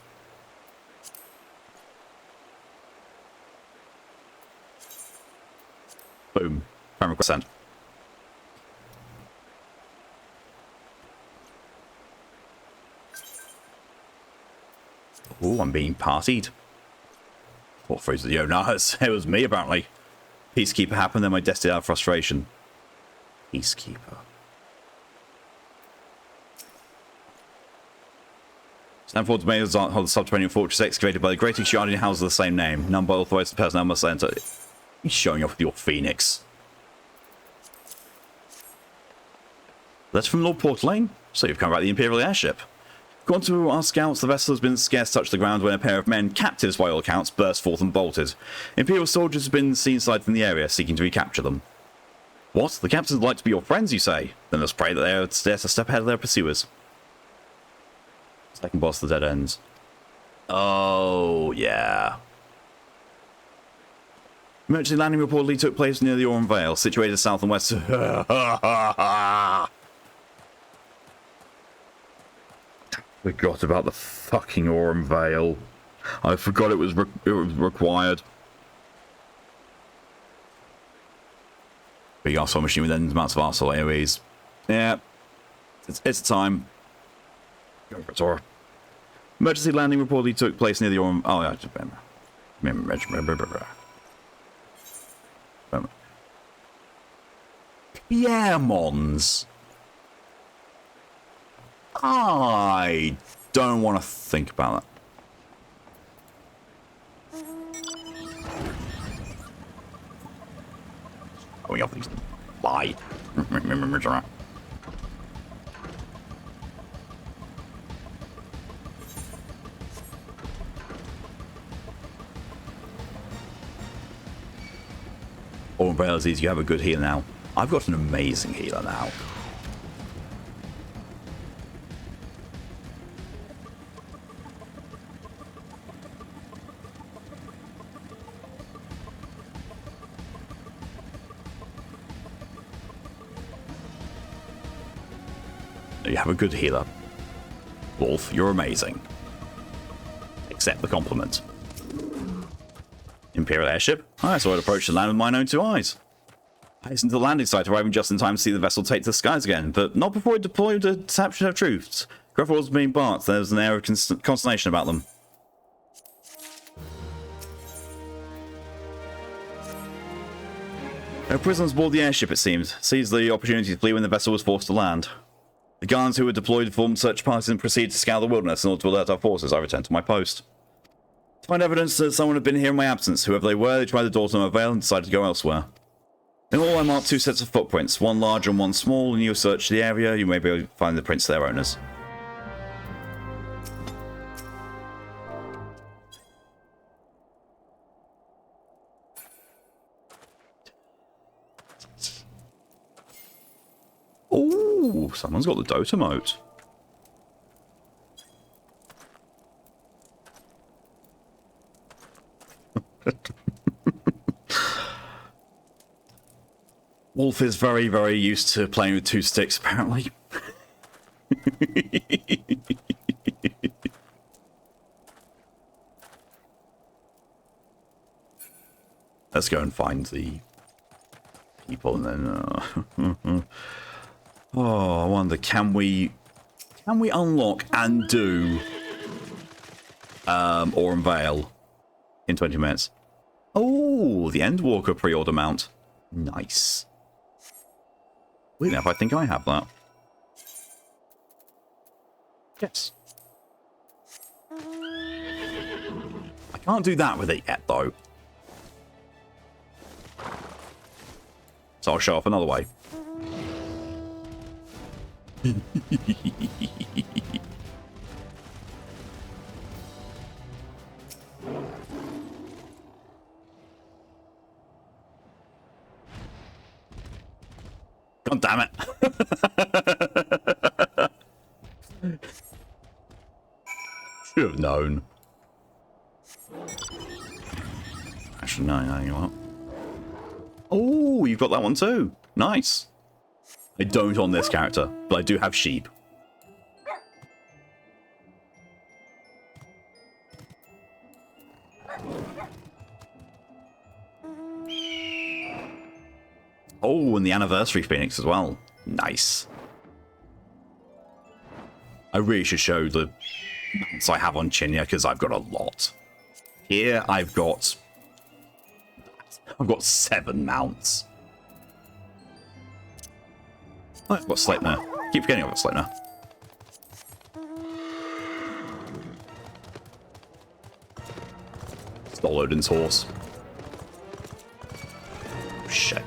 Boom. Friend request sent. Oh, I'm being partied. What phrase of the no, it was me apparently. Peacekeeper happened, then my destiny out of frustration. Peacekeeper. Stanford's made the subterranean fortress excavated by the greatest Guardian house of the same name. None but authorized personnel must enter. You're showing off with your phoenix. That's from Lord Portlane. So you've come about the Imperial airship. According to our scouts, the vessel has been scarce touched the ground when a pair of men, captives by all accounts, burst forth and bolted. Imperial soldiers have been seen sighted in the area, seeking to recapture them. What? The captains would like to be your friends, you say? Then let's pray that they are there to step ahead of their pursuers. Second boss of the dead ends. Oh, yeah. Emergency landing reportedly took place near the Aurum Vale, situated south and west. Forgot about the fucking Aurum Vale. I forgot it was required. Big asshole machine with endless amounts of arsehole AoEs. Yeah. It's time. Go for it, Sora. Emergency landing reportedly took place near the Aurum... Oh, yeah. Piermons. I don't want to think about that. Oh, we have these. Bye. All umbrellas is you have a good healer now. I've got an amazing healer now. You have a good healer. Wolf, you're amazing. Accept the compliment. Imperial airship? I saw it approach the land with my own two eyes. I hastened to the landing site, arriving just in time to see the vessel take to the skies again, but not before it deployed a deception of troops. Gruff was being barked, there was an air of consternation about them. Our prisoners aboard the airship, it seemed, seized the opportunity to flee when the vessel was forced to land. The guards who were deployed formed search parties and proceeded to scour the wilderness in order to alert our forces. I returned to my post. To find evidence that someone had been here in my absence, whoever they were, they tried the door to no avail and decided to go elsewhere. In all, I marked 2 sets of footprints, one large and one small, and you search the area, you may be able to find the prints of their owners. Oh, someone's got the Dota moat. Wolf is very, very used to playing with 2 sticks, apparently. Let's go and find the people and then... Oh, I wonder, can we unlock and do or unveil in 20 minutes? Oh, the Endwalker pre-order mount. Nice. Wait, now if I think I have that. Yes. I can't do that with it yet, though. So I'll show off another way. God damn it. Should have known. Actually, no, you what? Oh, you've got that one too. Nice. I don't on this character, but I do have sheep. Oh, and the Anniversary Phoenix as well. Nice. I really should show the mounts I have on Chinya, because I've got a lot. Here, I've got 7 mounts. Oh, I've got Sleipnir. Keep forgetting I've got Sleipnir. Stole Odin's horse. Oh, shit.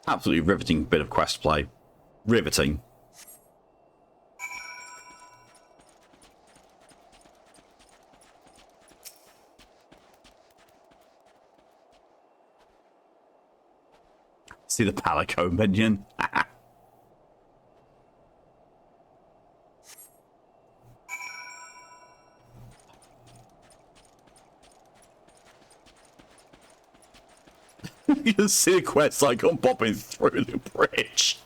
Absolutely riveting bit of quest play. Riveting. See the Palico minion? You can see the quest icon popping through the bridge.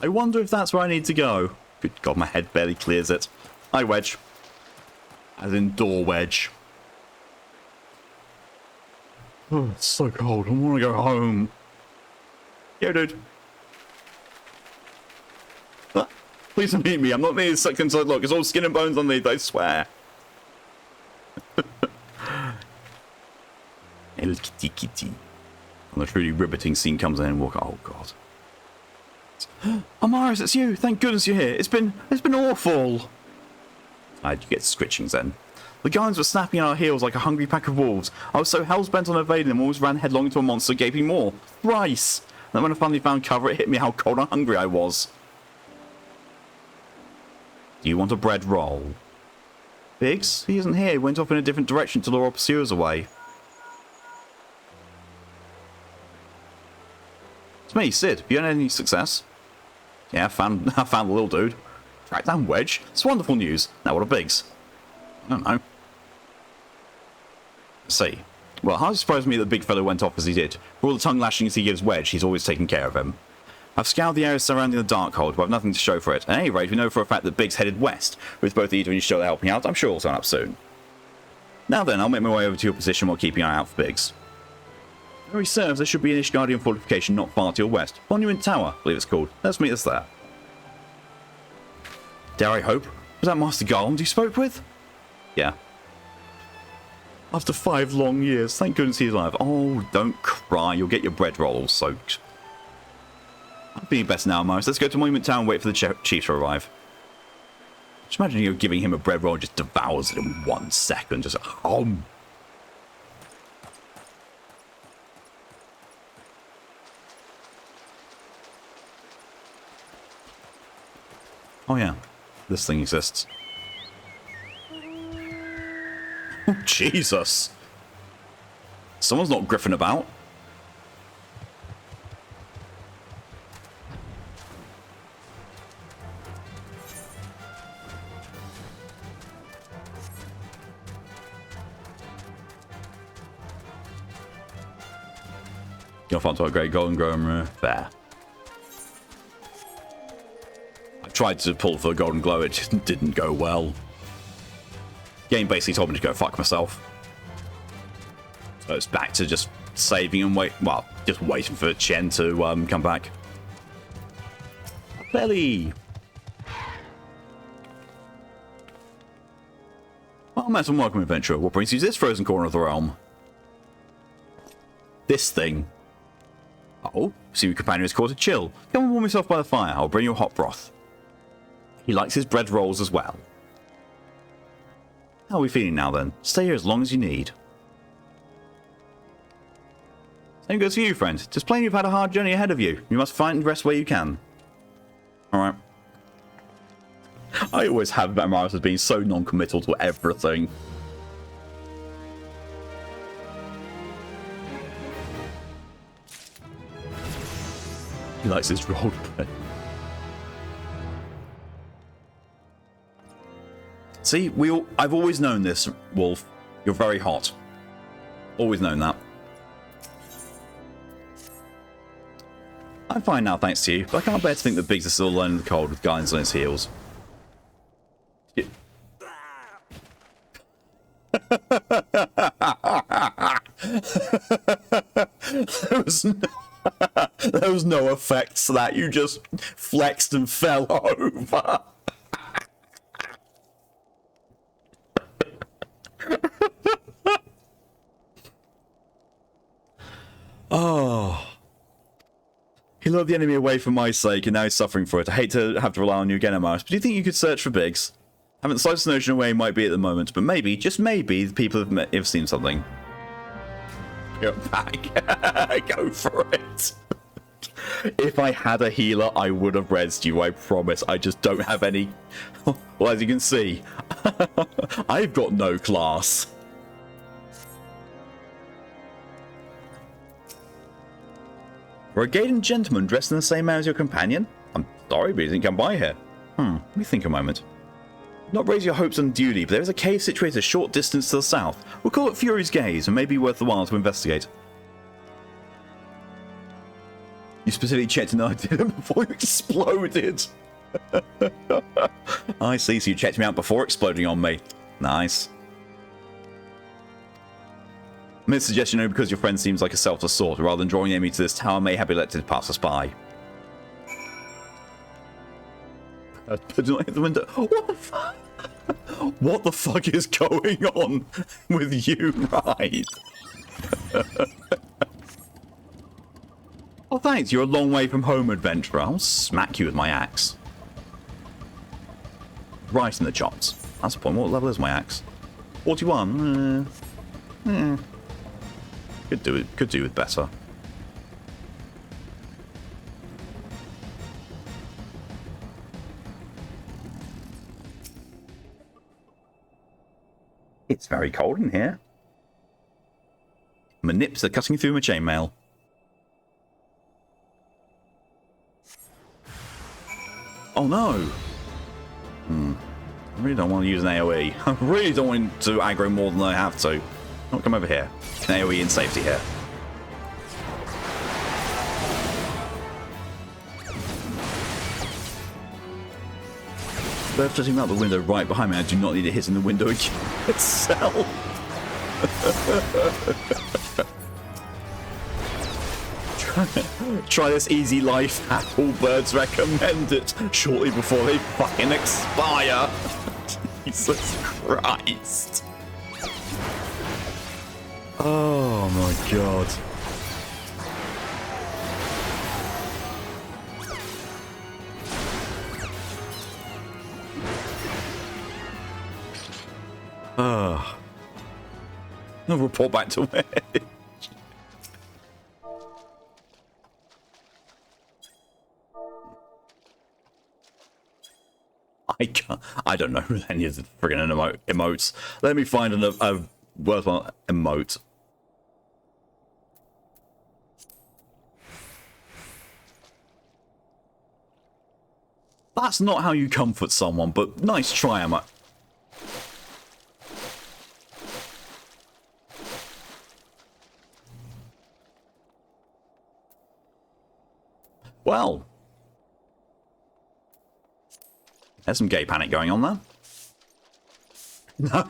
I wonder if that's where I need to go. Good God, my head barely clears it. Hi, Wedge. As in door wedge. Oh, it's so cold. I want to go home. Yo, dude. Ah, please don't eat me. I'm not near the second side. Look, it's all skin and bones underneath, I swear. El Kitty Kitty. And the truly riveting scene comes in and walk. Oh God. Amaris, it's you. Thank goodness you're here. It's been awful. How'd you get scritchings then? The guards were snapping at our heels like a hungry pack of wolves. I was so hell-bent on evading them, almost ran headlong into a monster gaping maw. Thrice! And then when I finally found cover, it hit me how cold and hungry I was. Do you want a bread roll? Biggs? He isn't here. He went off in a different direction to lure our pursuers away. It's me, Sid. Have you had any success? Yeah, I found the little dude. Tracked down Wedge. It's wonderful news. Now what are Biggs? I don't know. Let's see. Well, hardly surprised me that the big fellow went off as he did. For all the tongue lashings he gives Wedge, he's always taken care of him. I've scoured the area surrounding the Darkhold, but I've nothing to show for it. At any rate, we know for a fact that Biggs headed west, with both Ida and Shola helping out. I'm sure we'll turn up soon. Now then, I'll make my way over to your position while keeping an eye out for Biggs. Where he serves, there should be an Ishgardian fortification not far to your west. Monument Tower, I believe it's called. Let's meet us there. Dare I hope? Was that Master Garland you spoke with? Yeah. After 5 long years, thank goodness he's alive. Oh, don't cry, you'll get your bread roll all soaked. I'm feeling better now, Morris. Let's go to Monument Town and wait for the chief to arrive. Just imagine you giving him a bread roll and just devours it in 1 second. Just hum. Oh yeah, this thing exists. Oh, Jesus. Someone's not griffing about. You're off to a great golden grower. There. I tried to pull for the golden glow, it just didn't go well. Game basically told me to go fuck myself. So it's back to just saving and just waiting for Chen to come back. Belly. Well, met and welcome, adventurer. What brings you to this frozen corner of the realm? This thing. Oh, see your companion is caught a chill. Come and warm yourself by the fire. I'll bring you a hot broth. He likes his bread rolls as well. How are we feeling now then? Stay here as long as you need. Same goes for you, friend. Just plain you've had a hard journey ahead of you. You must find rest where you can. Alright. I always have met Marius as being so non-committal to everything. He likes his rolled bread. See, I've always known this, Wolf. You're very hot. Always known that. I'm fine now, thanks to you, but I can't bear to think that Biggs is still alone in the cold with guidance on his heels. Yeah. There was no effects to that. You just flexed and fell over. Oh. He lured the enemy away for my sake, and now he's suffering for it. I hate to have to rely on you again, Amaris, but do you think you could search for Biggs? I haven't the slightest notion of where he might be at the moment, but maybe, just maybe, the people have seen something. Go back. Go for it. If I had a healer, I would have rezzed you, I promise. I just don't have any. Well, as you can see, I've got no class. We're a Gaiden gentleman dressed in the same manner as your companion? I'm sorry, but he didn't come by here. Let me think a moment. Not raise your hopes unduly, but there is a cave situated a short distance to the south. We'll call it Fury's Gaze, and may be worth the while to investigate. You specifically checked and I did it before you exploded. I see, so you checked me out before exploding on me. Nice. I made a suggestion only because your friend seems like a selfless sort. Rather than drawing the enemy to this tower, may have elected to pass us by. Put it in the window. What the fuck? What the fuck is going on with you, right? Oh, thanks. You're a long way from home, adventurer. I'll smack you with my axe. Right in the chops. That's the point. What level is my axe? 41. Could do it. Could do with better. It's very cold in here. My nips are cutting through my chainmail. Oh no! I really don't want to use an AoE. I really don't want to aggro more than I have to. Don't come over here. An AoE in safety here. They're flitting out the window right behind me. I do not need it hitting the window itself. Try this easy life. Apple birds recommend it shortly before they fucking expire. Jesus Christ. Oh my god. I'll report back to Wedge. I don't know any of the friggin' emotes. Let me find a worthwhile emote. That's not how you comfort someone, but nice try, Emma. Well, there's some gay panic going on there. No,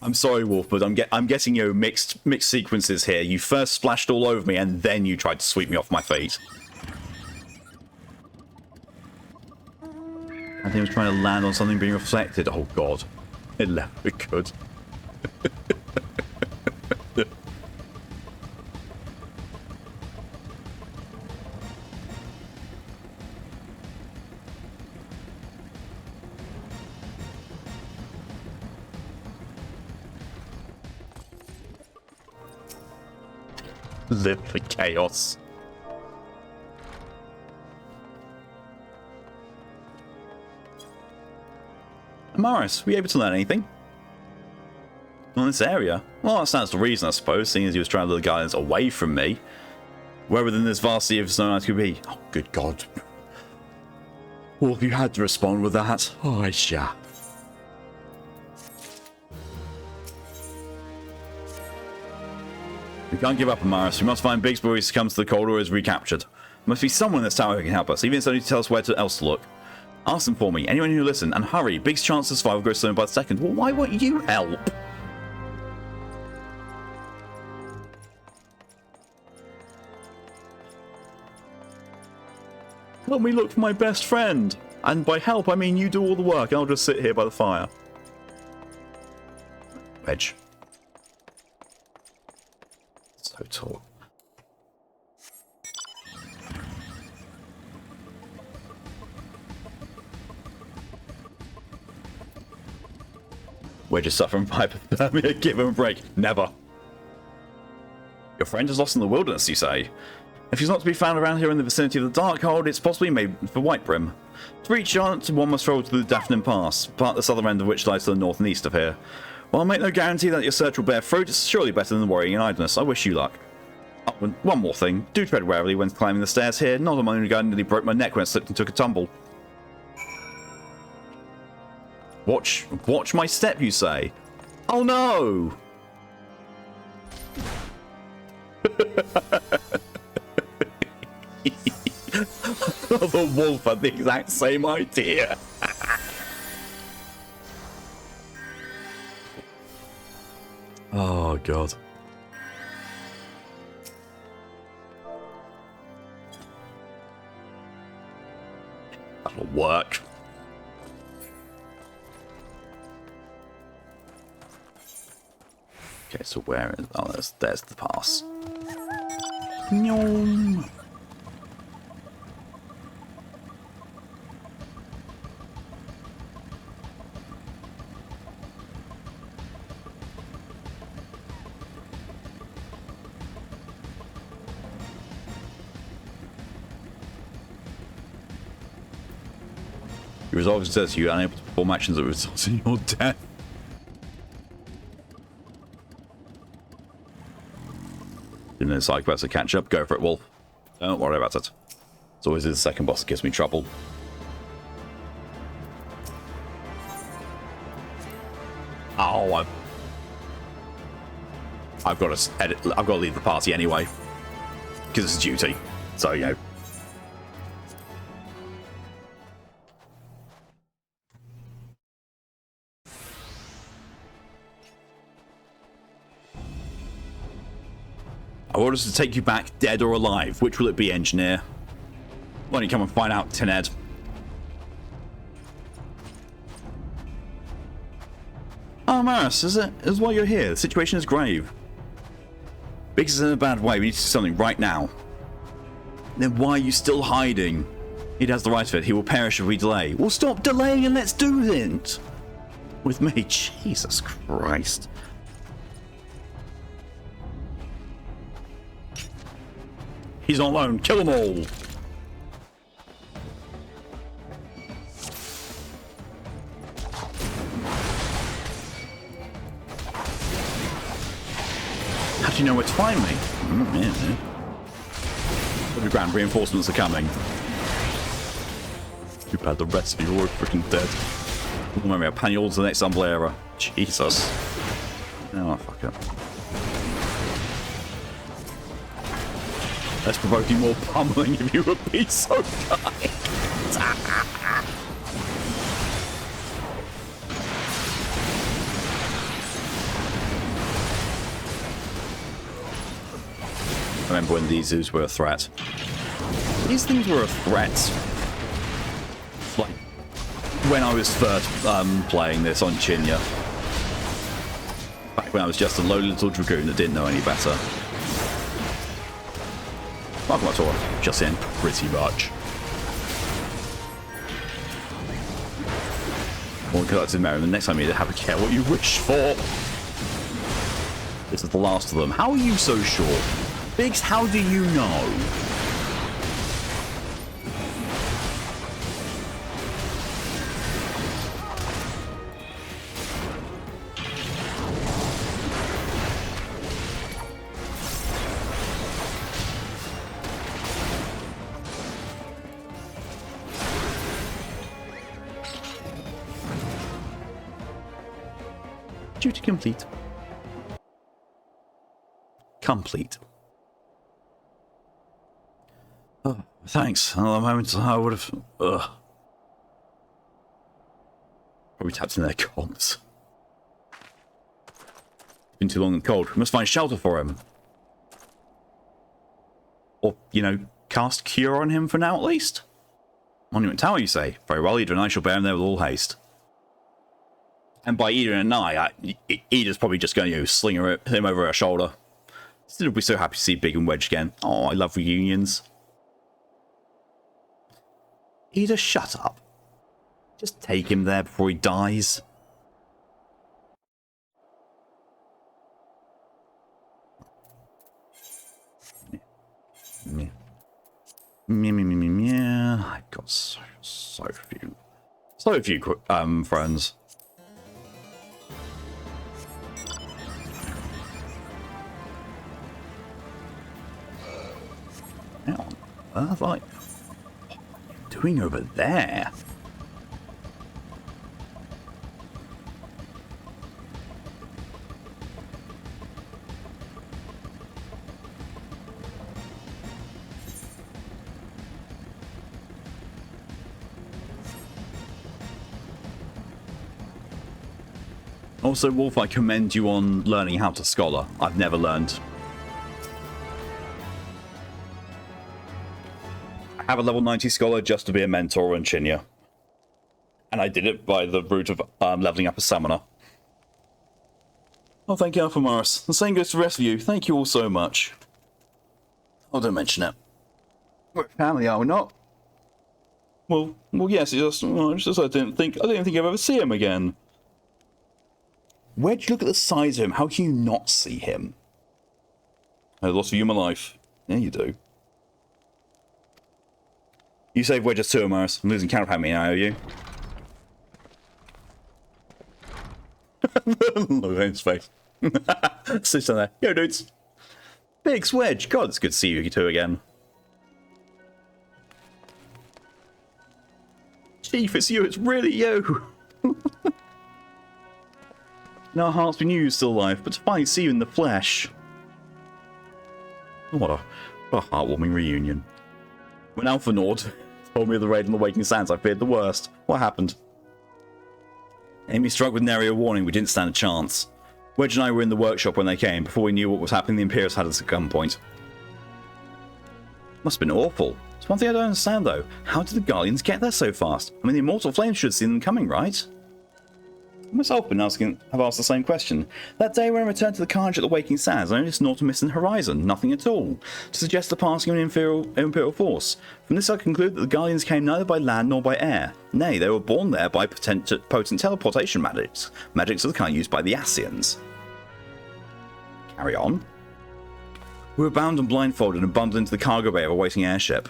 I'm sorry, Wolf, but I'm getting mixed sequences here. You first splashed all over me, and then you tried to sweep me off my feet. I think I was trying to land on something being reflected. Oh god, it could. Live for chaos. Amaris, were you able to learn anything? On this area? Well, that stands to reason, I suppose, seeing as he was trying to lure the guidance away from me. Where within this vast sea of snow I could be? Oh, good god. Well, if you had to respond with that, oh, yeah. We can't give up, Amaris. We must find Biggs before he succumbs to the cold or is recaptured. There must be someone in this tower who can help us, even if it's only to tell us where else to look. Ask them for me, anyone who will listen, and hurry. Biggs' chance of survival grows slimmer by the second. Well, why won't you help? Help me look for my best friend. And by help, I mean you do all the work, and I'll just sit here by the fire. Wedge. So tall. Wedge is suffering from hypothermia. Give him a break. Never. Your friend is lost in the wilderness, you say? If he's not to be found around here in the vicinity of the Darkhold, it's possibly made for Whitebrim. To reach Chant, one must travel through the Daphne Pass, part the southern end of which lies to the north and east of here. While I make no guarantee that your search will bear fruit, it's surely better than worrying in idleness. I wish you luck. Oh, and one more thing. Do tread warily when climbing the stairs here. Not a moment ago, I nearly broke my neck when I slipped and took a tumble. Watch my step, you say? Oh no! The wolf had the exact same idea. Oh god. That'll work. Okay, so where is... Oh, there's the pass. Nyom. You resolve says you are unable to perform actions that result in your death. Didn't know side quests to catch up. Go for it, Wolf. Don't worry about it. It's always the second boss that gives me trouble. Oh, I've got to edit. I've got to leave the party anyway because it's a duty. So you know. I want us to take you back, dead or alive. Which will it be, engineer? Why don't you come and find out, Tinhead? Oh, Maris, is it? Is why you're here. The situation is grave. Biggs is in a bad way. We need to do something right now. Then why are you still hiding? He has the right of it. He will perish if we delay. Well, stop delaying and let's do it. With me, Jesus Christ. He's not alone. Kill them all. How do you know where to find me? Yeah. Every ground reinforcements are coming. Too bad the rest of you are freaking dead. Remember, I'll pan you all to the next Umbrella. Jesus. Oh, fuck it. Let's provoke you more pummeling if you would be so kind. I remember when these zoos were a threat. These things were a threat. Like, when I was first playing this on Chinya. Back when I was just a lowly little dragoon that didn't know any better. Welcome back to what? Just in, pretty much. More collected merit. The next time you have a care what you wish for. This is the last of them. How are you so sure? Biggs, how do you know? Duty complete. Complete. Oh, thanks. Another moment I would have... Probably tapped in their comms. Been too long and cold. We must find shelter for him. Or, you know, cast Cure on him for now at least? Monument Tower, you say? Very well, Ida and I shall bear him there with all haste. And by Ida and I, Ida's probably just going to sling him over her shoulder. Still be so happy to see Big and Wedge again. Oh, I love reunions. Ida, shut up. Just take him there before he dies. I've got so few friends. What are you doing over there? Also, Wolf, I commend you on learning how to scholar. I've never learned. I have a level 90 scholar just to be a mentor in Chinya. And I did it by the route of leveling up a summoner. Oh, thank you, Alpha Morris. The same goes to the rest of you. Thank you all so much. Oh, don't mention it. We're family, are we not? Well, yes. It's just I didn't think I'd ever see him again. Wedge, look at the size of him. How can you not see him? I had lots of human life. Yeah, you do. You saved Wedge's too, Morris. I'm losing count of how many I owe you. Look at his face. Sits down there. Yo, dudes. Big Swedge. God, it's good to see you two again. Chief, it's you. It's really you. In our hearts, we knew you were still alive, but to finally see you in the flesh. What a heartwarming reunion. When Alpha Nord told me of the raid on the Waking Sands, I feared the worst. What happened? Amy struck with an area warning. We didn't stand a chance. Wedge and I were in the workshop when they came. Before we knew what was happening, the Imperials had us at gunpoint. Must have been awful. It's one thing I don't understand, though. How did the Guardians get there so fast? I mean, the Immortal Flames should have seen them coming, right? I myself have asked the same question. That day when I returned to the carriage at the Waking Sands, I noticed naught missing horizon, nothing at all, to suggest the passing of an Imperial force. From this I conclude that the Guardians came neither by land nor by air. Nay, they were born there by potent teleportation magics of the kind used by the Ascians. Carry on. We were bound and blindfolded and bundled into the cargo bay of a waiting airship.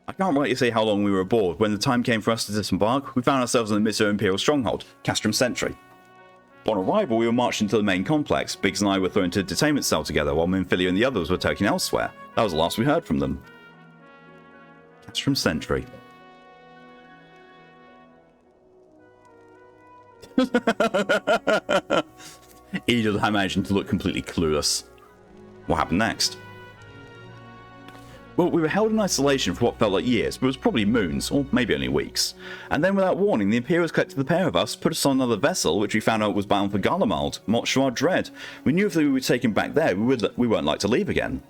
I can't rightly say how long we were aboard. When the time came for us to disembark, we found ourselves in the midst of Imperial stronghold, Castrum Sentry. Upon arrival, we were marched into the main complex. Biggs and I were thrown into a detainment cell together, while Minfilia and the others were taken elsewhere. That was the last we heard from them. Castrum Sentry. Edith, I imagine, to look completely clueless. What happened next? Well, we were held in isolation for what felt like years, but it was probably moons, or maybe only weeks. And then without warning, the Imperials collected the pair of us, put us on another vessel, which we found out was bound for Garlemald, Mont Chouard Dread. We knew if we were taken back there, we weren't like to leave again.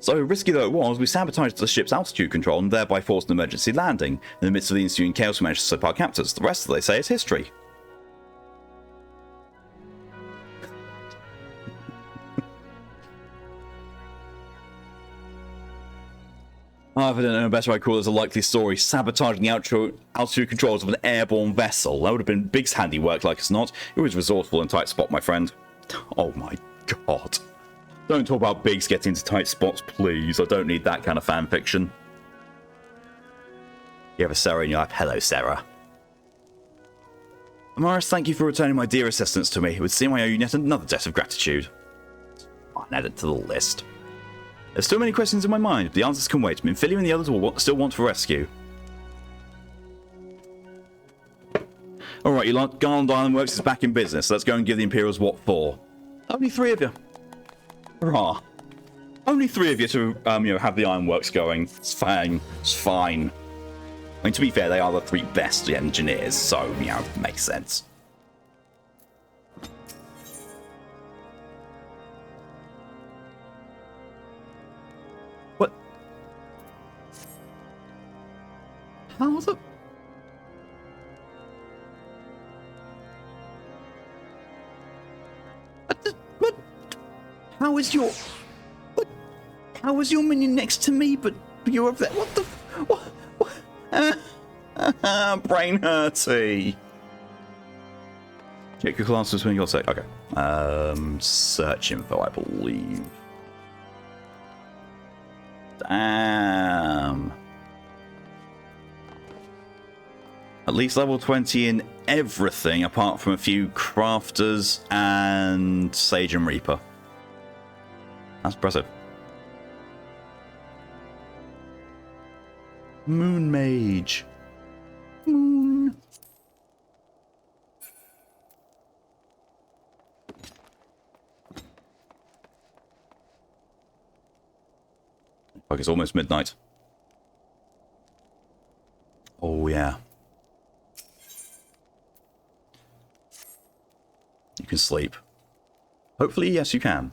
So, risky though it was, we sabotaged the ship's altitude control and thereby forced an emergency landing. In the midst of the ensuing chaos, we managed to slip our captors. The rest, they say, is history. Oh, if I didn't know better, I'd call this a likely story. Sabotaging the altitude controls of an airborne vessel. That would have been Biggs' handiwork, like as not. He was resourceful and tight spot, my friend. Oh my god. Don't talk about Biggs getting into tight spots, please. I don't need that kind of fan fiction. You have a Sarah in your lap. Hello, Sarah. Amaris, thank you for returning my dear assistance to me. It would seem I owe you yet another debt of gratitude. I'll add it to the list. There's still many questions in my mind, but the answers can wait. Minfilia and the others will still want for rescue. Alright, you lot. Garland Ironworks is back in business. Let's go and give the Imperials what for. Only 3 of you. Hurrah. Only 3 of you to, have the Ironworks going. It's fine. It's fine. I mean, to be fair, they are the 3 best engineers, so, it makes sense. What? How the... What? How is your... What? How is your minion next to me, but you're over there? What the... What? Brain hurty. Check your classes when you're sick. Okay. Search info, I believe. Damn. At least level 20 in everything apart from a few crafters and Sage and Reaper. That's impressive. Moon Mage. Moon. Fuck, it's almost midnight. Oh, yeah. You can sleep. Hopefully, yes, you can.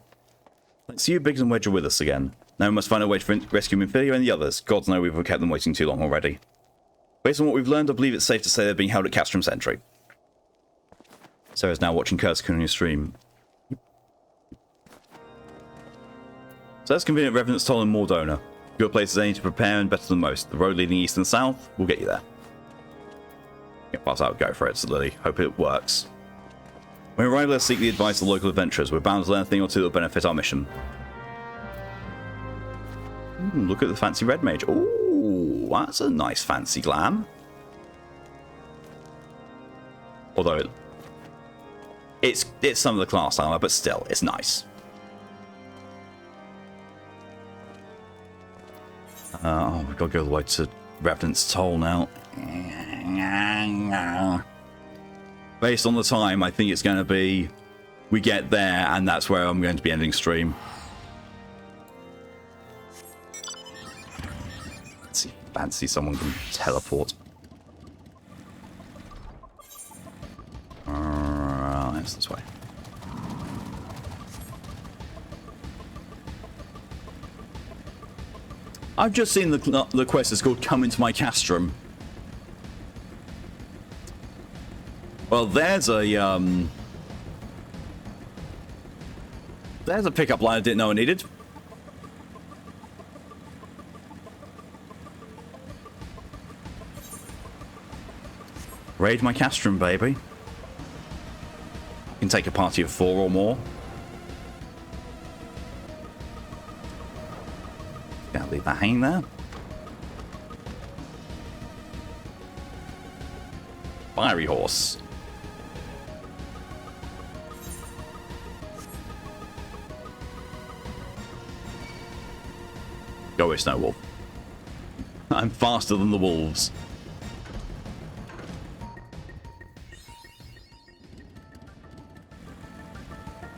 Let's see you, Biggs and Wedge are with us again. Now we must find a way to rescue Minfilia and the others. Gods know we've kept them waiting too long already. Based on what we've learned, I believe it's safe to say they're being held at Castrum Sentry. Sarah's now watching Kurtzkin on your stream. So that's convenient Revenant's Toll in Mordona. Your place is any to prepare and better than most. The road leading east and south will get you there. Yeah, pass out, go for it, Lily. Hope it works. When we arrive, let's seek the advice of local adventurers. We're bound to learn a thing or two that will benefit our mission. Ooh, look at the fancy red mage. Ooh, that's a nice fancy glam. Although It's some of the class armor, but still, it's nice. Oh, we've got to go all the way to Revenant's Toll now. Based on the time, I think it's going to be we get there, and that's where I'm going to be ending stream. Let's see, fancy someone can teleport. It's this way. I've just seen the quest is called Come Into My Castrum. Well, there's a pickup line I didn't know I needed. Raid my Castrum, baby. You can take a party of 4 or more. Gotta leave that hanging there. Fiery horse. Go away, Snow Wolf. I'm faster than the wolves.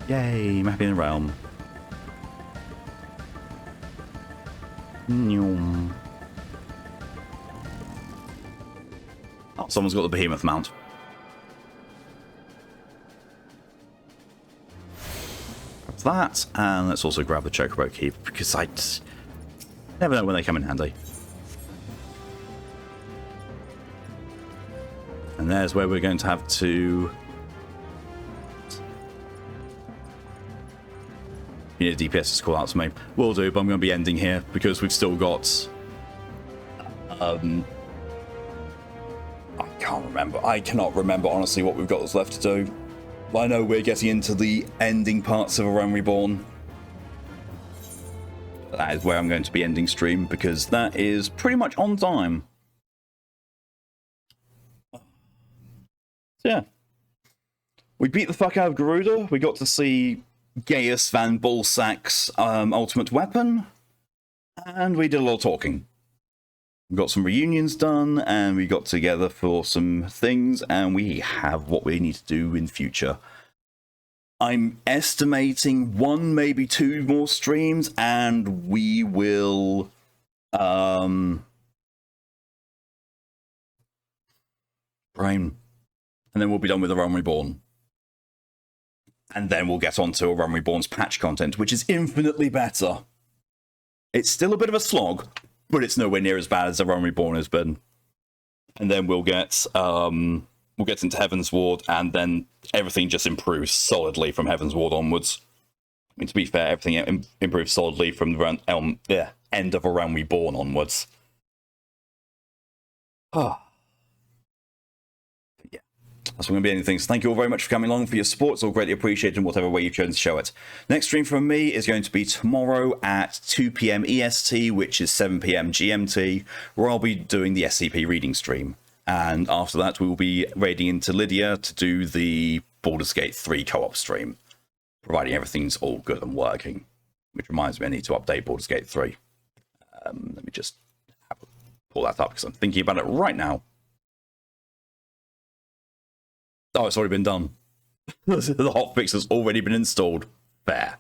Yay, mapping the realm. Oh, someone's got the behemoth mount. Grab that, and let's also grab the chocobo key, because I never know when they come in handy. And there's where we're going to have to... You need a DPS to call out to me. Will do, but I'm going to be ending here because we've still got... I can't remember. I cannot remember, honestly, what we've got that's left to do. I know we're getting into the ending parts of A Realm Reborn. That is where I'm going to be ending stream because that is pretty much on time. So yeah. We beat the fuck out of Garuda. We got to see Gaius Van Balsak's ultimate weapon, and we did a lot of talking. We got some reunions done, and we got together for some things, and we have what we need to do in future. I'm estimating 1, maybe 2 more streams, and we will brain, and then we'll be done with The Realm Reborn. And then we'll get on to A Realm Reborn's patch content, which is infinitely better. It's still a bit of a slog, but it's nowhere near as bad as A Realm Reborn has been. And then we'll get into Heaven's Ward, and then everything just improves solidly from Heaven's Ward onwards. I mean, to be fair, everything improves solidly from the end of A Realm Reborn onwards. That's going to be anything. So thank you all very much for coming along, for your support. It's all greatly appreciated in whatever way you've chosen to show it. Next stream from me is going to be tomorrow at 2 PM EST, which is 7 PM GMT, where I'll be doing the SCP reading stream. And after that, we will be raiding into Lydia to do the Baldur's Gate 3 co-op stream, providing everything's all good and working. Which reminds me, I need to update Baldur's Gate 3. Let me just pull that up, because I'm thinking about it right now. Oh, it's already been done. The hotfix has already been installed. Fair.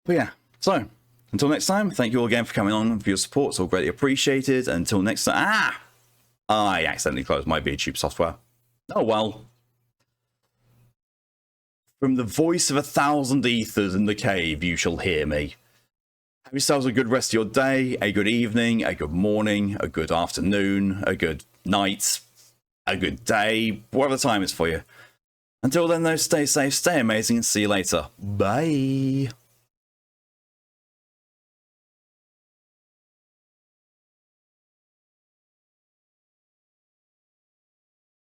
But yeah, so, until next time, thank you all again for coming on and for your support. It's all greatly appreciated. Until next time... I accidentally closed my VTube software. Oh well. From the voice of 1,000 ethers in the cave, you shall hear me. Have yourselves a good rest of your day, a good evening, a good morning, a good afternoon, a good night, a good day, whatever time is for you. Until then, though, stay safe, stay amazing, and see you later. Bye.